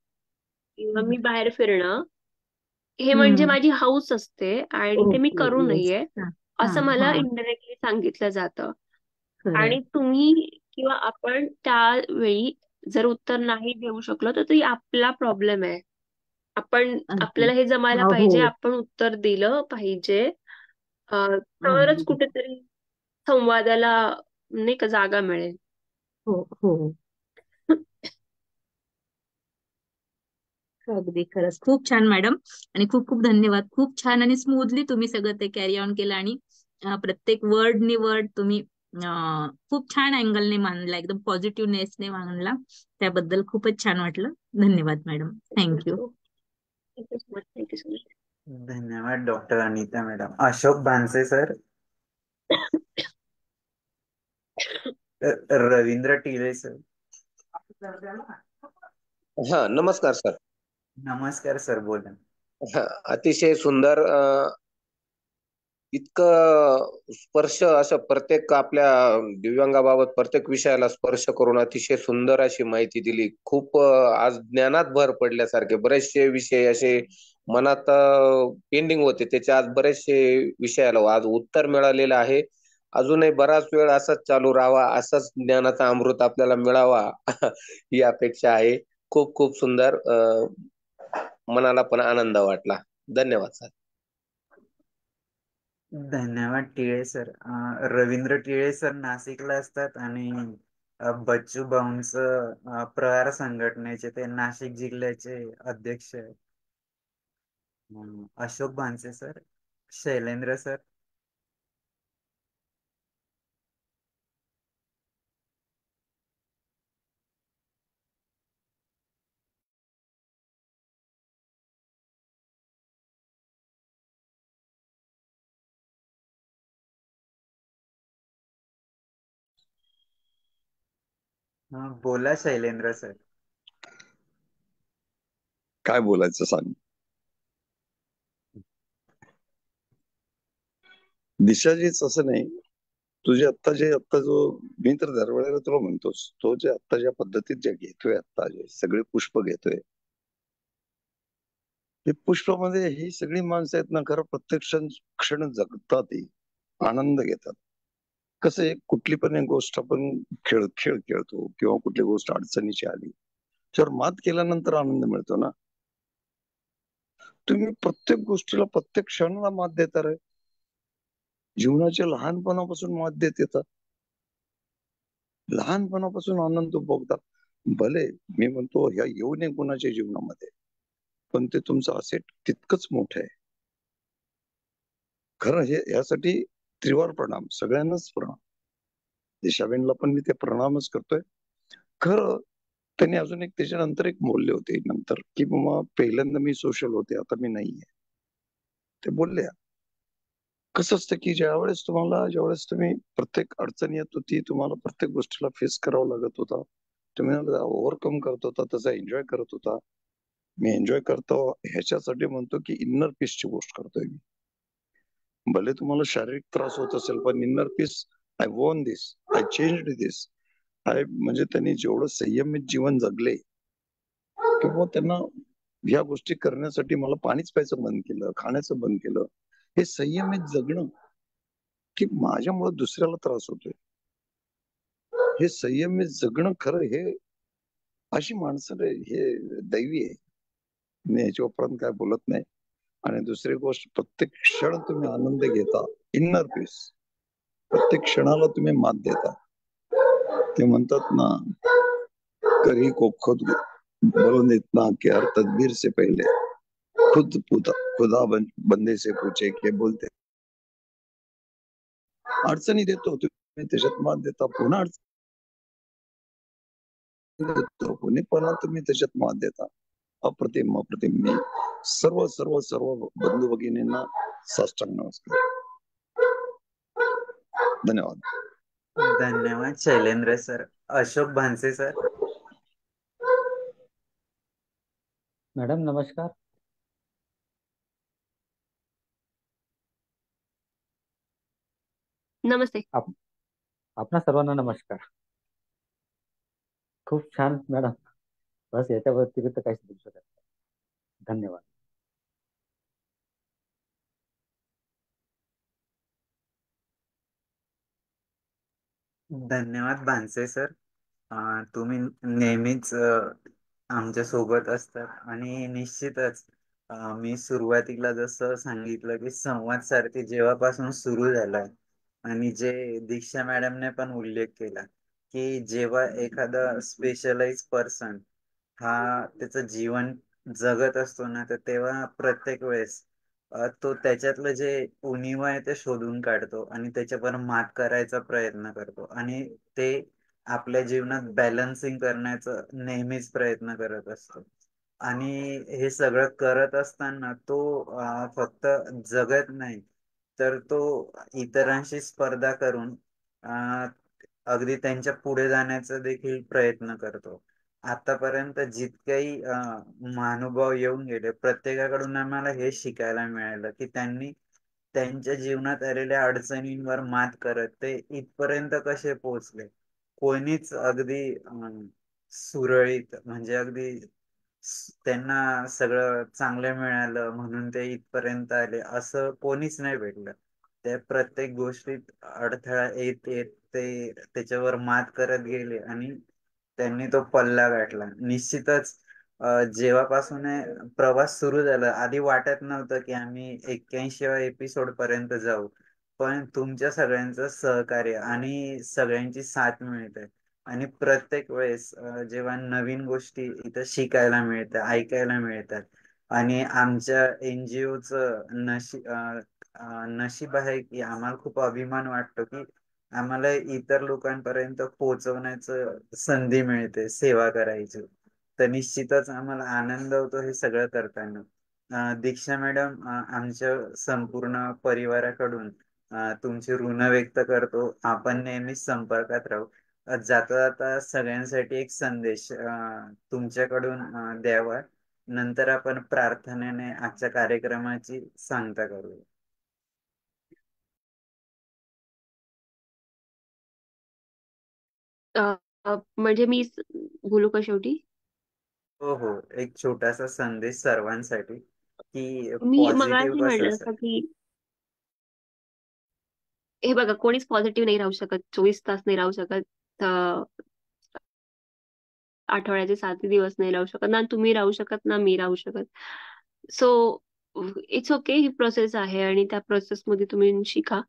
किंवा हम्म, मी बाहेर फिरणं हे म्हणजे हम्म. माझी हौस असते आणि ते मी ओके. करू येस. नये हा हा असं मला हा. इनडायरेक्टली सांगितलं जातं. खरंय. आणि तुम्ही किंवा आपण त्यावेळी जर उत्तर नाही देऊ शकलो तर ते आपला प्रॉब्लेम आहे. अगदी. आपल्याला हे जमायला हो पाहिजे, आपण उत्तर दिलं पाहिजे. तरच अगदी. कुठेतरी संवादाला नाही का जागा मिळेल. हो हो. अगदी खरंच खूप छान मॅडम. आणि खूप खूप धन्यवाद. खूप छान आणि स्मूथली तुम्ही सगळं ते कॅरी ऑन केलं. आणि प्रत्येक वर्ड नि वर्ड तुम्ही खूप छान अँगलने मांडला, एकदम पॉझिटिव्हनेसने मांडला. त्याबद्दल खूपच छान वाटलं. धन्यवाद madam. Thank you. Thank you so much. Thank you so much. धन्यवाद डॉक्टर अनिता मॅडम. अशोक बांसे सर, रवींद्र टिळे सर. हा, नमस्कार सर. नमस्कार सर, बोला. हा, अतिशय सुंदर. इतकं स्पर्श असं प्रत्येक आपल्या दिव्यांगाबाबत प्रत्येक विषयाला स्पर्श करून अतिशय सुंदर अशी माहिती दिली. खूप आज ज्ञानात भर पडल्यासारखे बरेचसे विषय असे मनात पेंडिंग होते, त्याचे आज बरेचसे विषयाला आज उत्तर मिळालेलं आहे. अजूनही बराच वेळ असंच चालू राहावा, असंच ज्ञानाचा अमृत आपल्याला मिळावा ही अपेक्षा आहे. खूप खूप सुंदर. मनाला पण आनंद वाटला. धन्यवाद सर. धन्यवाद टिळे सर. रवींद्र टिळे सर नाशिकला असतात आणि बच्चू बाऊंच प्रहार संघटनेचे ते नाशिक जिल्ह्याचे अध्यक्ष आहेत. Ashok Bhanse sir, Shailendra sir. बोला शैलेंद्र सर. काय बोलायचं सांग. दिशाजीच असं नाही. तुझे आत्ता जो मी तर दरवेळेला तुला म्हणतोस, तो जे आत्ता ज्या पद्धतीत जे घेतोय, आत्ता जे सगळे पुष्प घेतोय, हे पुष्पामध्ये ही सगळी माणसं आहेत ना, खरं प्रत्यक्ष क्षण जगतात, ती आनंद घेतात. कसं आहे, कुठली पण एक गोष्ट आपण खेळ खेळतो किंवा कुठली गोष्ट अडचणीची आली त्याच्यावर मात केल्यानंतर आनंद मिळतो ना. तुम्ही प्रत्येक गोष्टीला प्रत्येक क्षणाला मात देता रे. जीवनाच्या लहानपणापासून मात देत येतात. लहानपणापासून आनंद उपभोगता. भले मी म्हणतो ह्या येऊ नये कोणाच्या जीवनामध्ये, पण ते तुमचं असेट तितकंच मोठं आहे. खरं हे यासाठी त्रिवार प्रणाम, सगळ्यांनाच प्रणाम. दिशाबेनला पण मी ते प्रणामच करतोय. खरं त्यांनी अजून एक त्याच्यानंतर एक बोलले होते नंतर, की मग पहिल्यांदा मी सोशल होते, आता मी नाहीये. ते बोलले कसं असतं, की ज्यावेळेस तुम्ही प्रत्येक अडचण येत होती, तुम्हाला प्रत्येक गोष्टीला फेस करावं लागत होता. तुम्ही ओव्हरकम करत होता, त्याचा एन्जॉय करत होता. मी एन्जॉय करतो ह्याच्यासाठी म्हणतो, की इन्नर पीसची गोष्ट करतोय मी. भले तुम्हाला शारीरिक त्रास होत असेल, पण inner peace, I won this, I changed this. म्हणजे त्यांनी जेवढं संयमित जीवन जगले किंवा त्यांना ह्या गोष्टी करण्यासाठी मला पाणीच प्यायचं बंद केलं, खाण्याचं बंद केलं. हे संयमित जगणं, की माझ्यामुळे दुसऱ्याला त्रास होतोय. हे संयमित जगणं खरं हे अशी माणसं हे दैवी आहे. मी ह्याच्या उपरांत काय बोलत नाही. आणि दुसरी गोष्ट, प्रत्येक क्षण तुम्ही आनंद घेता, इन्नर पीस. प्रत्येक क्षणाला तुम्ही मात देता. ते म्हणतात ना, करी को खुद बोलने इतना कि हर तदबीर से पहले खुदा बंदे से पूछे के बोलते. अडचणी देतो तुम्ही, त्याच्यात मात देता. पुन्हा अडचणी देतो, पुन्हा तुम्ही त्याच्यात मात देता. अप्रतिम अप्रतिम. मी सर्व सर्व सर्व बंधू भगिनींना साष्टांग नमस्कार. धन्यवाद. धन्यवाद Shailendra sir. Ashok Bhanse sir. Madam नमस्कार. नमस्ते. आपणा सर्वांना नमस्कार. खूप छान मॅडम. बस याच्या व्यतिरिक्त काहीच बोलू शकत नाही. धन्यवाद. धन्यवाद भानसे सर. तुम्ही नेहमीच आमच्या सोबत असतात आणि निश्चितच मी सुरुवातीला जसं सांगितलं की संवाद सारखी जेव्हापासून सुरू झालाय आणि जे दीक्षा मॅडमने पण उल्लेख केला की जेव्हा एखादा स्पेशलाइज पर्सन हा त्याचं जीवन जगत असतो ना, तर तेव्हा प्रत्येक वेळेस तो त्याच्यातलं जे उणिवा आहे ते शोधून काढतो आणि त्याच्यावर मात करायचा प्रयत्न करतो आणि ते आपल्या जीवनात बॅलन्सिंग करण्याचा नेहमीच प्रयत्न करत असतो. आणि हे सगळं करत असताना तो फक्त जगत नाही, तर तो इतरांशी स्पर्धा करून अगदी त्यांच्या पुढे जाण्याचा देखील प्रयत्न करतो. आतापर्यंत जितकेही महानुभाव येऊन गेले, प्रत्येकाकडून आम्हाला हे शिकायला मिळालं की त्यांनी त्यांच्या जीवनात आलेल्या अडचणींवर मात करत ते इथपर्यंत कसे पोहोचले. कोणीच अगदी सुरळीत म्हणजे अगदी त्यांना सगळं चांगलं मिळालं म्हणून ते इथपर्यंत आले असं कोणीच नाही भेटलं. त्या प्रत्येक गोष्टीत अडथळा येत येत ते त्याच्यावर मात करत गेले आणि त्यांनी तो पल्ला गाठला. निश्चितच जेव्हापासून हे प्रवास सुरू झाला, आधी वाटत नव्हतं की आम्ही 81व्या एपिसोड पर्यंत जाऊ, पण तुमच्या सगळ्यांचं सहकार्य आणि सगळ्यांची साथ मिळते आणि प्रत्येक वेळेस जेव्हा नवीन गोष्टी इथं शिकायला मिळतात, ऐकायला मिळतात आणि आमच्या NGOचं नशीब आहे की आम्हाला खूप अभिमान वाटतो की आम्हाला इतर लोकांपर्यंत पोहोचवण्याचं संधी मिळते सेवा करायची. तर निश्चितच आम्हाला आनंद होतो हे सगळं करताना. दीक्षा मॅडम, आमच्या संपूर्ण परिवाराकडून तुमची ऋण व्यक्त करतो. आपण नेहमीच संपर्कात राहू. जाता जाता सगळ्यांसाठी एक संदेश तुमच्याकडून द्यावा. नंतर आपण प्रार्थनेने आजच्या कार्यक्रमाची सांगता करू. म्हणजे मी बोलू का शेवटी? हो हो, एक छोटासा संदेश सर्वांसाठी की मी पॉझिटिव्ह मगाशी कसं म्हटलं असेल. असं की हे बघा, कोणीच पॉझिटिव्ह नाही राहू शकत, 24 तास नाही राहू शकत. आठवड्याचे 7 दिवस नाही राहू शकत, ना तुम्ही राहू शकत ना मी राहू शकत. So it's okay, he process आहे आणि त्या प्रोसेसमध्ये तुम्ही शिका.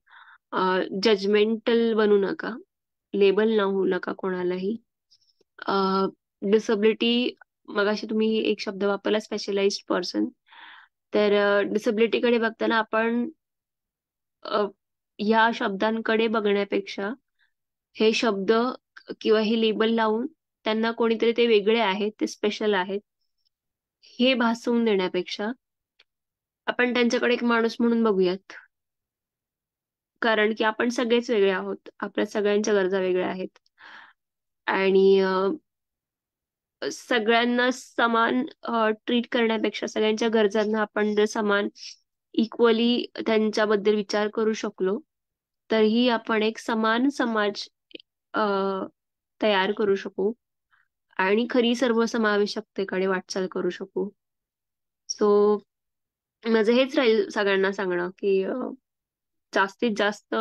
जजमेंटल बनू नका, लेबल न होऊ नका कोणालाही. डिसबिलिटी, मगाशी तुम्ही एक शब्द वापरला, स्पेशलाइज्ड पर्सन. तर डिसबिलिटीकडे बघताना आपण ह्या शब्दांकडे बघण्यापेक्षा हे शब्द किंवा हे लेबल लावून त्यांना कोणीतरी ते वेगळे आहेत, ते स्पेशल आहेत, हे भासवून देण्यापेक्षा आपण त्यांच्याकडे एक माणूस म्हणून बघूयात. कारण की आपण सगळेच वेगळे आहोत, आपल्या सगळ्यांच्या गरजा वेगळ्या आहेत आणि सगळ्यांना समान ट्रीट करण्यापेक्षा सगळ्यांच्या गरजांना आपण जर समान इक्वली त्यांच्याबद्दल विचार करू शकलो, तरीही आपण एक समान समाज तयार करू शकू आणि खरी सर्वसमावेशकतेकडे वाटचाल करू शकू. सो माझं हेच राहील सगळ्यांना सांगणं की जास्तीत जास्त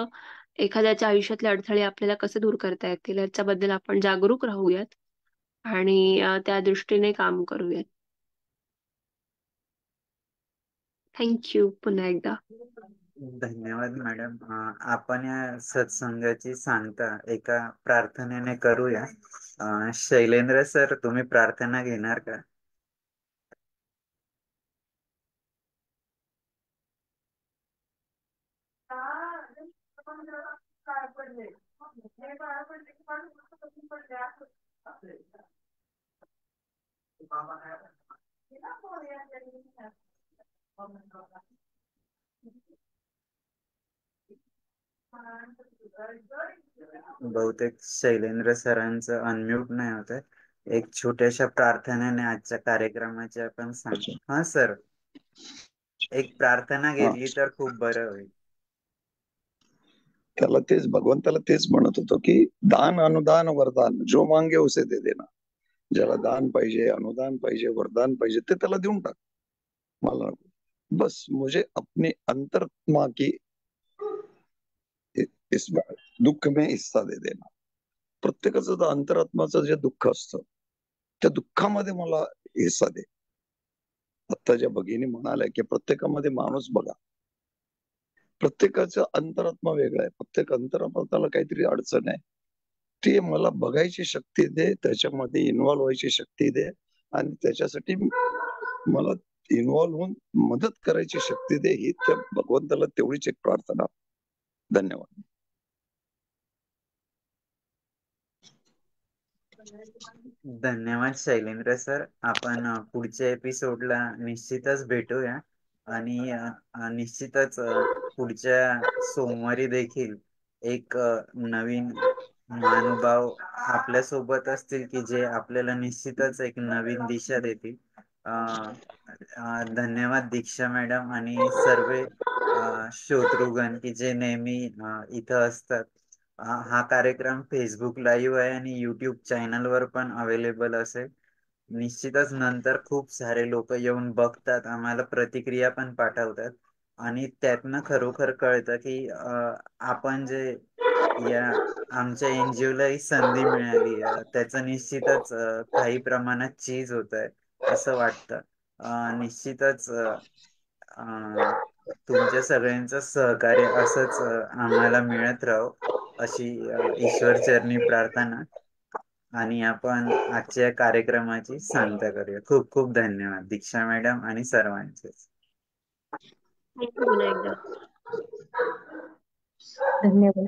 एखाद्याच्या आयुष्यातले अडथळे आपल्याला कसे दूर करता येतील याच्याबद्दल आपण जागरूक राहूयात आणि त्या दृष्टीने काम करूयात. थँक्यू पुन्हा एकदा. धन्यवाद मॅडम. आपण या सत्संगाची सांगता एका प्रार्थनेने करूया. शैलेंद्र सर, तुम्ही प्रार्थना घेणार का? बहुतेक शैलेंद्र सरांचं अनम्यूट नाही होत आहे. एक छोट्याशा प्रार्थनेने आजच्या कार्यक्रमाची आपण सांग. हा सर, एक प्रार्थना घेतली तर खूप बरं होईल. त्याला तेच भगवंताला तेच म्हणत होतो की दान अनुदान वरदान जो मांगे उसे दे देना. ज्याला दान पाहिजे, अनुदान पाहिजे, वरदान पाहिजे ते त्याला देऊन टाक. मला नको. बस मुझे अपने अंतरात्मा की इस दुःख में हिस्सा दे देना. प्रत्येकाचं तर अंतरात्माचं जे दुःख असतं त्या दुःखामध्ये मला हिस्सा दे. आता ज्या भगिनी म्हणाल्या की प्रत्येकामध्ये माणूस बघा, प्रत्येकाचं अंतरात्मा वेगळं आहे. प्रत्येक अंतरात्माला काहीतरी अडचण आहे, ते मला बघायची शक्ती दे, त्याच्यामध्ये इन्व्हॉल्व व्हायची शक्ती दे आणि त्याच्यासाठी मला इन्व्हॉल्व होऊन मदत करायची शक्ती दे. ही त्या भगवंताला तेवढीच एक प्रार्थना. धन्यवाद. धन्यवाद शैलेंद्र सर. आपण पुढच्या एपिसोडला निश्चितच भेटूया आणि निश्चितच पुढच्या सोमवारी देखील एक नवीन महानुभाव आपल्या सोबत असतील की जे आपल्याला निश्चितच एक नवीन दिशा देतील. धन्यवाद दीक्षा मॅडम आणि सर्व श्रोतृगण की जे नेहमी इथं असतात. हा कार्यक्रम फेसबुक लाईव्ह आहे आणि युट्यूब चॅनलवर पण अवेलेबल असेल. निश्चितच नंतर खूप सारे लोक येऊन बघतात, आम्हाला प्रतिक्रिया पण पाठवतात आणि त्यातनं खरोखर कळतं की आपण जे या आमच्या एनजीओला ही संधी मिळाली त्याचं निश्चितच काही प्रमाणात चीज होत आहे असं वाटतं. निश्चितच तुमच्या सगळ्यांचं सहकार्य असंच आम्हाला मिळत राहो अशी ईश्वर चरणी प्रार्थना. आणि आपण आजच्या कार्यक्रमाची सांगता करूया. खूप खूप धन्यवाद दीक्षा मॅडम आणि सर्वांचे. थँक्यू पुन्हा एकदा. धन्यवाद.